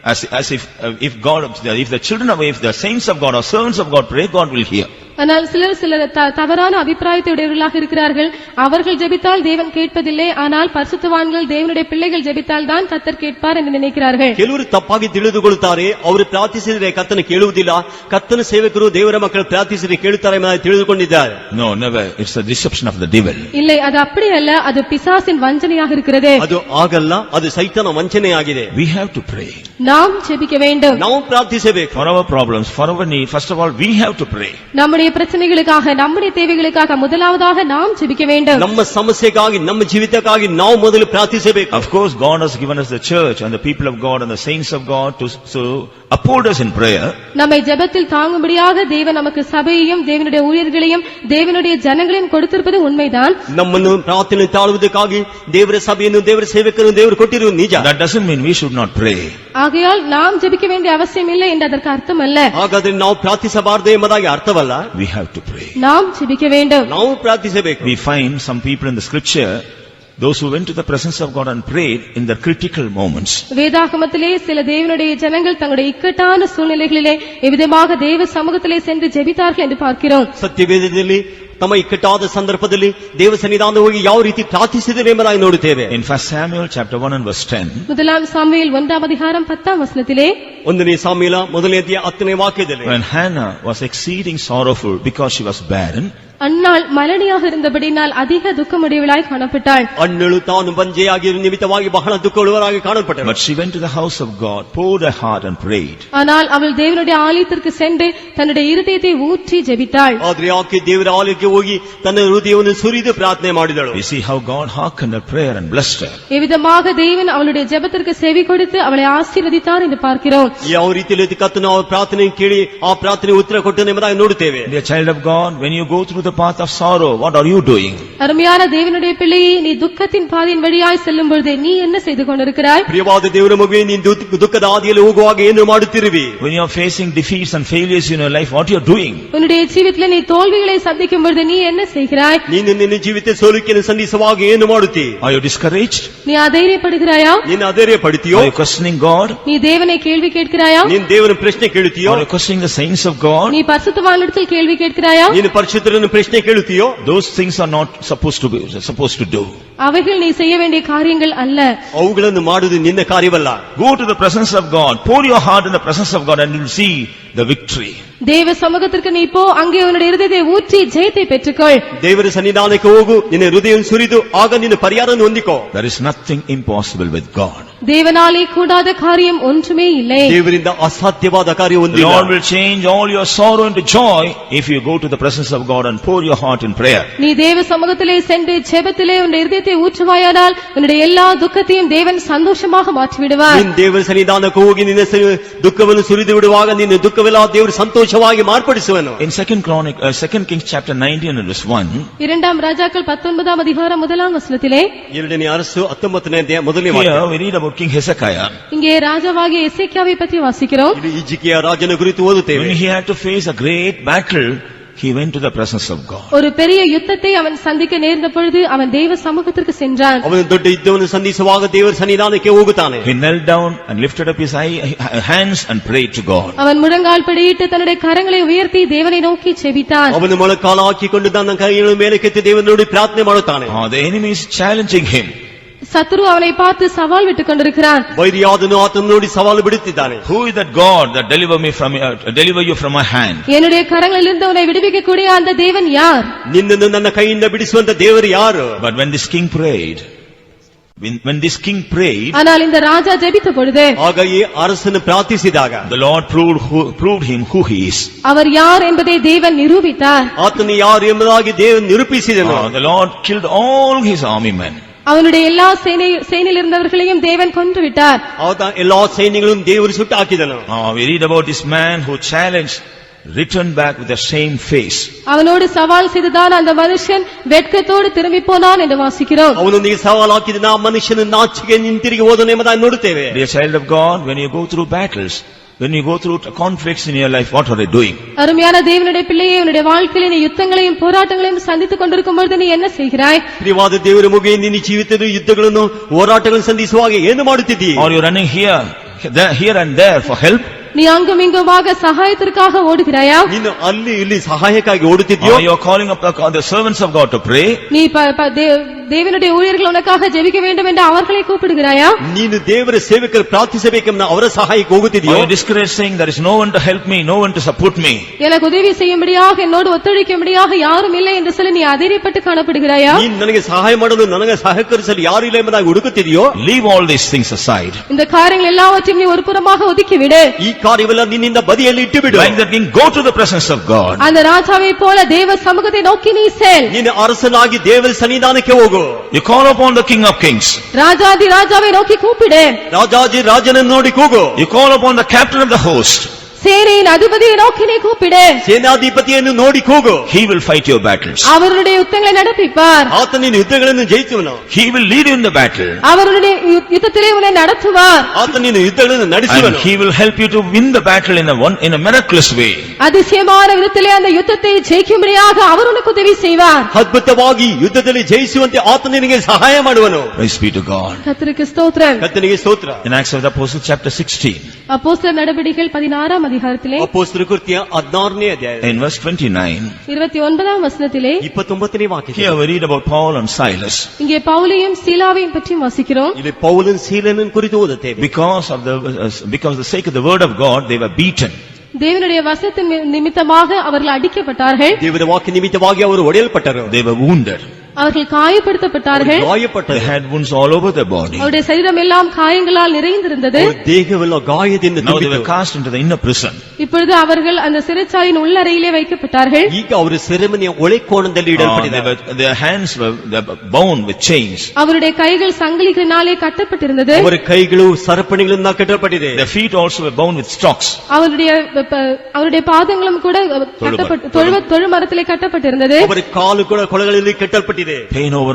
as if the children of if the saints of God or servants of God pray, God will hear. ஆனால் சிலர் தவறான அபிப்பிராயத்தை உடையவர்களாக இருக்கிறார்கள். அவர்கள் ஜெபித்தால் தேவன் கேட்பதில்லை, ஆனால் பரிசுத்தவான்கள் தேவனுடைய பிள்ளைகள் ஜெபித்தால் தான் கர்த்தர் கேட்பார் என்று நினைக்கிறார்கள். ಕೆಲವರು ತಪ್ಪಾಗಿ ತಿಳಿದುಕೊಳ್ಳುತ್ತಾರೆ. ಅವರು ಪ್ರಾರ್ಥಿಸಿದರೆ ಕರ್ತನು ಕೇಳುವುದಿಲ್ಲ, ಕರ್ತನ ಸೇವಕರು ದೇವರ ಮಕ್ಕಳು ಪ್ರಾರ್ಥಿಸಿದರೆ ಕೇಳುತ್ತಾರೆ ಎಂಬುದಾಗಿ ತಿಳಿದುಕೊಂಡಿದ್ದಾರೆ. No, never. It's a deception of the devil. இல்லை, அது அப்படி அல்ல, அது பிசாசின் வஞ்சனையாக இருக்கிறது. ಅದು ಆಗಲ್ಲ, ಅದು ಸೈತಾನ ವಂಚನೆಯಾಗಿದೆ. We have to pray. நாம் ஜெபிக்க வேண்டும். ನಾವು ಪ್ರಾರ್ಥಿಸಬೇಕು. For our problems, for our need, first of all we have to pray. நம்முடைய பிரச்சனைகளுக்காக, நம்முடைய தேவைகளுக்காக முதலாவதாக நாம் ஜெபிக்க வேண்டும். ನಮ್ಮ ಸಮಸ್ಯೆಗಾಗಿ, ನಮ್ಮ ಜೀವಿತಕ್ಕಾಗಿ ನಾವು ಮೊದಲು ಪ್ರಾರ್ಥಿಸಬೇಕು. Of course God has given us the church and the people of God and the saints of God to uphold us in prayer. நம்மை ஜெபத்தில் தாங்கும்படியாக தேவன் நமக்கு சபையையும் தேவனுடைய ஊழியர்களையும் தேவனுடைய ஜனங்களையும் கொடுத்திருப்பது உண்மைதான். ನಮ್ಮನ್ನು ಪ್ರಾರ್ಥನೆ ತಾಳುವುದಕ್ಕಾಗಿ ದೇವರ ಸಭೆಯನ್ನು ದೇವರ ಸೇವಕರನ್ನು ದೇವರು ಕೊಟ್ಟಿರುವುದು ನಿಜ. That doesn't mean we should not pray. ஆகையால் நாம் ஜெபிக்க வேண்டிய அவசியம் இல்லை என்று அதற்கு அர்த்தம் அல்ல. ಹಾಗಾದ್ರೆ ನಾವು ಪ್ರಾರ್ಥಿಸಬಾರದು ಎಂಬುದಾಗಿ ಅರ್ಥವಲ್ಲ. We have to pray. நாம் ஜெபிக்க வேண்டும். ನಾವು ಪ್ರಾರ್ಥಿಸಬೇಕು. We find some people in the scripture, those who went to the presence of God and prayed in their critical moments. வேதாகமத்திலே சில தேவனுடைய ஜனங்கள் தங்களுடைய இக்கட்டான சூழ்நிலைகளிலே எவ்விதமாக தேவ சமூகத்திலே சென்று ஜெபித்தார்கள் என்று பார்க்கிறோம். ಸತ್ಯವೇದದಲ್ಲಿ ತಮ್ಮ ಇಕ್ಕಟ್ಟಾದ ಸಂದರ್ಭದಲ್ಲಿ ದೇವ ಸನ್ನಿಧಾನ ಹೋಗಿ ಯಾವ ರೀತಿ ಪ್ರಾರ್ಥಿಸಿದರು ಎಂಬುದಾಗಿ ನೋಡುತ್ತೇವೆ. In 1 Samuel chapter 1 and verse 10. முதலாம் சாமுவேல் 1ஆம் அதிகாரம் 10ஆம் வசனத்திலே, 1ನೇ ಸಾಮುವೇಲ 1ನೇ ಅಧ್ಯಾಯ 10ನೇ ವಾಕ್ಯದಲ್ಲಿ, When Hannah was exceeding sorrowful because she was barren, அன்னாள் மலடியாக இருந்தபடினால் அதிக துக்கமுடையவளாய் காணப்பட்டாள். ಅಣ್ಣಳು ತಾನು ಬಂಜೆಯಾಗಿರುವ ನಿಮಿತ್ತವಾಗಿ ಬಹಳ ದುಃಖವುಳ್ಳವರಾಗಿ ಕಾಣಲ್ಪಟ್ಟಳು. but she went to the house of God, poured her heart and prayed. ஆனால் அவள் தேவனுடைய ஆலயத்திற்கு சென்று தன்னுடைய இருதயத்தை ஊற்றி ஜெபித்தாள். ಆದ್ರೆ ಆಕೆ ದೇವರ ಆಲಯಕ್ಕೆ ಹೋಗಿ ತನ್ನ ಹೃದಯವನ್ನು ಸುರಿದು ಪ್ರಾರ್ಥನೆ ಮಾಡಿದಳು. We see how God hearkened her prayer and blessed her. எவ்விதமாக தேவன் அவளுடைய ஜெபத்திற்கு செவி கொடுத்து அவளை ஆசீர்வதித்தார் என்று பார்க்கிறோம். ಯಾವ ರೀತಿಯಲ್ಲಿ ಕರ್ತನು ಅವರ ಪ್ರಾರ್ಥನೆ ಕೇಳಿ ಆ ಪ್ರಾರ್ಥನೆ ಉತ್ತರ ಕೊಟ್ಟನು ಎಂಬುದಾಗಿ ನೋಡುತ್ತೇವೆ. Dear child of God, when you go through the path of sorrow, what are you doing? அருமையான தேவனுடைய பிள்ளையே, நீ துக்கத்தின் பாதையின் வழியாய் செல்லும் பொழுது நீ என்ன செய்து கொண்டிருக்கிறாய்? ಪ್ರಿಯವಾದ ದೇವರ ಮಗುವೆ, ನೀನು ದುಃಖದ ಹಾದಿಯಲ್ಲಿ ಹೋಗುವಾಗ ಏನು ಮಾಡುತ್ತಿರುವಿ? When you are facing defeats and failures in your life, what you are doing? உன்னுடைய ஜீவிதத்தில் நீ தோல்விகளை சந்திக்கும் பொழுது நீ என்ன செய்கிறாய்? ನೀನು ನಿನ್ನ ಜೀವಿತ ಸೋಲಿಕೆಯನ್ನು ಸಂಧಿಸುವಾಗ ಏನು ಮಾಡುತ್ತಿ? Are you discouraged? நீ அதைரியப்படுகிறாயா? ನೀನು ಅಧೈರ್ಯ ಪಡ್ತೀಯೋ? Are you questioning God? நீ தேவனை கேள்வி கேட்கிறாயா? ನೀನು ದೇವರ ಪ್ರಶ್ನೆ ಕೇಳುತ್ತೀಯೋ? Are you questioning the saints of God? நீ பரிசுத்தவான்களிடத்தில் கேள்வி கேட்கிறாயா? ನೀನು ಪರಿಶುದ್ಧರನ್ನು ಪ್ರಶ್ನೆ ಕೇಳುತ್ತೀಯೋ? Those things are not supposed to do. அவைகள் நீ செய்ய வேண்டிய காரியங்கள் அல்ல. ಅವುಗಳನ್ನು ಮಾಡುವುದು ನಿನ್ನ ಕಾರ್ಯವಲ್ಲ. Go to the presence of God, pour your heart in the presence of God and you will see the victory. தேவ சமூகத்திற்கு நீ போ, அங்கே உன்னுடைய இருதயத்தை ஊற்றி ஜெயத்தை பெற்றுக்கொள். ದೇವರ ಸನ್ನಿಧಾನಕ್ಕೆ ಹೋಗು, ನಿನ್ನ ಹೃದಯವನ್ನು ಸುರಿದು ಆಗ ನಿನ್ನ ಪರಿಹಾರವನ್ನು ಹೊಂದಿಕೋ. There is nothing impossible with God. தேவனாலே கூடாத காரியம் ஒன்றுமே இல்லை. ದೇವರಿಂದ ಅಸಾಧ್ಯವಾದ ಕಾರ್ಯ The ಹೊಂದಿಲ್ಲ. Lord will change all your sorrow into joy if you go to the presence of God and pour your heart in prayer. நீ தேவ சமூகத்திலே சென்று ஜெபத்திலே உன்னுடைய இருதயத்தை ஊற்றுவாயானால் உன்னுடைய எல்லா துக்கத்தையும் தேவன் சந்தோஷமாக மாற்றி விடுவார். ನೀನು ದೇವರ ಸನ್ನಿಧಾನಕ್ಕೆ ಹೋಗಿ ನಿನ್ನ ದುಃಖವನ್ನು ಸುರಿದು ಬಿಡುವಾಗ ನಿನ್ನ ದುಃಖವೆಲ್ಲ ದೇವರು ಸಂತೋಷವಾಗಿ ಮಾರ್ಪಡಿಸುವನು. In 2 Kings chapter 19 and verse 1. இரண்டாம் ராஜாக்கள் 19ஆம் அதிகாரம் 1ஆம் வசனத்திலே, 2ನೇ ಅರಸು 19ನೇ ಅಧ್ಯಾಯ 1ನೇ Here ವಾಕ್ಯ. we read about King Hezekiah. இங்கே ராஜாவாகிய எசேக்கியாவை பற்றி வாசிக்கிறோம். ಇದು ಹಿಜ್ಕಿಯ ರಾಜನ ಕುರಿತು ಓದುತ್ತೇವೆ. When he had to face a great battle, he went to the presence of God. ஒரு பெரிய யுத்தத்தை அவன் சந்திக்க நேர்ந்த பொழுது அவன் தேவ சமூகத்திற்கு சென்றான். ಅವನು ದೊಡ್ಡ ಯುದ್ಧವನ್ನು ಸಂಧಿಸುವಾಗ ದೇವರ ಸನ್ನಿಧಾನಕ್ಕೆ ಹೋಗುತ್ತಾನೆ. He knelt down and lifted up his hands and prayed to God. அவன் முழங்கால் படியிட்டு தன்னுடைய கரங்களை உயர்த்தி தேவனை நோக்கி ஜெபித்தான். ಅವನು ಮೊಳಕಾಲು ಹಾಕಿಕೊಂಡು ತನ್ನ ಕೈಗಳನ್ನು ಮೇಲಕ್ಕೆತ್ತಿ ದೇವರನ್ನು ನೋಡಿ ಪ್ರಾರ್ಥನೆ ಮಾಡುತ್ತಾನೆ. The enemy is challenging him. சத்துரு அவனை பார்த்து சவால் விட்டுக் கொண்டிருக்கிறான். ವೈರಿಯಾದನು ಆತನು ನೋಡಿ ಸವಾಲು ಬಿಡುತ್ತಿದ್ದಾನೆ. Who is that God that deliver you from my hand? என்னுடைய கரங்களிலிருந்து உன்னை விடுவிக்கக்கூடிய அந்த தேவன் யார்? ನಿನ್ನನ್ನು ನನ್ನ ಕೈಯಿಂದ ಬಿಡಿಸುವಂತ ದೇವರು ಯಾರು? But when this king prayed, When this king prayed, ஆனால் இந்த ராஜா ஜெபித்த பொழுது ಹಾಗಾಗಿ ಅರಸನು ಪ್ರಾರ್ಥಿಸಿದಾಗ the Lord proved him who he is. அவர் யார் என்பதை தேவன் நிரூபித்தார். ಆತನು ಯಾರು ಎಂಬುದಾಗಿ ದೇವರು ನಿರೂಪಿಸಿದನು. The Lord killed all his army men. அவனுடைய எல்லா சேனையில் இருந்தவர்களையும் தேவன் கொன்று விட்டார். ಆತ ಎಲ್ಲಾ ಸೈನ್ಯಗಳನ್ನು ದೇವರು ಸುಟ್ಟು ಹಾಕಿದನು. We read about this man who challenged, returned back with the same face. அவனோடு சவால் செய்ததான அந்த மனுஷன் வெட்கத்தோடு திரும்பி போனான் என்று வாசிக்கிறோம். ಅವನೊಂದಿಗೆ ಸವಾಲು ಹಾಕಿದ ಆ ಮನುಷ್ಯನು ನಾಚಿಕೆ ಹಿಂತಿರುಗಿ ಹೋದನು ಎಂಬುದಾಗಿ ನೋಡುತ್ತೇವೆ. Dear child of God, when you go through battles, when you go through conflicts in your life, what are you doing? அருமையான தேவனுடைய பிள்ளையே, உன்னுடைய வாழ்க்கையில நீ யுத்தங்களையும் போராட்டங்களையும் சந்தித்துக் கொண்டிருக்கும் பொழுது நீ என்ன செய்கிறாய்? ಪ್ರಿಯವಾದ ದೇವರ ಮಗುವೆ, ನಿನ್ನ ಜೀವಿತದ ಯುದ್ಧಗಳನ್ನು ಹೋರಾಟಗಳನ್ನು ಸಂಧಿಸುವಾಗ ಏನು ಮಾಡುತ್ತಿದ್ದೀ? Are you running here and there for help? நீ அங்கும் இங்குமாக சகாயத்திற்காக ஓடுகிறாயா? ನೀನು ಅಲ್ಲಿ ಇಲ್ಲಿ ಸಹಾಯಕ್ಕಾಗಿ ಓಡುತ್ತಿದ್ದೀಯೋ? Or you are calling up the servants of God to pray? நீ தேவனுடைய ஊழியர்கள் உனக்காக ஜெபிக்க வேண்டும் என்று அவர்களை கூப்பிடுகிறாயா? ನೀನು ದೇವರ ಸೇವಕರು ಪ್ರಾರ್ಥಿಸಬೇಕೆಂಬ ಅವರ ಸಹಾಯಕ್ಕೆ ಹೋಗುತ್ತಿದ್ದೀಯೋ? Or you discourage saying there is no one to help me, no one to support me? எனக்கு உதவி செய்யும்படியாக என்னோடு ஒத்துழைக்கும்படியாக யாரும் இல்லை என்று சொல்லி நீ அதிரப்பட்டு காணப்படுகிறாயா? ನೀನು ನನಗೆ ಸಹಾಯ ಮಾಡಲು ನನಗೆ ಸಹಕರಿಸಲು ಯಾರು ಇಲ್ಲ ಎಂಬುದಾಗಿ ಹುಡುಕುತ್ತಿದ್ದೀಯೋ? Leave all these things aside. இந்த காரியங்கள் எல்லாவற்றையும் நீ ஒருபுறமாக ஒதுக்கிவிடு. ಈ ಕಾರ್ಯವೆಲ್ಲ ನಿನ್ನಿಂದ ಬದಿಯಲ್ಲಿ ಇಟ್ಟು ಬಿಡು. Like that king, go to the presence of God. அந்த ராஜாவை போல தேவ சமூகத்தை நோக்கி நீ செல். ನೀನು ಅರಸನಾಗಿ ದೇವರ ಸನ್ನಿಧಾನಕ್ಕೆ ಹೋಗು. You call upon the King of Kings. ராஜாதி ராஜாவை நோக்கி கூப்பிடு. ರಾಜಾಜಿ ರಾಜನನ್ನು ನೋಡಿ ಕೂಗು. You call upon the captain of the host. சேனையின் அதிபதியை நோக்கி நீ கூப்பிடு. ಸೇನಾಧಿಪತಿಯನ್ನು ನೋಡಿ ಕೂಗು. He will fight your battles. அவருடைய யுத்தங்களை நடப்பிப்பார். ಆತ ನಿನ್ನ ಯುದ್ಧಗಳನ್ನು ಜಯಿಸುವನು. He will lead you in the battle. அவருடைய யுத்தத்திலே உன்னை நடத்துவார். ಆತ ನಿನ್ನ ಯುದ್ಧಗಳನ್ನು And ನಡೆಸುವನು. he will help you to win the battle in a miraculous way. அதிசயமான விதத்திலே அந்த யுத்தத்தை ஜெயிக்கும்படியாக அவர் உனக்கு உதவி செய்வார். ಅದ್ಭುತವಾಗಿ ಯುದ್ಧದಲ್ಲಿ ಜಯಿಸುವಂತೆ ಆತ ನಿನಗೆ ಸಹಾಯ ಮಾಡುವನು. Praise be to God. கர்த்தருக்கு ஸ்தோத்திரம். ಕರ್ತನಿಗೆ ಸ್ತೋತ್ರ. In Acts of the Apostles chapter 16, அப்போஸ்தலர் நடபடிகள் 16ஆம் அதிகாரத்திலே ಅಪೊಸ್ತಲರ ಕೃತ್ಯ 16ನೇ ಅಧ್ಯಾಯ in verse 29, 29ஆம் வசனத்திலே 29ನೇ ವಾಕ್ಯ. here we read about Paul and Silas. இங்கே பவுலையும் சீலாவையும் பற்றி வாசிக்கிறோம். ಇಲ್ಲಿ ಪೌಲನ ಸೀಲನನ್ನು ಕುರಿತು ಓದುತ್ತೇವೆ. Because of the sake of the word of God, they were beaten. தேவனுடைய வசனத்தின் நிமித்தமாக அவர்கள் அடிக்கப்பட்டார்கள். ದೇವರ ವಾಕ್ಯ ನಿಮಿತ್ತವಾಗಿ ಅವರು ಹೊಡೆಯಲ್ಪಟ್ಟರು. They were wounded. அவர்கள் காயப்படுத்தப்பட்டார்கள். They ಗಾಯಪಟ್ಟರು. had wounds all over their body. அவருடைய சரீரம் எல்லாம் காயங்களால் நிறைந்திருந்தது. ಅವರ ದೇಹವೆಲ್ಲ ಗಾಯದಿಂದ Now they were ತುಂಬಿತ್ತು. cast into the inner prison. இப்பொழுது அவர்கள் அந்த சிறைச்சாலையின் உள்ளறையிலே வைக்கப்பட்டார்கள். ಈಗ ಅವರು ಸೆರೆಮನೆಯ ಒಳೆ ಕೋಣದಲ್ಲಿ ಇಡಲ್ಪಟ್ಟಿದ್ದಾರೆ. Their hands were bound with chains. அவருடைய கைகள் சங்கிலிகளினாலே கட்டப்பட்டிருந்தது. ಅವರ ಕೈಗಳು ಸರಪಣಿಗಳಿಂದ ಕಟ್ಟಲ್ಪಟ್ಟಿದೆ. Their feet also were bound with stocks. அவருடைய பாதங்களும் கூட தொழு மரத்திலே கட்டப்பட்டிருந்தது. ಅವರ ಕಾಲು ಕೂಡ ಕೊಳಗಳಲ್ಲಿ ಕಟ್ಟಲ್ಪಟ್ಟಿದೆ. Pain over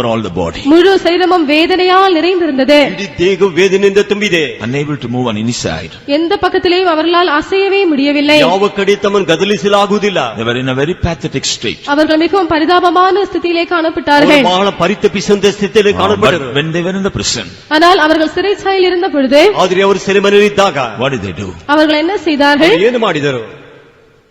all the body. முழு சரீரமும் வேதனையால் நிறைந்திருந்தது. ಇಡೀ ದೇಹ ವೇದನೆಯಿಂದ ತುಂಬಿದೆ. Unable to move on any side. எந்த பக்கத்திலேயும் அவர்களால் அசையவே முடியவில்லை. ಯಾವ ಕಡೆ ತಮ್ಮನ್ನು ಗದಲಿಸಲಾಗುವುದಿಲ್ಲ. They were in a very pathetic state. அவர்கள் மிகவும் பரிதாபமான ஸ்திதியிலே காணப்பட்டார்கள். ಬಹಳ ಪರಿತಪಿಸುವಂತ ಸ್ಥಿತಿಯಲ್ಲಿ ಕಾಣಪಟ್ಟರು. But when they were in the prison, ஆனால் அவர்கள் சிறைச்சாலையில் இருந்த பொழுது ಆದ್ರೆ ಅವರು ಸೆರೆಮನೆಯಲ್ಲಿ ಇದ್ದಾಗ what did they do? அவர்கள் என்ன செய்தார்கள்? ಏನು ಮಾಡಿದರು?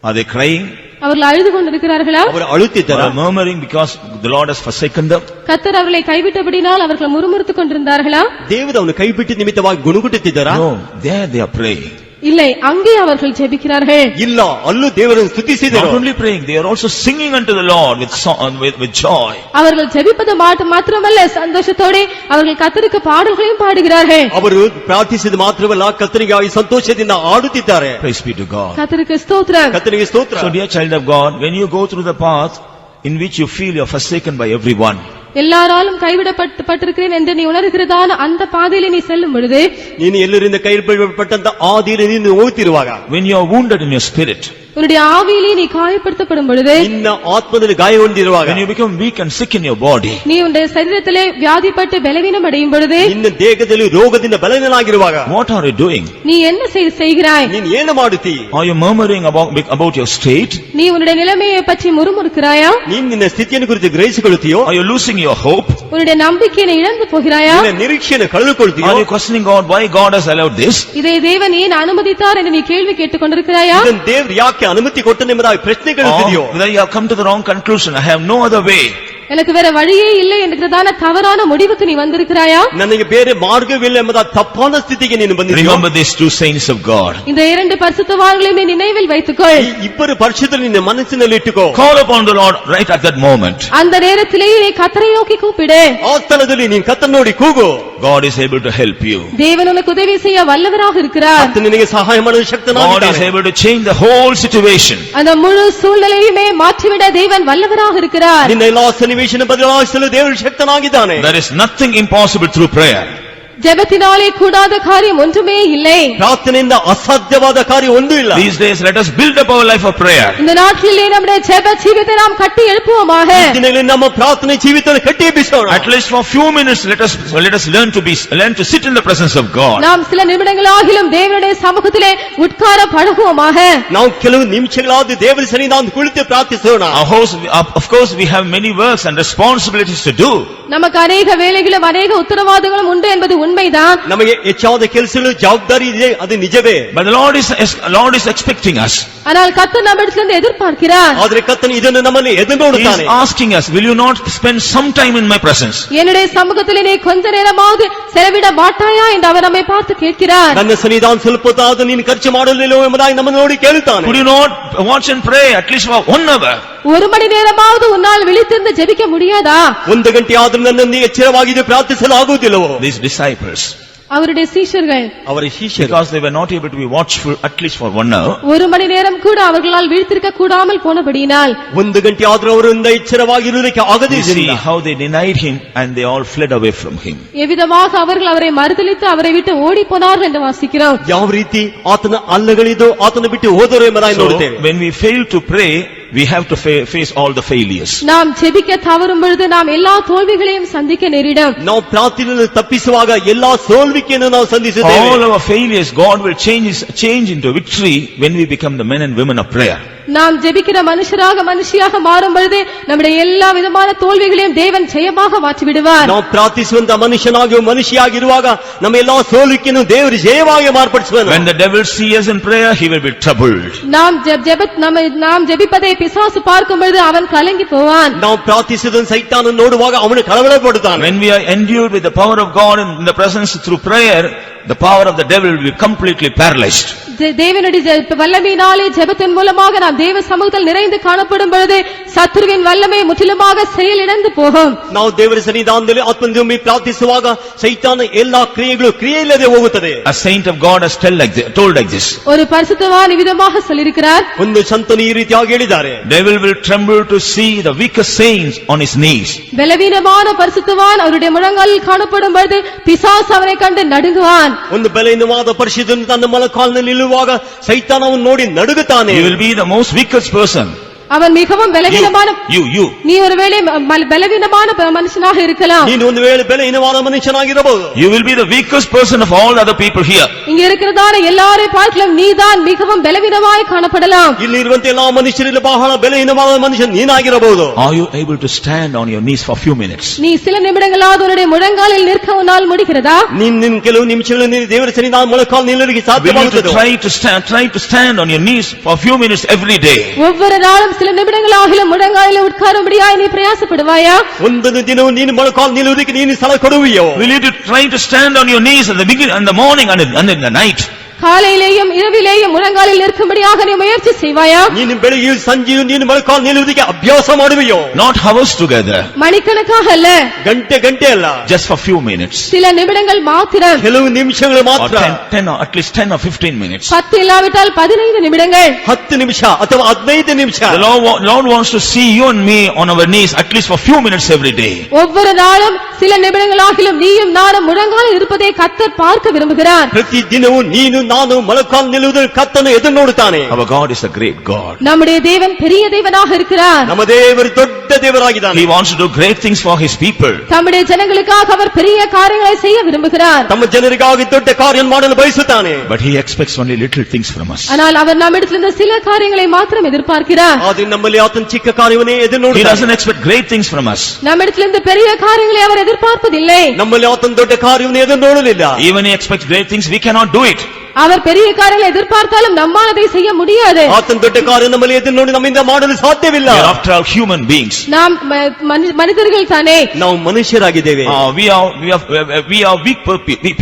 Are they crying? அவர்கள் அழுது கொண்டிருக்கிறார்களா? ಅವರು ಅಳುತ್ತಿದ್ದಾರಾ? Or murmuring because the Lord has forsaken them? கர்த்தர் அவர்களை கைவிட்டபடினால் அவர்கள் முறுமுறுத்துக் கொண்டிருந்தார்களா? ದೇವರು ಅವನು ಕೈ ಬಿಟ್ಟು ನಿಮಿತ್ತವಾಗಿ ಗುಣಗುಟ್ಟುತ್ತಿದ್ದಾರಾ? No, there they are praying. இல்லை, அங்கே அவர்கள் ஜெபிக்கிறார்கள். ಇಲ್ಲ, ಅಲ್ಲೂ ದೇವರನ್ನು ಸ್ತುತಿಸಿದರು. Not only praying, they are also singing unto the Lord with joy. அவர்கள் ஜெபிப்பது மாத்திரமல்ல, சந்தோஷத்தோடு அவர்கள் கர்த்தருக்கு பாடல்களையும் பாடுகிறார்கள். ಅವರು ಪ್ರಾರ್ಥಿಸಿದ ಮಾತ್ರವಲ್ಲ, ಕರ್ತನಿಗಾಗಿ ಸಂತೋಷದಿಂದ ಆಡುತ್ತಿದ್ದಾರೆ. Praise be to God. கர்த்தருக்கு ஸ்தோத்திரம். ಕರ್ತನಿಗೆ ಸ್ತೋತ್ರ. So dear child of God, when you go through the path in which you feel you are forsaken by everyone, எல்லாராலும் கைவிடப்பட்டிருக்கிறேன் என்று நீ உணர்கிறதான அந்த பாதையிலே நீ செல்லும் பொழுது, ನೀನು ಎಲ್ಲರಿಂದ ಕೈ ಬಿಡಲ್ಪಟ್ಟಂತ ಆದಿಯಲ್ಲಿ ನೀನು ಹೋಗುತ್ತಿರುವಾಗ, when you are wounded in your spirit, உன்னுடைய ஆவியிலே நீ காயப்படுத்தப்படும் பொழுது, ನಿನ್ನ ಆತ್ಮದಲ್ಲಿ ಗಾಯಗೊಂಡಿರುವಾಗ, when you become weak and sick in your body, நீ உன்னுடைய சரீரத்திலே வியாதிப்பட்டு பலவீனம் அடையும் பொழுது, ನಿನ್ನ ದೇಹದಲ್ಲಿ ರೋಗದಿಂದ ಬಲಹೀನನಾಗಿರುವಾಗ, what are you doing? நீ என்ன செய்கிறாய்? ನೀನು ಏನು ಮಾಡುತ್ತಿ? Are you murmuring about your state? நீ உன்னுடைய நிலைமையை பற்றி முறுமுறுக்கிறாயா? ನೀನು ನಿನ್ನ ಸ್ಥಿತಿಯನ್ನು ಕುರಿತು ಗ್ರಹಿಸಿಕೊಳ್ಳುತ್ತೀಯೋ? Are you losing your hope? உன்னுடைய நம்பிக்கையை இழந்து போகிறாயா? ನಿನ್ನ ನಿರೀಕ್ಷೆಯನ್ನು ಕಳೆದುಕೊಳ್ಳುತ್ತೀಯೋ? Are you questioning God, why God has allowed this? இதை தேவன் ஏன் அனுமதித்தார் என்று நீ கேள்வி கேட்டுக் கொண்டிருக்கிறாயா? ಇದನ್ನು ದೇವರು ಯಾಕೆ ಅನುಮತಿ ಕೊಟ್ಟನೆಂಬುದಾಗಿ ಪ್ರಶ್ನೆ ಕೇಳುತ್ತಿದೆಯೋ? Whether you have come to the wrong conclusion, I have no other way. எனக்கு வேற வழியே இல்லை என்கிறதான தவறான முடிவுக்கு நீ வந்திருக்கிறாயா? ನನಗೆ ಬೇರೆ ಮಾರ್ಗವಿಲ್ಲ ಎಂಬ ತಪ್ಪಾದ ಸ್ಥಿತಿಗೆ ನೀನು ಬಂದಿದ್ದೀಯ. Remember these two saints of God. இந்த இரண்டு பரிசுத்தவான்களையும் நீ நினைவில் வைத்துக்கொள். ಈ ಇಬ್ಬರು ಪರಿಶುದ್ಧರು ನಿನ್ನ ಮನಸ್ಸಿನಲ್ಲಿ ಇಟ್ಟುಕೋ. Call upon the Lord right at that moment. அந்த நேரத்திலேயே நீ கர்த்தரை நோக்கி கூப்பிடு. ಆ ಸ್ಥಳದಲ್ಲಿ ನೀನು ಕರ್ತನ ನೋಡಿ ಕೂಗು. God is able to help you. தேவன் உனக்கு உதவி செய்ய வல்லவராக இருக்கிறார். ಕರ್ತನು ನಿನಗೆ ಸಹಾಯ ಮಾಡಲು God ಶಕ್ತನಾಗಿದ್ದಾನೆ. is able to change the whole situation. அந்த முழு சூழ்நிலையுமே மாற்றிவிட தேவன் வல்லவராக இருக்கிறார். ನಿನ್ನ ಎಲ್ಲಾ ಸನ್ನಿವೇಶನ ಬದಲಾಯಿಸಲು ದೇವರು ಶಕ್ತನಾಗಿದ್ದಾನೆ. There is nothing impossible through prayer. ஜெபத்தினாலே கூடாத காரியம் ஒன்றுமே இல்லை. ಪ್ರಾರ್ಥನೆಯಿಂದ ಅಸಾಧ್ಯವಾದ ಕಾರ್ಯ ಒಂದೂ ಇಲ್ಲ. These days let us build up our life of prayer. இந்த நாட்களிலே நம்முடைய ஜெப ஜீவிதத்தை நாம் கட்டி எழுப்புவோமாக. ದಿನಗಳಲ್ಲಿ ನಮ್ಮ ಪ್ರಾರ್ಥನೆ ಜೀವಿತವನ್ನು ಕಟ್ಟಿ ಎಬ್ಬಿಸೋಣ. At least for few minutes let us learn to sit in the presence of God. நாம் சில நிமிடங்களாகிலும் தேவனுடைய சமூகத்திலே உட்கார பழகுவோமாக. ನಾವು ಕೆಲವು ನಿಮಿಷಗಳಾದ ದೇವರ ಸನ್ನಿಧಾನದಲ್ಲಿ ಕುಳಿತು ಪ್ರಾರ್ಥಿಸೋಣ. Of course we have many works and responsibilities to do. நமக்கு अनेक வேலைகளும் अनेक உத்தரவாதங்களும் உண்டு என்பது உண்மைதான். ನಮಗೆ ಹೆಚ್ಚಾದ ಕೆಲಸಗಳು ಜವಾಬ್ದಾರಿ ಇದೆ, ಅದು ನಿಜವೇ. But the Lord is expecting us. ஆனால் கர்த்தர் நம்மிடத்திலிருந்து எதிர்பார்க்கிறார். ಆದರೆ ಕರ್ತನು ಇದನ್ನು ನಮ್ಮಲ್ಲಿ ಎದುರು He is ನೋಡುತ್ತಾನೆ. asking us, will you not spend some time in my presence? என்னுடைய சமூகத்திலே நீ கொஞ்ச நேரமாவது செலவிட மாட்டாயா என்று அவர் நம்மை பார்த்து கேட்கிறார். ನನ್ನ ಸನ್ನಿಧಾನ ಸ್ವಲ್ಪ ಹೊತ್ತಾದರೂ ನೀನು ಖರ್ಚು ಮಾಡಲಿಲ್ಲವೋ ಎಂಬುದಾಗಿ ನಮ್ಮನ್ನು ನೋಡಿ ಕೇಳುತ್ತಾನೆ. Could you not watch and pray at least for 1 hour? ஒரு மணி நேரமாவது உன்னால் விழித்திருந்து ஜெபிக்க முடியாதா? ಒಂದು ಗಂಟೆ ಆದರೂ ನನ್ನನ್ನು ಎಚ್ಚರವಾಗಿದ್ದು ಪ್ರಾರ್ಥಿಸಲು ಆಗುವುದಿಲ್ಲವೋ? These disciples, அவருடைய சீஷர்கள் ಅವರ ಶಿಷ್ಯರು because they were not able to be watchful at least for 1 hour, ஒரு மணி நேரம் கூட அவர்களால் விழித்திருக்க கூடாமல் போனபடியினால் ಒಂದು ಗಂಟೆ ಆದರೂ ಅವರಿಂದ ಎಚ್ಚರವಾಗಿರುವುದಕ್ಕೆ we see ಆಗದಿದ್ದರಿಂದ how they denied him and they all fled away from him. எவ்விதமாக அவர்கள் அவரை மறுதலித்து அவரை விட்டு ஓடி போனார்கள் என்று வாசிக்கிறோம். ಯಾವ ರೀತಿ ಆತನ ಅಲ್ಲಗಳಿದ್ದು ಆತನ ಬಿಟ್ಟು ಹೋದರು ಎಂಬುದಾಗಿ So ನೋಡುತ್ತೇವೆ. when we fail to pray, we have to face all the failures. நாம் ஜெபிக்க தவறும் பொழுது நாம் எல்லா தோல்விகளையும் சந்திக்க நேரிடும். ನಾವು ಪ್ರಾರ್ಥನೆಯನ್ನು ತಪ್ಪಿಸುವಾಗ ಎಲ್ಲಾ ಸೋಲ್ವಿಕೆಯನ್ನು ನಾವು ಸಂಧಿಸುತ್ತೇವೆ. All our failures God will change into victory when we become the men and women of prayer. நாம் ஜெபிக்கிற மனுஷியாக மாறும் பொழுது நம்முடைய எல்லா விதமான தோல்விகளையும் தேவன் ஜெயமாக மாற்றி விடுவார். ನಾವು ಪ್ರಾರ್ಥಿಸುವಂತ ಮನುಷ್ಯನಾಗಿರುವಾಗ ನಮ್ಮ ಎಲ್ಲಾ ಸೋಲಿಕೆಯನ್ನು ದೇವರು ಜಯವಾಗಿ ಮಾರ್ಪಡಿಸುವನು. When the devil sees us in prayer, he will be troubled. நாம் ஜெபிப்பதை பிசாசு பார்க்கும் பொழுது அவன் கலங்கி போவான். ನಾವು ಪ್ರಾರ್ಥಿಸುವುದನ್ನು ಸೈತಾನನು ನೋಡುವಾಗ ಅವನು ಕಳವಳ ಪಡುತ್ತಾನೆ. When we are endued with the power of God in the presence through prayer, the power of the devil will be completely paralyzed. தேவனுடைய வல்லமையினாலே ஜெபத்தின் மூலமாக நாம் தேவ சமூகத்தில் நிறைந்து காணப்படும் பொழுது சத்துருவின் வல்லமை முற்றிலுமாக செயலிழந்து போகும். ನಾವು ದೇವರ ಸನ್ನಿಧಾನದಲ್ಲಿ ಆತ್ಮದಿಂದ ಪ್ರಾರ್ಥಿಸುವಾಗ ಸೈತಾನ ಎಲ್ಲಾ ಕ್ರಿಯೆಯಿಲ್ಲದೆ ಹೋಗುತ್ತದೆ. A saint of God has told like this. ஒரு பரிசுத்தவான் விதமாக சொல்லியிருக்கிறார். ಒಂದು ಸಂತನು ಈ ರೀತಿಯಾಗಿ ಹೇಳಿದ್ದಾರೆ. Devil will tremble to see the weakest saints on his knees. பலவீனமான பரிசுத்தவான் அவருடைய முழங்காலில் காணப்படும் பொழுது பிசாசு அவரை கண்டு நடுங்குவான். ಒಂದು ಬಲಹೀನವಾದ ಪರಿಶುದ್ಧನು ತನ್ನ ಮೊಳಕಾಲಿನಲ್ಲಿ ನಿಲ್ಲುವಾಗ ಸೈತಾನವನ್ನು ನೋಡಿ ನಡುಗುತ್ತಾನೆ. You will be the most weakest person. அவன் மிகவும் பலவீனமான you நீ ஒருவேளை பலவீனமான மனுஷனாக இருக்கலாம். ನೀನು ಒಂದು ವೇಳೆ ಬಲಹೀನವಾದ ಮನುಷ್ಯನಾಗಿರಬಹುದು. You will be the weakest person of all other people here. இங்க இருக்கிறதான எல்லாரையும் பார்க்கலாம் நீதான் மிகவும் பலவீனமாய் காணப்படலாம். ಇಲ್ಲಿರುವಂತ ಎಲ್ಲಾ ಮನುಷ್ಯರಲ್ಲಿ ಬಹಳ ಬಲಹೀನವಾದ ಮನುಷ್ಯ ನೀನಾಗಿರಬಹುದು. Are you able to stand on your knees for few minutes? நீ சில நிமிடங்களாவது உன்னுடைய முழங்காலில் நிற்க உன்னால் முடிகிறதா? ನಿನ್ನ ಕೆಲವು ನಿಮಿಷಗಳು ನೀನು ದೇವರ ಸನ್ನಿಧಾನ ಮೊಳಕಾಲು ನಿಲ್ಲಲಿಕ್ಕೆ ಸಾಧ್ಯವಾಗುತ್ತದೆ. Try to stand on your knees for few minutes every day. ஒவ்வொரு நாளும் சில நிமிடங்களாகிலும் முழங்காலில் உட்காரும்படியாய் நீ பிரயாசப்படுவாயா? ಒಂದೊಂದು ದಿನವೂ ನೀನು ಮೊಳಕಾಲು ನಿಲ್ಲುವುದಕ್ಕೆ ನೀನು ಸ್ಥಳ ಕೊಡುವಿಯೋ? Will you try to stand on your knees in the morning and in the night? காலையிலேயும் இரவிலேயும் முழங்காலில் நிற்கும்படியாக நீ முயற்சி செய்வாயா? ನೀನು ಬೆಳಗ್ಗೆ ಸಂಜೆಯೂ ನೀನು ಮೊಳಕಾಲು ನಿಲ್ಲುವುದಕ್ಕೆ ಅಭ್ಯಾಸ ಮಾಡುವಿಯೋ? Not hours together. மணிக்கணக்காக அல்ல. ಗಂಟೆ ಅಲ್ಲ. Just for few minutes. சில நிமிடங்கள் மாத்திரம். ಕೆಲವು ನಿಮಿಷಗಳು ಮಾತ್ರ. 10 or at least 10 or 15 minutes. 10 இல்லாவிட்டால் 15 நிமிடங்கள். 10 ನಿಮಿಷ ಅಥವಾ 15 ನಿಮಿಷ. The Lord wants to see you and me on our knees at least for few minutes every day. ஒவ்வொரு நாளும் சில நிமிடங்களாகிலும் நீயும் நானும் முழங்காலில் இருப்பதை கர்த்தர் பார்க்க விரும்புகிறார். ಪ್ರತಿ ದಿನವೂ ನೀನು ನಾನು ಮೊಳಕಾಲು ನಿಲ್ಲುವುದನ್ನು ಕರ್ತನು ಎದುರು ನೋಡುತ್ತಾನೆ. Our God is a great God. நம்முடைய தேவன் பெரிய தேவனாக இருக்கிறார். ನಮ್ಮ ದೇವರು ದೊಡ್ಡ ದೇವರಾಗಿದ್ದಾನೆ. He wants to do great things for his people. தம்முடைய ஜனங்களுக்காக அவர் பெரிய காரியங்களை செய்ய விரும்புகிறார். ತಮ್ಮ ಜನರಿಗಾಗಿ ದೊಡ್ಡ ಕಾರ್ಯ ಮಾಡಲು ಬಯಸುತ್ತಾನೆ. But he expects only little things from us. ஆனால் அவர் நம்மிடத்திலிருந்து சில காரியங்களை மாத்திரம் எதிர்பார்க்கிறார். ಆದರೆ ನಮ್ಮಲ್ಲಿ ಆತನ ಚಿಕ್ಕ ಕಾರ್ಯವನ್ನೇ ಎದುರು He ನೋಡುತ್ತಾನೆ. doesn't expect great things from us. நம்மிடத்திலிருந்து பெரிய காரியங்களை அவர் எதிர்பார்ப்பதில்லை. ನಮ್ಮಲ್ಲಿ ಆತನ ದೊಡ್ಡ ಕಾರ್ಯವನ್ನೇ ಎದುರು ನೋಡಲಿಲ್ಲ. Even he expects great things, we cannot do it. அவர் பெரிய காரியங்களை எதிர்பார்த்தாலும் நம்மால் அதை செய்ய முடியாது. ಆತನ ದೊಡ್ಡ ಕಾರ್ಯ ನಮ್ಮಲ್ಲಿ ಎದುರು ನೋಡಿ ನಮ್ಮಿಂದ ಮಾಡಲು ಸಾಧ್ಯವಿಲ್ಲ. We are after all human beings. நாம் மனிதர்கள் தானே. ನಾವು ಮನುಷ್ಯರಾಗಿದ್ದೇವೆ. We are weak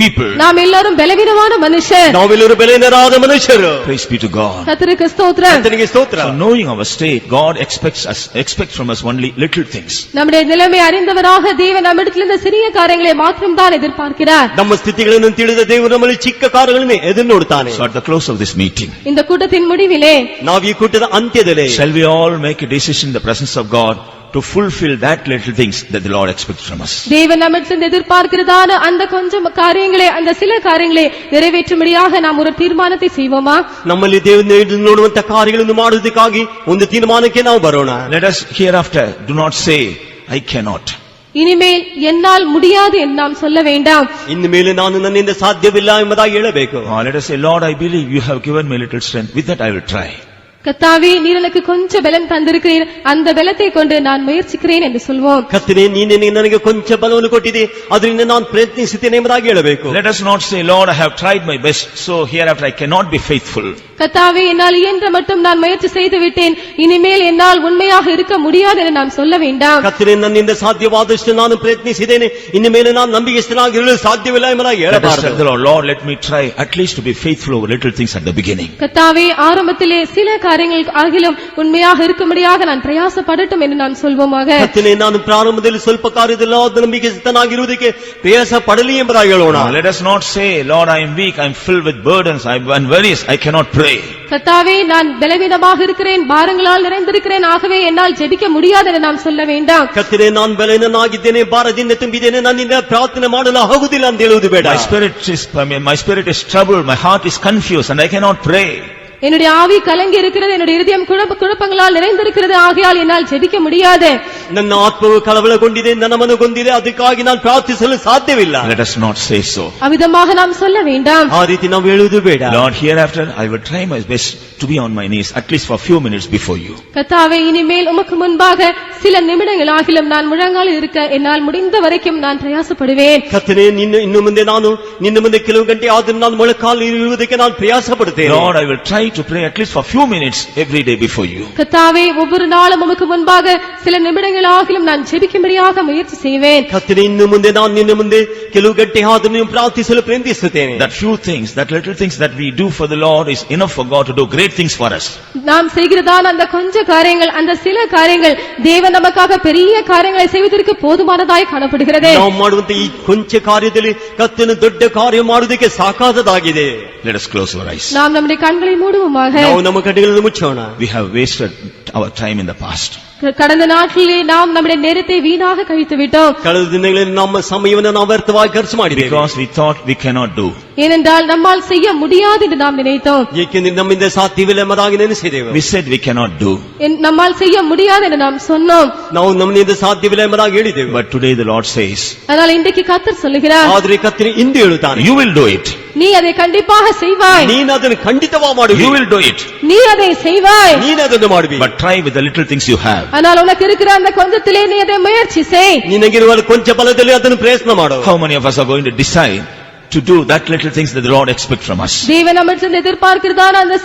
people. நாம் எல்லாரும் பலவீனமான மனுஷர். ನಾವೆಲ್ಲರೂ ಬಲಹೀನರಾದ ಮನುಷ್ಯರು. Praise be to God. கர்த்தருக்கு ஸ்தோத்திரம். ಕರ್ತನಿಗೆ ಸ್ತೋತ್ರ. So knowing our state, God expects from us only little things. நம்முடைய நிலைமை அறிந்தவராக தேவன் நம்மிடத்திலிருந்து சிறிய காரியங்களை மாத்திரம் தான் எதிர்பார்க்கிறார். ನಮ್ಮ ಸ್ಥಿತಿಗಳನ್ನು ತಿಳಿದ ದೇವರು ನಮ್ಮಲ್ಲಿ ಚಿಕ್ಕ ಕಾರ್ಯಗಳನ್ನು ಎದುರು ನೋಡುತ್ತಾನೆ. So at the close of this meeting, இந்த கூட்டத்தின் முடிவிலே ನಾವು ಈ ಕೂಟದ ಅಂತ್ಯದಲ್ಲಿ shall we all make a decision in the presence of God to fulfill that little things that the Lord expects from us? தேவன் நம்மிடத்திலிருந்து எதிர்பார்க்கிறதான அந்த கொஞ்சம் காரியங்களை, அந்த சில காரியங்களை நிறைவேற்றும்படியாக நாம் ஒரு தீர்மானத்தை செய்வோமா? ನಮ್ಮಲ್ಲಿ ದೇವರು ನೋಡುವಂತ ಕಾರ್ಯಗಳನ್ನು ಮಾಡುವುದಕ್ಕಾಗಿ ಒಂದು ತೀರ್ಮಾನಕ್ಕೆ ನಾವು ಬರೋಣ. Let us hereafter do not say, I cannot. இனிமேல் என்னால் முடியாது என்று நாம் சொல்ல வேண்டாம். ಇನ್ನು ಮೇಲೆ ನಾನು ನನ್ನಿಂದ ಸಾಧ್ಯವಿಲ್ಲ ಎಂಬುದಾಗಿ ಹೇಳಬೇಕು. Let us say, Lord, I believe you have given me little strength. With that I will try. கர்த்தாவே, நீர் எனக்கு கொஞ்சம் பலம் தந்திருக்கிறீர், அந்த பலத்தை கொண்டு நான் முயற்சிக்கிறேன் என்று சொல்வோம். ಕರ್ತನೇ, ನೀನೇ ನನಗೆ ಕೊಂಚ ಬಲವನ್ನು ಕೊಟ್ಟಿದೆ, ಅದರಿಂದ ನಾನು ಪ್ರಯತ್ನಿಸುತ್ತೇನೆ ಎಂಬುದಾಗಿ ಹೇಳಬೇಕು. Let us not say, Lord, I have tried my best, so hereafter I cannot be faithful. கர்த்தாவே, என்னால் இயன்ற மட்டும் நான் முயற்சி செய்து விட்டேன், இனிமேல் என்னால் உண்மையாக இருக்க முடியாது என்று நாம் சொல்ல வேண்டாம். ಕರ್ತನೇ, ನನ್ನಿಂದ ಸಾಧ್ಯವಾದಷ್ಟು ನಾನು ಪ್ರಯತ್ನಿಸಿದ್ದೇನೆ, ಇನ್ನು ಮೇಲೆ ನಾನು ನಂಬಿಕೆಸ್ಥನಾಗಿರಲು ಸಾಧ್ಯವಿಲ್ಲ ಎಂಬುದಾಗಿ ಹೇಳಬಾರದು. Lord, let me try at least to be faithful over little things at the beginning. கர்த்தாவே, ஆரம்பத்திலே சில காரியங்கள் ஆகிலும் உண்மையாக இருக்கும்படியாக நான் பிரயாசப்படட்டும் என்று நான் சொல்வோமாக. ಕರ್ತನೇ, ನಾನು ಪ್ರಾರಂಭದಲ್ಲಿ ಸ್ವಲ್ಪ ಕಾರ್ಯದಲ್ಲಿ ನಂಬಿಕೆಸ್ಥನಾಗಿರುವುದಕ್ಕೆ ಪ್ರಯಾಸ ಪಡಲಿ ಎಂಬುದಾಗಿ ಹೇಳೋಣ. Let us not say, Lord, I am weak, I am filled with burdens, I am worries, I cannot pray. கர்த்தாவே, நான் பலவீனமாக இருக்கிறேன், பாரங்களால் நிறைந்திருக்கிறேன், ஆகவே என்னால் ஜெபிக்க முடியாது என்று நாம் சொல்ல வேண்டாம். ಕರ್ತನೇ, ನಾನು ಬಲಹೀನನಾಗಿದ್ದೇನೆ, ಭಾರದಿಂದ ತುಂಬಿದ್ದೇನೆ, ನನ್ನಿಂದ ಪ್ರಾರ್ಥನೆ ಮಾಡಲು ಆಗುವುದಿಲ್ಲ ಅಂತ ಹೇಳುವುದು ಬೇಡ. My spirit is troubled, my heart is confused and I cannot pray. என்னுடைய ஆவி கலங்கி இருக்கிறது, என்னுடைய இதயம் குழப்பங்களால் நிறைந்திருக்கிறது, ஆகையால் என்னால் ஜெபிக்க முடியாது. ನನ್ನ ಆತ್ಮವು ಕಳವಳಗೊಂಡಿದೆ, ನನ್ನ ಮನಗೊಂಡಿದೆ, ಅದಕ್ಕಾಗಿ ನಾನು ಪ್ರಾರ್ಥಿಸಲು ಸಾಧ್ಯವಿಲ್ಲ. Let us not say so. அவிதமாக நாம் சொல்ல வேண்டாம். ಆ ರೀತಿ ನಾವು ಹೇಳುವುದು ಬೇಡ. Lord, hereafter I will try my best to be on my knees at least for a few minutes before you. கர்த்தாவே, இனிமேல் உமக்கு முன்பாக சில நிமிடங்கள் ஆகிலும் நான் முழங்காலில் இருக்க என்னால் முடிந்த வரைக்கும் நான் பிரயாசப்படுவேன். ಕರ್ತನೇ, ಇನ್ನು ಮುಂದೆ ನಾನು ನಿನ್ನ ಮುಂದೆ ಕೆಲವು ಗಂಟೆ ಆದರೂ ನಾನು ಮೊಳಕಾಲು ಇರುವುದಕ್ಕೆ ನಾನು ಪ್ರಯಾಸ ಪಡುತ್ತೇನೆ. Lord, I will try to pray at least for a few minutes every day before you. கர்த்தாவே, ஒவ்வொரு நாளும் உமக்கு முன்பாக சில நிமிடங்கள் ஆகிலும் நான் ஜெபிக்கும்படியாக முயற்சி செய்வேன். ಕರ್ತನೇ, ಇನ್ನು ಮುಂದೆ ನಾನು ನಿನ್ನ ಮುಂದೆ ಕೆಲವು ಗಂಟೆ ಆದರೂ ನೀವು ಪ್ರಾರ್ಥಿಸಲು ಪ್ರಯತ್ನಿಸುತ್ತೇನೆ. That few things, that little things that we do for the Lord is enough for God to do great things for us. நாம் செய்கிறதான அந்த கொஞ்ச காரியங்கள், அந்த சில காரியங்கள் தேவன் நமக்காக பெரிய காரியங்களை செய்வதற்கு போதுமானதாய் காணப்படுகிறது. ನಾವು ಮಾಡುವಂತ ಈ ಕೊಂಚ ಕಾರ್ಯದಲ್ಲಿ ಕರ್ತನು ದೊಡ್ಡ ಕಾರ್ಯ ಮಾಡುವುದಕ್ಕೆ ಸಾಕಾದದಾಗಿದೆ. Let us close our eyes. நாம் நம்முடைய கண்களை மூடுவோமாக. ನಾವು ನಮ್ಮ ಕಣ್ಣುಗಳನ್ನು ಮುಚ್ಚೋಣ. We have wasted our time in the past. கடந்த நாட்களிலே நாம் நம்முடைய நேரத்தை வீணாக கழித்து விட்டோம். ಕಳೆದ ದಿನಗಳಲ್ಲಿ ನಮ್ಮ ಸಮಯವನ್ನು ನಾವು ವ್ಯರ್ಥವಾಗಿ ಖರ್ಚು ಮಾಡಿದ್ದೇವೆ. Because we thought we cannot do. ஏனென்றால் நம்மால் செய்ய முடியாது என்று நாம் நினைத்தோம். ಏಕೆಂದರೆ ನಮ್ಮಿಂದ ಸಾಧ್ಯವಿಲ್ಲ ಎಂಬುದಾಗಿ ನೆನೆಸಿದ್ದೇವೆ. We said we cannot do. நம்மால் செய்ய முடியாது என்று நாம் சொன்னோம். ನಾವು ನಮ್ಮಿಂದ ಸಾಧ್ಯವಿಲ್ಲ ಎಂಬುದಾಗಿ ಹೇಳಿದ್ದೇವೆ. But today the Lord says, ஆனால் இன்றைக்கு கர்த்தர் சொல்லுகிறார், ಆದರೆ ಕರ್ತನು ಇಂದು ಹೇಳುತ್ತಾನೆ, you will do it. நீ அதை கண்டிப்பாக செய்வாய். ನೀನು ಅದನ್ನು ಖಂಡಿತವಾಗಿ ಮಾಡುವಿ. You will do it. நீ அதை செய்வாய். ನೀನು ಅದನ್ನು ಮಾಡುವಿ. But try with the little things you have. ஆனால் உனக்கு இருக்கிற அந்த கொஞ்சத்திலே நீ அதை முயற்சி செய். ನಿನಗಿರುವ ಕೊಂಚ ಬಲದಲ್ಲಿ ಅದನ್ನು ಪ್ರಯತ್ನ ಮಾಡು. How many of us are going to decide to do that little things that the Lord expects from us? தேவன் நம்மிடத்தில் எதிர்பார்க்கிறதான அந்த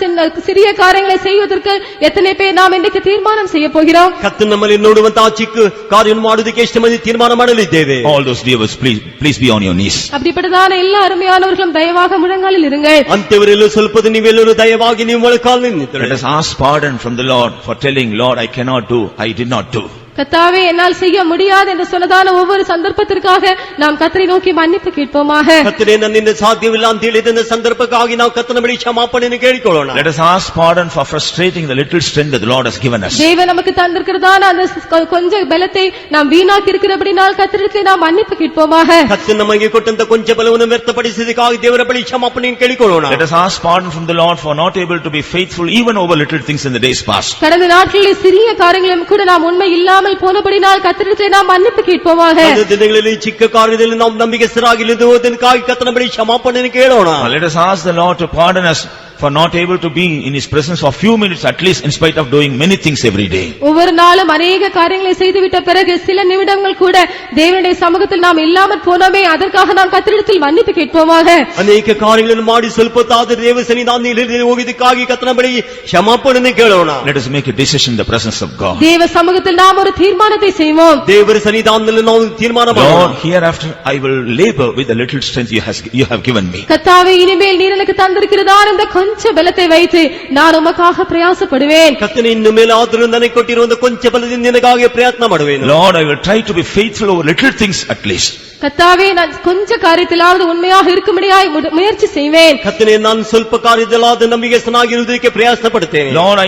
சிறிய காரியங்களை செய்வதற்கு எத்தனை பேர் நாம் இன்றைக்கு தீர்மானம் செய்ய போகிறோம்? ಕರ್ತನು ನಮ್ಮಲ್ಲಿ ನೋಡುವಂತಹ ಚಿಕ್ಕ ಕಾರ್ಯವನ್ನು ಮಾಡುವುದಕ್ಕೆ ಎಷ್ಟು ಮಂದಿ ತೀರ್ಮಾನ ಮಾಡಲಿದ್ದೇವೆ? All those dears, please be on your knees. அப்படிப்பட்டதான எல்லா அருமையானவர்களும் தயவாக முழங்காலில் இருங்கள். ಅಂತ್ಯವರೆಲ್ಲೂ ಸ್ವಲ್ಪ ನೀವೆಲ್ಲರೂ ದಯವಾಗಿ ನೀವು ಮೊಳಕಾಲು ನಿಂತು. Let us ask pardon from the Lord for telling, Lord, I cannot do, I did not do. கர்த்தாவே, என்னால் செய்ய முடியாது என்று சொன்னதான ஒவ்வொரு சந்தர்ப்பத்திற்காக நாம் கர்த்தரை நோக்கி மன்னிப்பு கேட்போமாக. ಕರ್ತನೇ, ನನ್ನಿಂದ ಸಾಧ್ಯವಿಲ್ಲ ಅಂತ ಹೇಳಿದ ಸಂದರ್ಭಕ್ಕಾಗಿ ನಾವು ಕರ್ತನ ಬಳಿ ಕ್ಷಮಾಪಣೆಯನ್ನು ಕೇಳಿಕೊಳ್ಳೋಣ. Let us ask pardon for frustrating the little strength that the Lord has given us. தேவன் நமக்கு தந்திருக்கிறதான அந்த கொஞ்ச பலத்தை நாம் வீணாக்கி இருக்கிறபடினால் கர்த்தரிடத்தில் நாம் மன்னிப்பு கேட்போமாக. ಕರ್ತನು ನಮಗೆ ಕೊಟ್ಟಂತ ಕೊಂಚ ಬಲವನ್ನು ವ್ಯರ್ಥಪಡಿಸಿದಕ್ಕಾಗಿ ದೇವರ ಬಳಿ ಕ್ಷಮಾಪಣೆಯನ್ನು ಕೇಳಿಕೊಳ್ಳೋಣ. Let us ask pardon from the Lord for not able to be faithful even over little things in the days past. கடந்த நாட்களில் சிறிய காரியங்களும் கூட நாம் உண்மை இல்லாமல் போனபடினால் கர்த்தரிடத்தில் நாம் மன்னிப்பு கேட்போமாக. அந்த தினங்களில் சிಕ್ಕ ಕಾರ್ಯದಲ್ಲಿ ನಾವು ನಂಬಿಕೆಸ್ಥರಾಗಿಲ್ಲದೆ ಹೋದಕ್ಕಾಗಿ ಕರ್ತನ ಬಳಿ ಕ್ಷಮಾಪಣೆಯನ್ನು ಕೇಳೋಣ. Let us ask the Lord to pardon us for not able to be in his presence for few minutes at least, in spite of doing many things every day. ஒவ்வொரு நாளும் அநேக காரியங்களை செய்துவிட்ட பிறகு சில நிமிடங்கள் கூட தேவனுடைய சமூகத்தில் நாம் இல்லாமல் போனோமே, அதற்காக நாம் கர்த்தரிடத்தில் மன்னிப்பு கேட்போமாக. ಅನೇಕ ಕಾರ್ಯಗಳನ್ನು ಮಾಡಿ ಸ್ವಲ್ಪ ತಾದ ದೇವ ಸನ್ನಿಧಾನದಲ್ಲಿ ಹೋಗಿದ್ದಕ್ಕಾಗಿ ಕರ್ತನ ಬಳಿ ಕ್ಷಮಾಪಣೆ ಕೇಳೋಣ. Let us make a decision in the presence of God. தேவ சமூகத்தில் நாம் ஒரு தீர்மானத்தை செய்வோம். ದೇವರ ಸನ್ನಿಧಾನದಲ್ಲಿ ನಾವು ತೀರ್ಮಾನ ಮಾಡೋಣ. Lord, hereafter I will labor with the little strength you have given me. கர்த்தாவே, இனிமேல் நீர் எனக்கு தந்திருக்கிறதான இந்த கொஞ்ச பலத்தை வைத்து நான் உமக்காக பிரயாசப்படுவேன். ಕರ್ತನೇ, ಇನ್ನು ಮೇಲಾದರೂ ನನಗೆ ಕೊಟ್ಟಿರುವ ಕೊಂಚ ಬಲದಿಂದ ನಿನಗಾಗಿ ಪ್ರಯತ್ನ ಮಾಡುವೆನು. Lord, I will try to be faithful over little things at least. கர்த்தாவே, நான் கொஞ்ச காரியத்திலாவது உண்மையாக இருக்கும்படியாய் முயற்சி செய்வேன். ಕರ್ತನೇ, ನಾನು ಸ್ವಲ್ಪ ಕಾರ್ಯದಲ್ಲಾದ ನಂಬಿಕೆಸ್ತನಾಗಿರುವುದಕ್ಕೆ ಪ್ರಯತ್ನ ಪಡುತ್ತೇನೆ. Lord,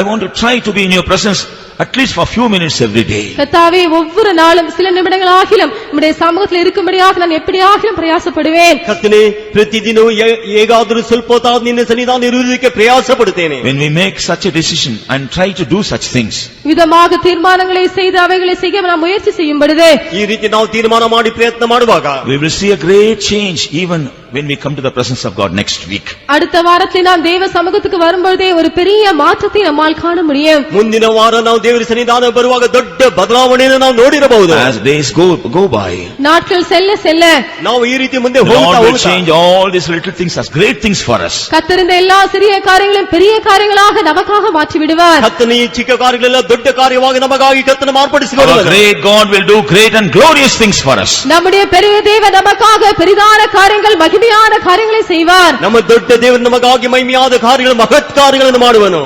I want to try to be in your presence at least for a few minutes every day. கர்த்தாவே, ஒவ்வொரு நாளும் சில நிமிடங்கள் ஆகிலும் உம்முடைய சமூகத்தில் இருக்கும்படியாக நான் எப்படியாகிலும் பிரயாசப்படுவேன். ಕರ್ತನೇ, ಪ್ರತಿದಿನವೂ ಹೇಗಾದರೂ ಸ್ವಲ್ಪ ಹೊತ್ತಾದ ನಿನ್ನ ಸನ್ನಿಧಾನ ಇರುವುದಕ್ಕೆ ಪ್ರಯಾಸ ಪಡುತ್ತೇನೆ. When we make such a decision and try to do such things, விதமாக தீர்மானங்களை செய்து அவைகளை செய்ய நாம் முயற்சி செய்யும் பொழுது, ಈ ರೀತಿ ನಾವು ತೀರ್ಮಾನ ಮಾಡಿ ಪ್ರಯತ್ನ ಮಾಡುವಾಗ we will see a great change even when we come to the presence of God next week. அடுத்த வாரத்தில் நாம் தேவ சமூகத்துக்கு வரும்பொழுதே ஒரு பெரிய மாற்றத்தை நம்மால் காண முடியும். ಮುಂದಿನ ವಾರ ನಾವು ದೇವರ ಸನ್ನಿಧಾನ ಬರುವಾಗ ದೊಡ್ಡ ಬದಲಾವಣೆಯನ್ನು ನಾವು ನೋಡಿರಬಹುದು. As days go by, நாட்கள் செல்ல செல்ல ನಾವು ಈ ರೀತಿ ಮುಂದೆ the Lord will ಹೋಗುತ್ತಾ change all these little things as great things for us. கர்த்தர் இந்த எல்லா சிறிய காரியங்களையும் பெரிய காரியங்களாக நமக்காக மாற்றி விடுவார். ಕರ್ತನೇ, ಈ ಚಿಕ್ಕ ಕಾರ್ಯಗಳೆಲ್ಲ ದೊಡ್ಡ ಕಾರ್ಯವಾಗಿ ನಮಗಾಗಿ ಕರ್ತನ Our ಮಾರ್ಪಡಿಸಿಕೊಳ್ಳುವರು. great God will do great and glorious things for us. நம்முடைய பெரிய தேவன் நமக்காக பெரிதான காரியங்கள், மகிமையான காரியங்களை செய்வார். ನಮ್ಮ ದೊಡ್ಡ ದೇವರು ನಮಗಾಗಿ ಮಹಿಮೆಯಾದ ಕಾರ್ಯಗಳು, ಮಹತ್ ಕಾರ್ಯಗಳನ್ನು ಮಾಡುವನು.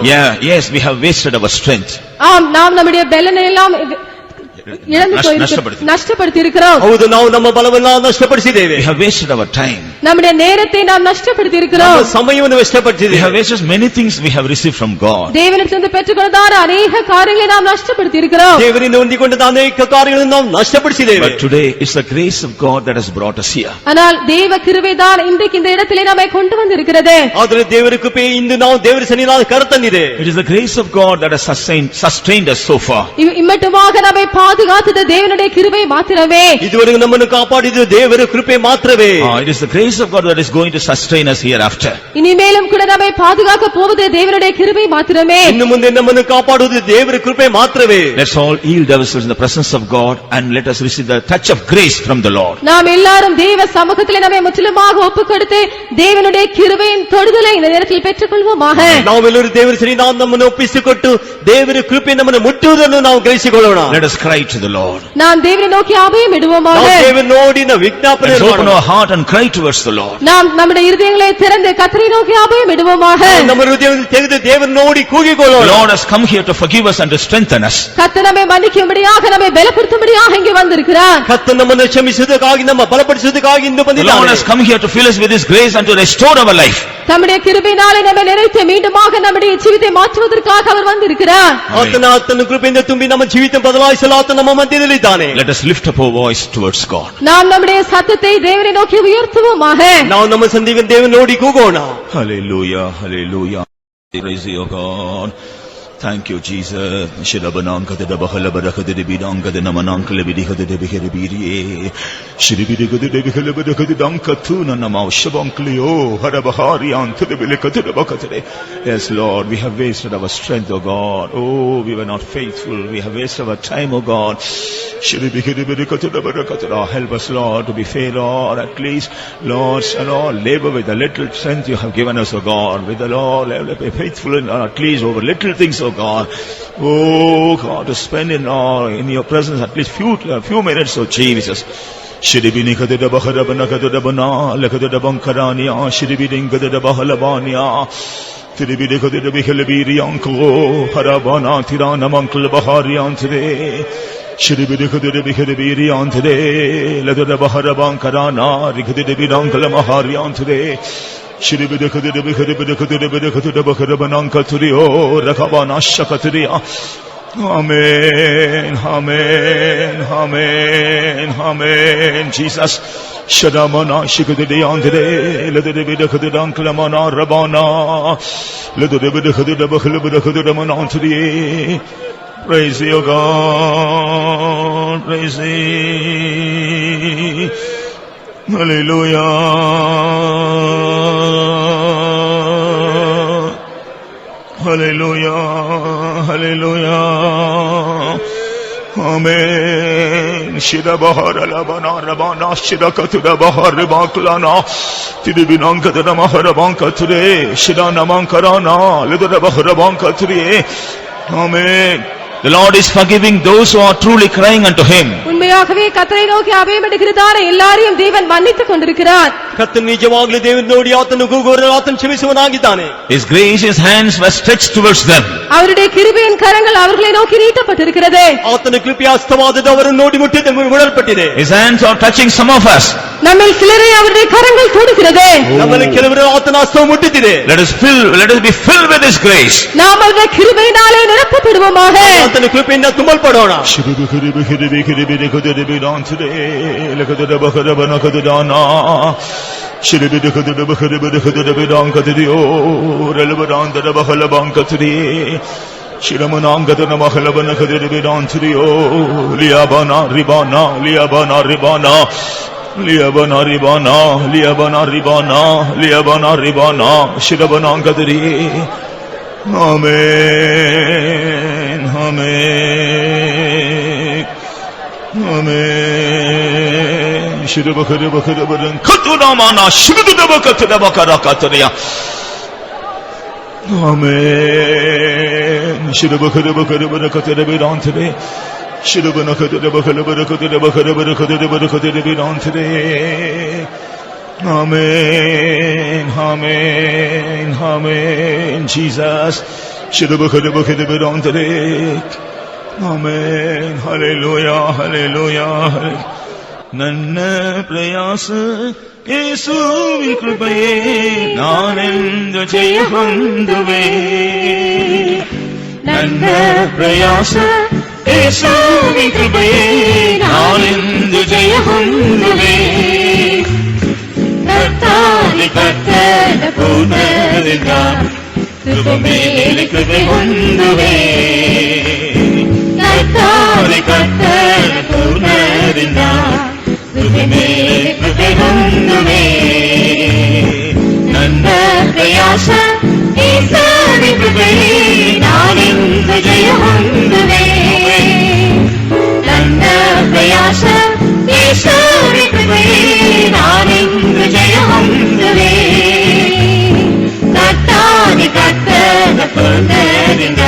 Yes, we have wasted our strength. ஆம், நாம் நம்முடைய பலனை எல்லாம் நஷ்டப்படுத்தி இருக்கிறோம். ಹೌದು, ನಾವು ನಮ್ಮ ಬಲವನ್ನು ನಷ್ಟಪಡಿಸಿದ್ದೇವೆ. We have wasted our time. நம்முடைய நேரத்தை நாம் நஷ்டப்படுத்தி இருக்கிறோம். ನಮ್ಮ ಸಮಯವನ್ನು We ನಷ್ಟಪಡಿಸಿದ್ದೇವೆ. have wasted many things we have received from God. தேவனிடத்திலிருந்து பெற்றுக்கொண்டதான அநேக காரியங்களை நாம் நஷ்டப்படுத்தி இருக்கிறோம். ದೇವರಿಂದ ಹೊಂದಿಕೊಂಡ ಅನೇಕ ಕಾರ್ಯಗಳನ್ನು ನಾವು ನಷ್ಟಪಡಿಸಿದ್ದೇವೆ. But today it's the grace of God that has brought us here. ஆனால் தேவ கிருபைதான் இன்றைக்கு இந்த இடத்திலே நம்மை கொண்டு வந்திருக்கிறது. ಆದರೆ ದೇವರ ಕೃಪೆ ಇಂದು ನಾವು ದೇವರ ಸನ್ನಿಧಾನ ಕರೆತಂದಿದೆ. It is the grace of God that has sustained us so far. இம்மட்டுமாக நம்மை பாதுகாத்தது தேவனுடைய கிருபை மாத்திரமே. ಇದುವರೆಗೂ ನಮ್ಮನ್ನು ಕಾಪಾಡಿದ್ದು ದೇವರ ಕೃಪೆ ಮಾತ್ರವೇ. It is the grace of God that is going to sustain us hereafter. இனிமேலும் கூட நம்மை பாதுகாக்க போவது தேவனுடைய கிருபை மாத்திரமே. ಇನ್ನು ಮುಂದೆ ನಮ್ಮನ್ನು ಕಾಪಾಡುವುದು ದೇವರ ಕೃಪೆ ಮಾತ್ರವೇ. Let's all yield ourselves in the presence of God and let us receive the touch of grace from the Lord. நாம் எல்லாரும் தேவ சமூகத்திலே நம்மை முற்றிலுமாக ஒப்புக்கொடுத்து தேவனுடைய கிருபையின் தொடுதலை இந்த நேரத்தில் பெற்றுக்கொள்வோமாக. ನಾವೆಲ್ಲರೂ ದೇವರ ಸನ್ನಿಧಾನ ನಮ್ಮನ್ನು ಒಪ್ಪಿಸಿಕೊಟ್ಟು ದೇವರ ಕೃಪೆ ನಮ್ಮನ್ನು ಮುಟ್ಟುವುದನ್ನು ನಾವು ಗ್ರಹಿಸಿಕೊಳ್ಳೋಣ. Let us cry to the Lord. நாம் தேவனை நோக்கி அபயம் இடுவோமாக. ನಾವು ದೇವರ ನೋಡಿ ನಾವು ವಿಜ್ಞಾಪನೆ Let's open ಮಾಡೋಣ. our heart and cry towards the Lord. நாம் நம்முடைய இருதயங்களை திறந்து கர்த்தரை நோக்கி அபயம் இடுவோமாக. ನಮ್ಮ ಹೃದಯವನ್ನು ತೆಗೆದು ದೇವರ ನೋಡಿ ಕೂಗಿಕೊಳ್ಳೋಣ. The Lord has come here to forgive us and to strengthen us. கர்த்தர் நம்மை மன்னிக்கும்படியாக, நம்மை பலப்படுத்தும்படியாக இங்கே வந்திருக்கிறார். ಕರ್ತನು ನಮ್ಮನ್ನು ಕ್ಷಮಿಸುವುದಕ್ಕಾಗಿ, ನಮ್ಮ ಬಲಪಡಿಸುವುದಕ್ಕಾಗಿ ಇಂದು The Lord ಬಂದಿದ್ದಾನೆ. has come here to fill us with His grace and to restore our life. தம்முடைய கிருபையினாலே நம்மை நிறைத்து மீண்டுமாக நம்முடைய ஜீவித்தை மாற்றுவதற்காக அவர் வந்திருக்கிறார். ಆತನ ಕೃಪೆಯಿಂದ ತುಂಬಿ ನಮ್ಮ ಜೀವಿತ ಬದಲಾಯಿಸಲು ಆತ ನಮ್ಮ ಮಧ್ಯದಲ್ಲಿದ್ದಾನೆ. Let us lift up our voice towards God. நாம் நம்முடைய சத்தத்தை தேவனை நோக்கி உயர்த்துவோமாக. ನಾವು ನಮ್ಮ ಸಂಧಿಗೆ ದೇವರ ನೋಡಿ ಕೂಗೋಣ. Hallelujah, hallelujah. Praise you, God. Thank you, Jesus. Shirabananka de Bahalabaka de Bidanka de Namananka Lebidika de Bihiribiri. Shiribidika de Bihalabaka de Dankatuna Namau Shabanklio, Harabahari Anta de Bilika de Bakatare. Yes, Lord, we have wasted our strength, O God. Oh, we were not faithful. We have wasted our time, O God. Shiribika de Bilika de Barakatara. Help us, Lord, to be fair, Lord, at least, Lord, and all, labor with the little strength you have given us, O God. With the Lord, be faithful in at least over little things, O God. Oh God, to spend in your presence at least few minutes, oh Jesus. Shiribini kadada baharabana kadada bana lakadada bankarania shiribini kadada bahalabania tiribini kadada bihalabiri anko harabana tirana mankal bahari antre shiribini kadada bihalabiri antre ladada baharabankarana rikadada birankal mahari antre Shiribide kadide bikadibide kadibide kadide bakarabananka turiyo rakabana shakaturiya. Amen, amen, amen, amen. Jesus. Shadamana shikadide andre ladide bide kadidanklamana rabana ladide bide kadide bakhalibide kadide mananturiye. Praise you, God. Praise you. Hallelujah. Hallelujah, hallelujah. Amen. Shira bahara labana rabana shira katura bahara baklana tidibinanka dana mahara bankature shira namankarana lidara bahara bankature. Amen. The Lord is forgiving those who are truly crying unto Him. உண்மையாகவே கர்த்தரை நோக்கி அபயமிடுகிறதான எல்லாரையும் தேவன் மன்னித்துக் கொண்டிருக்கிறார். ಕರ್ತನು ನಿಜವಾಗ್ಲೂ ದೇವರು ನೋಡಿ ಆತನು ಕೂಗುವವರನ್ನು ಆತನು ಕ್ಷಮಿಸುವನಾಗಿದ್ದಾನೆ. His gracious hands were stretched towards them. அவருடைய கிருபையின் கரங்கள் அவர்களை நோக்கி நீட்டப்பட்டிருக்கிறது. ಆತನ ಕೃಪೆಯಾಸ್ತವಾದದ್ದು ಅವರನ್ನು ನೋಡಿ ಮುಟ್ಟಲ್ಪಟ್ಟಿದೆ. His hands are touching some of us. நம்மில் சிலரை அவருடைய கரங்கள் தொடுகிறது. ನಮ್ಮಲ್ಲಿ ಕೆಲವರು ಆತನ ಹಸ್ತವು ಮುಟ್ಟುತ್ತಿದೆ. Let us be filled with His grace. நாம் அவருடைய கிருபையினாலே நிரப்பப்படுவோமாக. ಆತನ ಕೃಪೆಯಿಂದ ತುಂಬಲ್ಪಡೋಣ. Shiramanangada mahalabana kadiribidantriyo liabana ribana liabana ribana liabana ribana liabana ribana liabana ribana shirabanangadiri. Amen, amen, amen. Shirabakarabakarabadam katunamana shirudabakatadabakarakatarya. Amen. Shirabakarabakarabadakatadabidantre shirabanakatadabakarabadakatadabakarabadakatadabarakatadabidantre. Amen, amen, amen. Jesus. Shirabakarabakarabadakatadabidantre. Amen. Hallelujah, hallelujah. ನನ್ನ ಪ್ರಯಾಸ ಯೇಸುವಿನ ಕೃಪೆಯೇ ನಾನೆಂದು ಜಯ ಹೊಂದುವೆ. ನನ್ನ ಪ್ರಯಾಸ ಯೇಸುವಿನ ಕೃಪೆಯೇ ನಾನೆಂದು ಜಯ ಹೊಂದುವೆ. ಕರ್ತಾದಿ ಕರ್ತನ ಪೂರ್ಣದಿಂದ ಕೃಪೆ ಮೇಲೆ ಕೃಪೆ ಹೊಂದುವೆ. ಕರ್ತಾದಿ ಕರ್ತನ ಪೂರ್ಣದಿಂದ ಕೃಪೆ ಮೇಲೆ ಕೃಪೆ ಹೊಂದುವೆ. ನನ್ನ ಪ್ರಯಾಸ ಯೇಸುವಿನ ಕೃಪೆಯೇ ನಾನೆಂದು ಜಯ ಹೊಂದುವೆ. ನನ್ನ ಪ್ರಯಾಸ ಯೇಸುವಿನ ಕೃಪೆಯೇ ನಾನೆಂದು ಜಯ ಹೊಂದುವೆ. ಕರ್ತಾದಿ ಕರ್ತನ ಪೂರ್ಣದಿಂದ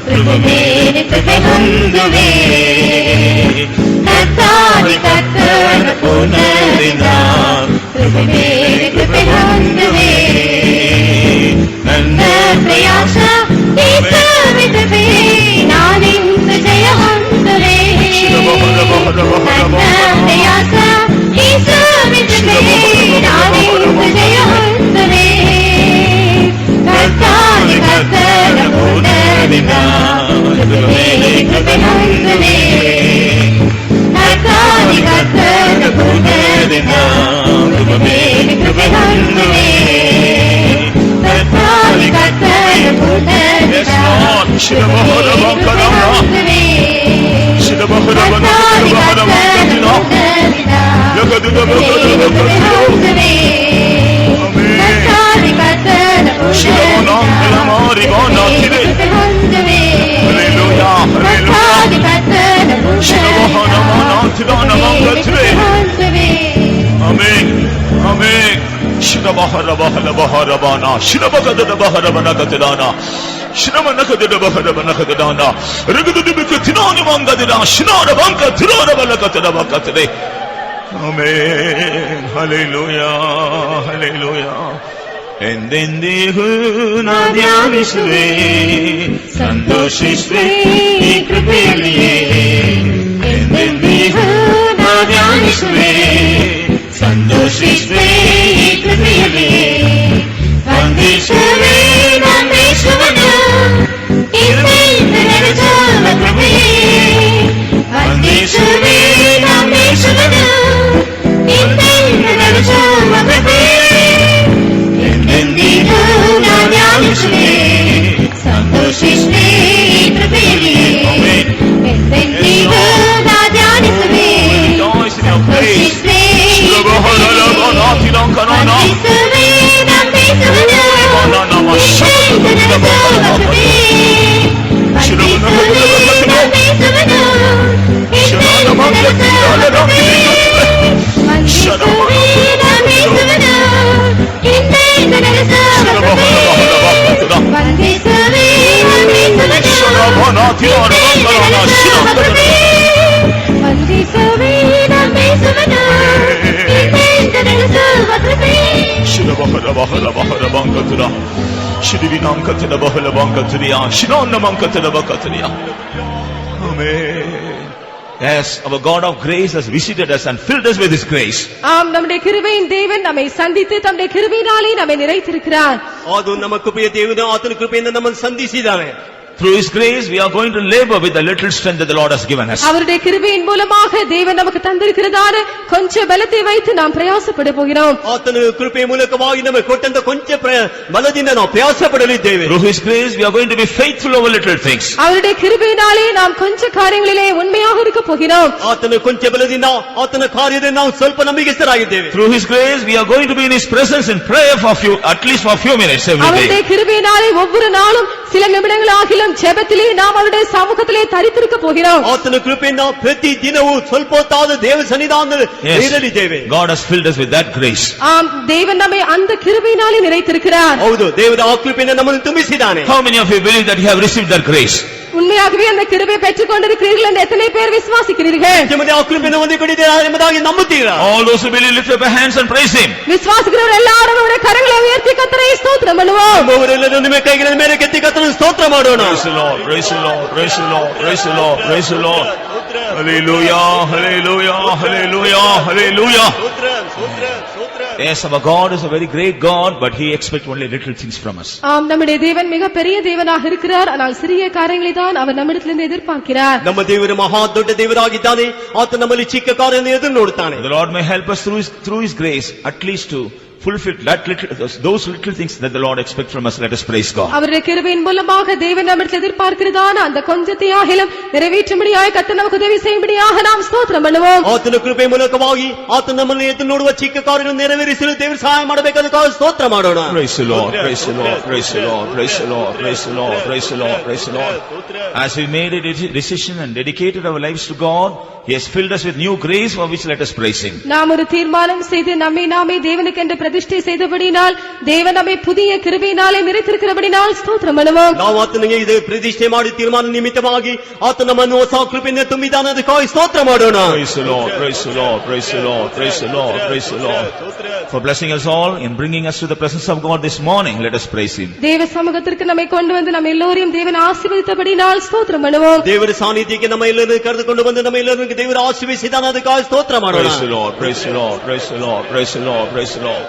ಕೃಪೆ ಮೇಲೆ ಕೃಪೆ ಹೊಂದುವೆ. ಕರ್ತಾದಿ ಕರ್ತನ ಪೂರ್ಣದಿಂದ ಕೃಪೆ ಮೇಲೆ ಕೃಪೆ ಹೊಂದುವೆ. ನನ್ನ ಪ್ರಯಾಸ ಯೇಸುವಿನ ಕೃಪೆಯೇ ನಾನೆಂದು ಜಯ ಹೊಂದುವೆ. ನನ್ನ ಪ್ರಯಾಸ ಯೇಸುವಿನ ಕೃಪೆಯೇ ನಾನೆಂದು ಜಯ ಹೊಂದುವೆ. ಕರ್ತಾದಿ ಕರ್ತನ ಪೂರ್ಣದಿಂದ ಕೃಪೆ ಮೇಲೆ ಕೃಪೆ ಹೊಂದುವೆ. ಕರ್ತಾದಿ ಕರ್ತನ ಪೂರ್ಣದಿಂದ ಕೃಪೆ ಮೇಲೆ ಕೃಪೆ ಹೊಂದುವೆ. ಕರ್ತಾದಿ ಕರ್ತನ ಪೂರ್ಣದಿಂದ ಕೃಪೆ ಮೇಲೆ ಕೃಪೆ ಹೊಂದುವೆ. ಕರ್ತಾದಿ ಕರ್ತನ ಪೂರ್ಣದಿಂದ ಕೃಪೆ ಮೇಲೆ ಕೃಪೆ ಹೊಂದುವೆ. ಕರ್ತಾದಿ ಕರ್ತನ ಪೂರ್ಣದಿಂದ ಕೃಪೆ ಮೇಲೆ ಕೃಪೆ ಹೊಂದುವೆ. ಕರ್ತಾದಿ ಕರ್ತನ Amen, amen. Shirabaharabahalabana shirabakadabaharabanakatidana shiramanakadabaharabanakatidana rigudubikatinani mangadina shinarabankatirarabalakatidabakatide. Amen. Hallelujah, hallelujah. ಎಂದೆಂದಿಗೂ ನಾ ಧ್ಯಾನಿಸುವೆ ಸಂತೋಷಿಸುವೆ ಈ ಕೃಪೆಯಲ್ಲಿಯೇ. ಎಂದೆಂದಿಗೂ ನಾ ಧ್ಯಾನಿಸುವೆ ಸಂತೋಷಿಸುವೆ ಈ ಕೃಪೆಯಲ್ಲಿಯೇ. ವಂದಿಸುವೆ ನಂದೀಸುವನು ಇಂದೆಂದು ನಡೆಸುವ ಕೃಪೆಯೇ. ವಂದಿಸುವೆ ನಂದೀಸುವನು ಇಂದೆಂದು ನಡೆಸುವ ಕೃಪೆಯೇ. ಎಂದೆಂದಿಗೂ ನಾ ಧ್ಯಾನಿಸುವೆ ಸಂತೋಷಿಸುವೆ ಈ ಕೃಪೆಯಲ್ಲಿಯೇ. ಎಂದೆಂದಿಗೂ ನಾ ಧ್ಯಾನಿಸುವೆ Yes, our God of grace has visited us and filled us with His grace. ஆம், நம்முடைய கிருபையின் தேவன் நம்மை சந்தித்து தம்முடைய கிருபையினாலே நம்மை நிறைத்திருக்கிறார். ಅದು ನಮ್ಮ ಕೃಪೆಯ ದೇವರು ಆತನ ಕೃಪೆಯಿಂದ ನಮ್ಮನ್ನು ಸಂಧಿಸಿದ್ದಾನೆ. Through His grace, we are going to labor with the little strength that the Lord has given us. அவருடைய கிருபையின் மூலமாக தேவன் நமக்கு தந்திருக்கிறதான கொஞ்ச பலத்தை வைத்து நாம் பிரயாசப்பட போகிறோம். ಆತನ ಕೃಪೆಯ ಮೂಲಕವಾಗಿ ನಮಗೆ ಕೊಟ್ಟಂತ ಕೊಂಚ ಬಲದಿಂದ ನಾವು ಪ್ರಯಾಸ ಪಡಲಿದ್ದೇವೆ. Through His grace, we are going to be faithful over little things. அவருடைய கிருபையினாலே நாம் கொஞ்ச காரியங்களிலே உண்மையாக இருக்க போகிறோம். ಆತನ ಕೊಂಚ ಬಲದಿಂದ ಆತನ ಕಾರ್ಯದಲ್ಲಿ ನಾವು ಸ್ವಲ್ಪ ನಂಬಿಕೆಸ್ಥರಾಗಿದ್ದೇವೆ. Through His grace, we are going to be in His presence in prayer for at least for a few minutes every அவருடைய day. கிருபையினாலே ஒவ்வொரு நாளும் சில நிமிடங்களாகிலும் ஜெபத்திலே நாம் அவருடைய சமூகத்திலே தரித்திருக்க போகிறோம். ಆತನ ಕೃಪೆಯಿಂದ ಪ್ರತಿ ದಿನವೂ ಸ್ವಲ್ಪ ಹೊತ್ತಾದ ದೇವ ಸನ್ನಿಧಾನದಲ್ಲಿ ಇರಲಿದ್ದೇವೆ. God has filled us with that grace. ஆம், தேவன் நம்மை அந்த கிருபையினாலே நிறைத்திருக்கிறார். ಹೌದು, ದೇವರ ಆ ಕೃಪೆಯಿಂದ ನಮ್ಮನ್ನು ತುಂಬಿಸಿದ್ದಾನೆ. How many of you believe that you have received that grace? உண்மையாகவே அந்த கிருபை பெற்றுக் கொண்டிருக்கிறீர்கள் என்று எத்தனை பேர் விசுவாசிக்கிறீர்கள்? ನಿಮ್ಮದೇ ಆ ಕೃಪೆಯನ್ನು ಹೊಂದಿಕೊಂಡಿದ್ದೀರಾ ಎಂಬುದಾಗಿ ನಂಬುತ್ತೀರಾ? All those who believe, lift up your hands and praise Him. விசுவாசிக்கிறவர்கள் எல்லாரும் அவருடைய கரங்களை உயர்த்தி கர்த்தரை ஸ்தோத்திரம் பண்ணுவோம். ನಂಬುವವರೆಲ್ಲರೂ ನಿಮ್ಮ ಕೈಗಳ ಮೇಲೆ ಕೆತ್ತಿ ಕರ್ತನನ್ನು ಸ್ತೋತ್ರ ಮಾಡೋಣ. Praise the Lord, praise the Lord, praise the Lord, praise the Lord, praise the Lord. Hallelujah, hallelujah, hallelujah, hallelujah. Yes, our God is a very great God, but He expects only little things from us. ஆம், நம்முடைய தேவன் மிக பெரிய தேவனாக இருக்கிறார். ஆனால் சிறிய காரியங்களை தான் அவர் நம்மிடத்திலிருந்து எதிர்பார்க்கிறார். ನಮ್ಮ ದೇವರು ಮಹಾ ದೊಡ್ಡ ದೇವರಾಗಿದ್ದಾನೆ. ಆತ ನಮ್ಮಲ್ಲಿ ಚಿಕ್ಕ ಕಾರ್ಯವನ್ನು ಎದುರು ನೋಡುತ್ತಾನೆ. The Lord may help us through His grace at least to fulfill those little things that the Lord expects from us. Let us praise God. அவருடைய கிருபையின் மூலமாக தேவன் நம்மிடத்தில் எதிர்பார்க்கிறதான அந்த கொஞ்சத்தை ஆகிலும் நிறைவேற்றும்படியாக கர்த்தர் நமக்கு உதவி செய்யும்படியாக நாம் ஸ்தோத்திரம் பண்ணுவோம். ಆತನ ಕೃಪೆ ಮೂಲಕವಾಗಿ ಆತ ನಮ್ಮನ್ನು ಎದುರು ನೋಡುವ ಚಿಕ್ಕ ಕಾರ್ಯಗಳನ್ನು ನೆರವೇರಿಸಲು ದೇವರು ಸಹಾಯ ಮಾಡಬೇಕಾದ ಸ್ತೋತ್ರ ಮಾಡೋಣ. Praise the Lord, praise the Lord, praise the Lord, praise the Lord, praise the Lord, praise the Lord, praise the Lord. As we made a decision and dedicated our lives to God, He has filled us with new grace for which let us praise Him. நாம் ஒரு தீர்மானம் செய்து நம்மை நாமே தேவனுக்கு என்று பிரதிஷ்டை செய்தபடினால் தேவன் நம்மை புதிய கிருபையினாலே நிறைத்திருக்கிறபடினால் ஸ்தோத்திரம் பண்ணுவோம். ನಾವು ಆತನಿಗೆ ಇದು ಪ್ರತಿಷ್ಠೆ ಮಾಡಿ ತೀರ್ಮಾನ ನಿಮಿತ್ತವಾಗಿ ಆತ ನಮ್ಮನ್ನು ಹೊಸ ಕೃಪೆಯಿಂದ ತುಂಬಿದ್ದಾನೆ, ಅದಕ್ಕಾಗಿ ಸ್ತೋತ್ರ ಮಾಡೋಣ. Praise the Lord, praise the Lord, praise the Lord, praise the Lord, praise the Lord. For blessing us all in bringing us to the presence of God this morning, let us praise Him. தேவ சமூகத்திற்கு நம்மை கொண்டு வந்து நம்ம எல்லோரையும் தேவன் ஆசீர்வதித்தபடினால் ஸ்தோத்திரம் பண்ணுவோம். ದೇವರ ಸಾನ್ನಿಧ್ಯಕ್ಕೆ ನಮ್ಮ ಎಲ್ಲರನ್ನು ಕರೆದುಕೊಂಡು ಬಂದು ನಮ್ಮ ಎಲ್ಲರನ್ನು ದೇವರು ಆಶೀರ್ವದಿಸಿದ್ದಾನೆ, ಅದಕ್ಕಾಗಿ ಸ್ತೋತ್ರ ಮಾಡೋಣ. Praise the Lord, praise the Lord, praise the Lord, praise the Lord, praise the Lord.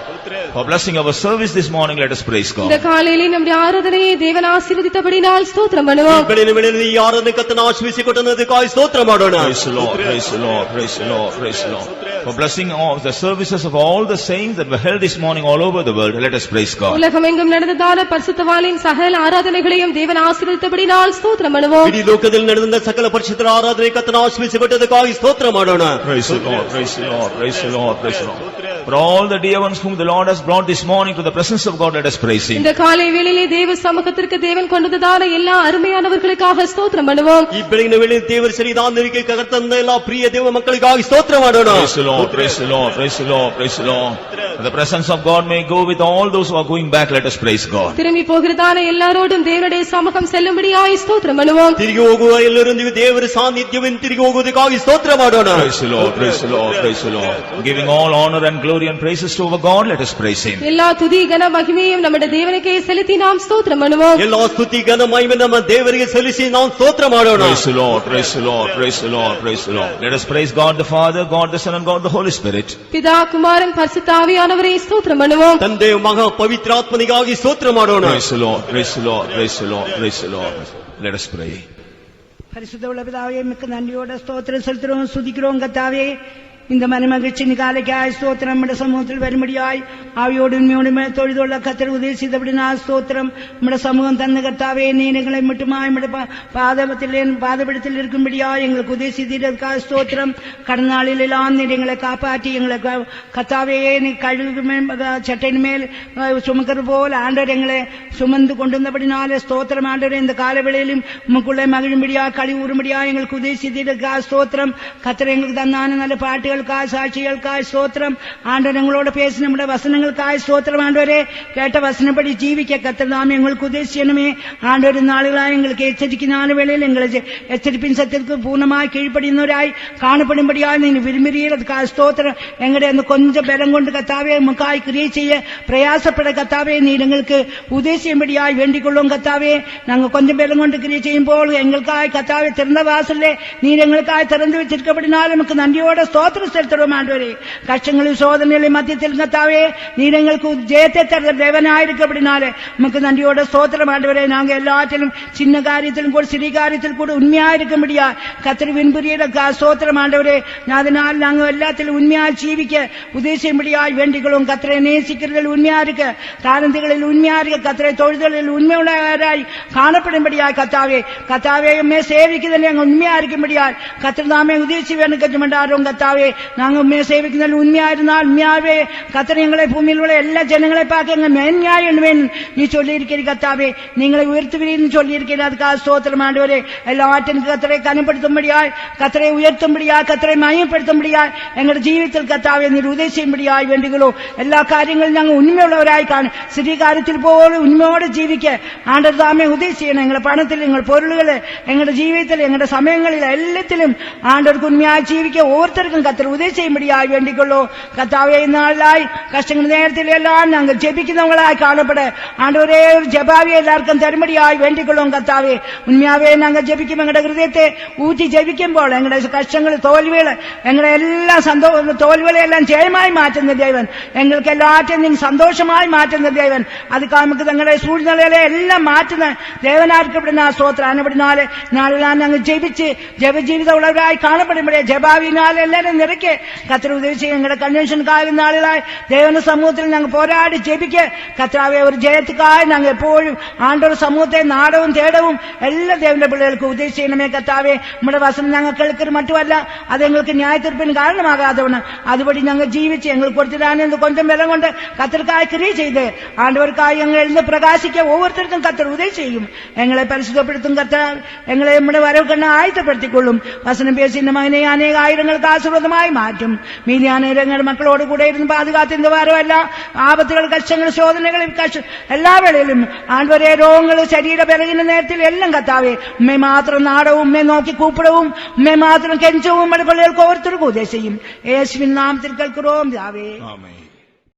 For blessing our service this morning, let us praise God. இந்த காலையிலே நம்முடைய ஆராதனையை தேவன் ஆசீர்வதித்தபடினால் ஸ்தோத்திரம் பண்ணுவோம். ಬೆಳಗಿನ ವೇಳೆಯಲ್ಲಿ ಯಾರನ್ನು ಕರ್ತನ ಆಶೀರ್ವದಿಸಿಕೊಟ್ಟನು, ಅದಕ್ಕಾಗಿ ಸ್ತೋತ್ರ ಮಾಡೋಣ. Praise the Lord, praise the Lord, praise the Lord, praise the Lord. For blessing all the services of all the saints that were held this morning all over the world, let us praise God. உலகமெங்கும் நடந்ததான பரிசுத்தவான்களின் சகல ஆராதனைகளையும் தேவன் ஆசீர்வதித்தபடினால் ஸ்தோத்திரம் பண்ணுவோம். ಇಡೀ ಲೋಕದಲ್ಲಿ ನಡೆದ ಸಕಲ ಪರಿಶುದ್ಧರ ಆರಾಧನೆ ಕರ್ತನ ಆಶೀರ್ವದಿಸಿಕೊಟ್ಟದಕ್ಕಾಗಿ ಸ್ತೋತ್ರ ಮಾಡೋಣ. Praise the Lord, praise the Lord, praise the Lord, praise the Lord. For all the dear ones whom the Lord has brought this morning to the presence of God, let us praise Him. இந்த காலை வேளையிலே தேவ சமூகத்திற்கு தேவன் கொண்டு வந்ததான எல்லா அருமையானவர்களுக்காக ஸ்தோத்திரம் பண்ணுவோம். ಈ ಬೆಳಗಿನ ವೇಳೆ ದೇವರ ಸನ್ನಿಧಾನಕ್ಕೆ ಕರ್ತನ ಎಲ್ಲಾ ಪ್ರಿಯ ದೇವ ಮಕ್ಕಳಿಗಾಗಿ ಸ್ತೋತ್ರ ಮಾಡೋಣ. Praise the Lord, praise the Lord, praise the Lord, praise the Lord. The presence of God may go with all those who are going back, let us praise God. திரும்பி போகிறதான எல்லாரோடும் தேவனுடைய சமூகம் செல்லும்படியாய் ஸ்தோத்திரம் பண்ணுவோம். ತಿರುಗಿ ಹೋಗುವ ಎಲ್ಲರೊಂದಿಗೆ ದೇವರ ಸಾನ್ನಿಧ್ಯವನ್ನು ತಿರುಗಿ ಹೋಗುವುದಕ್ಕಾಗಿ ಸ್ತೋತ್ರ ಮಾಡೋಣ. Praise the Lord, praise the Lord, praise the Lord. Giving all honor and glory and praises to our God, let us praise Him. எல்லா துதி கன மகிமையும் நம்முடைய தேவனுக்கே செலுத்தி நாம் ஸ்தோத்திரம் பண்ணுவோம். ಎಲ್ಲಾ ಸ್ತುತಿ ಘನ ಮಹಿಮೆ ನಮ್ಮ ದೇವರಿಗೆ ಸಲ್ಲಿಸಿ ನಾವು ಸ್ತೋತ್ರ ಮಾಡೋಣ. Praise the Lord, praise the Lord, praise the Lord, praise the Lord. Let us praise God the Father, God the Son and God the Holy Spirit. பிதா குமாரன் பரிசுத்த ஆவியானவரை ஸ்தோத்திரம் பண்ணுவோம். ತಂದೆ ಮಗ ಪವಿತ್ರಾತ್ಮನಿಗಾಗಿ ಸ್ತೋತ್ರ ಮಾಡೋಣ. Praise the Lord, praise the Lord, praise the Lord, praise the Lord. Let us pray. பரிசுத்த உள்ள பிதாவே, மிக்க நன்றியோட ஸ்தோத்திரம் செலுத்துறோம், சுதிக்கிறோம். கர்த்தாவே, இந்த மனமகிழ்ச்சியின் காலைக்காய் ஸ்தோத்திரம். நம்முடைய சமூகத்தில் வரும்படியாய் ஆவியோடு உண்மையோடுமே தொழுதுள்ள கத்தர் உதவி செய்தபடினால் ஸ்தோத்திரம். நம்முடைய சமூகம் தந்த கர்த்தாவே நீர் எங்களை மட்டுமாய் பாதபடத்தில் இருக்கும்படியாய் எங்களுக்கு உதவி செய்ததற்காக ஸ்தோத்திரம். கடந்த நாளில் எல்லாம் நீர் எங்களை காப்பாற்றி எங்களை கர்த்தாவே நீ கழுகு சட்டையின் மேல் சுமக்கிறது போல் ஆண்டவர் எங்களை சுமந்து கொண்டிருந்தபடினாலே ஸ்தோத்திரம். ஆண்டவர் இந்த காலவேளையிலும் உமக்குள்ளே மகிழும்படியா கழி ஊறும்படியா எங்களுக்கு உதவி செய்ததற்காக ஸ்தோத்திரம். கத்தர் எங்களுக்கு தந்தான நல்ல பாட்டுகளுக்காய் சாட்சிகளுக்காய் ஸ்தோத்திரம். ஆண்டவர் எங்களோட பேசின நம்முடைய வசனங்களுக்காய் ஸ்தோத்திரம். ஆண்டவரே கேட்ட வசனப்படி ஜீவிக்க கத்தர் தாமே எங்களுக்கு உதவி செய்யணுமே. ஆண்டவர் நாளுகளாய் எங்களுக்கு எச்சரிக்கையான வேளையில் எங்களை எச்சரிப்பின் சத்திற்கு பூர்ணமாய் கீழ்ப்படினவராய் காணப்படும்படியாக நீ விரும்புகிறதுக்காக ஸ்தோத்திரம். எங்களுடைய அந்த கொஞ்சம் பலம் கொண்டு கத்தாவே முக்காய் கிரியை செய்ய பிரயாசப்பட கத்தாவே நீர் எங்களுக்கு உதவி செய்யும்படியாய் வேண்டிக் கொள்ளும் கத்தாவே. நாங்கள் கொஞ்சம் பலம் கொண்டு கிரியை செய்யும் போல் எங்களுக்காய் கத்தாவே திறந்த வாசல்ல நீர் எங்களுக்காய் திறந்து வச்சிருக்கப்படினாலும் நமக்கு நன்றியோட ஸ்தோத்திரம் செலுத்துவோம். ஆண்டவரே கஷ்டங்களில் சோதனைகளை மத்தியத்தில் கத்தாவே நீர் எங்களுக்கு ஜெயத்தை தர தேவனாயிருக்கப்படினாலே நமக்கு நன்றியோட ஸ்தோத்திரம். ஆண்டவரே நாங்க எல்லாத்திலும் சின்ன காரியத்திலும் கூட சிறிய காரியத்திலும் கூட உண்மையா இருக்கும்படியா கத்திரி வின்புரிய ஸ்தோத்திரம். ஆண்டவரே அதனால் நாங்கள் எல்லாத்திலும் உண்மையா ஜீவிக்க உதவி செய்யும்படியாய் வேண்டிகளும் கத்திரை நேசிக்கிறதில் உண்மையா இருக்க தாரந்துகளில் உண்மையா இருக்க கத்திரை தொழுதலில் உண்மையுள்ளவராய் காணப்படும்படியாய் கத்தாவே கத்தாவே சேவிக்குதல் எங்க உண்மையா இருக்கும்படியாய் கத்திர தாமே உதவி செய்வேன் கற்றுமண்டாரும் கத்தாவே நாங்க உண்மையை சேவிக்குதல் உண்மையா இருந்தால் உண்மையாவே கத்திர எங்களை பூமியில் உள்ள எல்லா ஜனங்களை பார்க்க எங்க மேன்மையா எண்ணுவேன் நீ சொல்லி இருக்கிறீர் கத்தாவே. நீங்களை உயர்த்துவீர்னு சொல்லி இருக்கிறீர். அதுக்காக ஸ்தோத்திரம். ஆண்டவரே எல்லாவற்றின் கத்தரை கனப்படுத்தும்படியாய் கத்தரை உயர்த்தும்படியாய் கத்தரை மயப்படுத்தும்படியாய் எங்கள் ஜீவிதத்தில் கத்தாவே நீர் உதவி செய்யும்படியாய் வேண்டுகிறோம். எல்லா காரியங்களும் நாங்கள் உண்மையுள்ளவராய் காண சிறிய காரியத்தில் போல உண்மையோடு ஜீவிக்க ஆண்டவர் தாமே உதவி செய்யணும். எங்களை பணத்தில் எங்கள் பொருள்களை எங்களுடைய ஜீவிதத்தில் எங்களுடைய சமயங்களில் எல்லாத்திலும் ஆண்டவருக்கு உண்மையாய் ஜீவிக்க ஒவ்வொருத்தருக்கும் கத்தர் உதவி செய்யும்படியாய் வேண்டிக் கொள்ளும் கத்தாவே. நாளாய் கஷ்டங்கள் நேரத்தில் எல்லாம் நாங்கள் ஜெபிக்கிறவங்களாய் காணப்பட ஆண்டவரே ஒரு ஜெபாவியை எல்லாருக்கும் தரும்படியாய் வேண்டிக் கொள்ளும் கத்தாவே. உண்மையாவே நாங்கள் ஜெபிக்கும் எங்களுடைய ஹிருதயத்தை ஊற்றி ஜெபிக்கும் போல எங்களுடைய கஷ்டங்கள் தோல்விகளை எங்களை எல்லாம் தோல்விகளை எல்லாம் ஜெயமாய் மாற்றுந்த தேவன் எங்களுக்கு எல்லாத்தையும் நீங்க சந்தோஷமாய் மாற்றுந்த தேவன். அதுக்காக நமக்கு தங்களுடைய சூழ்நிலையில எல்லாம் மாற்றுன தேவனா இருக்கப்படி நான் சோத்திரம். ஆனபடினாலே நாளெல்லாம் நாங்கள் ஜெபிச்சு ஜெப ஜீவித உலகராய் காணப்படும்படியா ஜெபாவினால் எல்லாரும் நிறைக்க கத்திர உதவி செய்ய எங்களோட கன்வென்ஷனுக்காக நாளிலாய் தேவன சமூகத்தில் நாங்கள் போராடி ஜெபிக்க கத்திராவே ஒரு ஜெயத்துக்காக நாங்கள் எப்போதும் ஆண்டவர் சமூகத்தை நாடவும் தேடவும் எல்லா தேவன பிள்ளைகளுக்கு உதவி செய்யணுமே கத்தாவே. நம்முடைய வசனம் நாங்கள் கேட்கிறது மட்டுமல்ல அது எங்களுக்கு நியாயத்திற்பின் காரணமாகாதவன அதுபடி நாங்கள் ஜீவிச்சு எங்களுக்கு கொடுத்துட்டானே இந்த கொஞ்சம் பலம் கொண்டு கத்திற்காக கிரியை செய்து ஆண்டவருக்காக எங்களை எழுந்து பிரகாசிக்க ஒவ்வொருத்தருக்கும் கத்தர் உதவி செய்யும். எங்களை பரிசுத்தப்படுத்தும் கத்தர் எங்களை நம்முடைய வரவுக்கண்ண ஆயத்தப்படுத்திக் கொள்ளும். வசனம் பேசி இந்த மகனை அநேக ஆயிரங்களுக்கு ஆசீர்வாதமாய் மாற்றும். மீதியான இரங்கள் மக்களோடு கூட இருந்து பாதுகாத்து இந்த வாரம் எல்லாம் ஆபத்துகள் கஷ்டங்கள் சோதனைகள் எல்லா வேளையிலும் ஆண்டவரே ரோகங்கள் சரீர பிறகின நேரத்தில் எல்லாம் கத்தாவே உண்மை மாத்திரம் நாடவும் உண்மை நோக்கி கூப்பிடவும் உண்மை மாத்திரம் கெஞ்சவும் பிள்ளைகளுக்கு ஒவ்வொருத்தருக்கும் உதவி செய்யும். இயேசுவின் நாமத்தில் கேட்கிறோம். ஆமென்.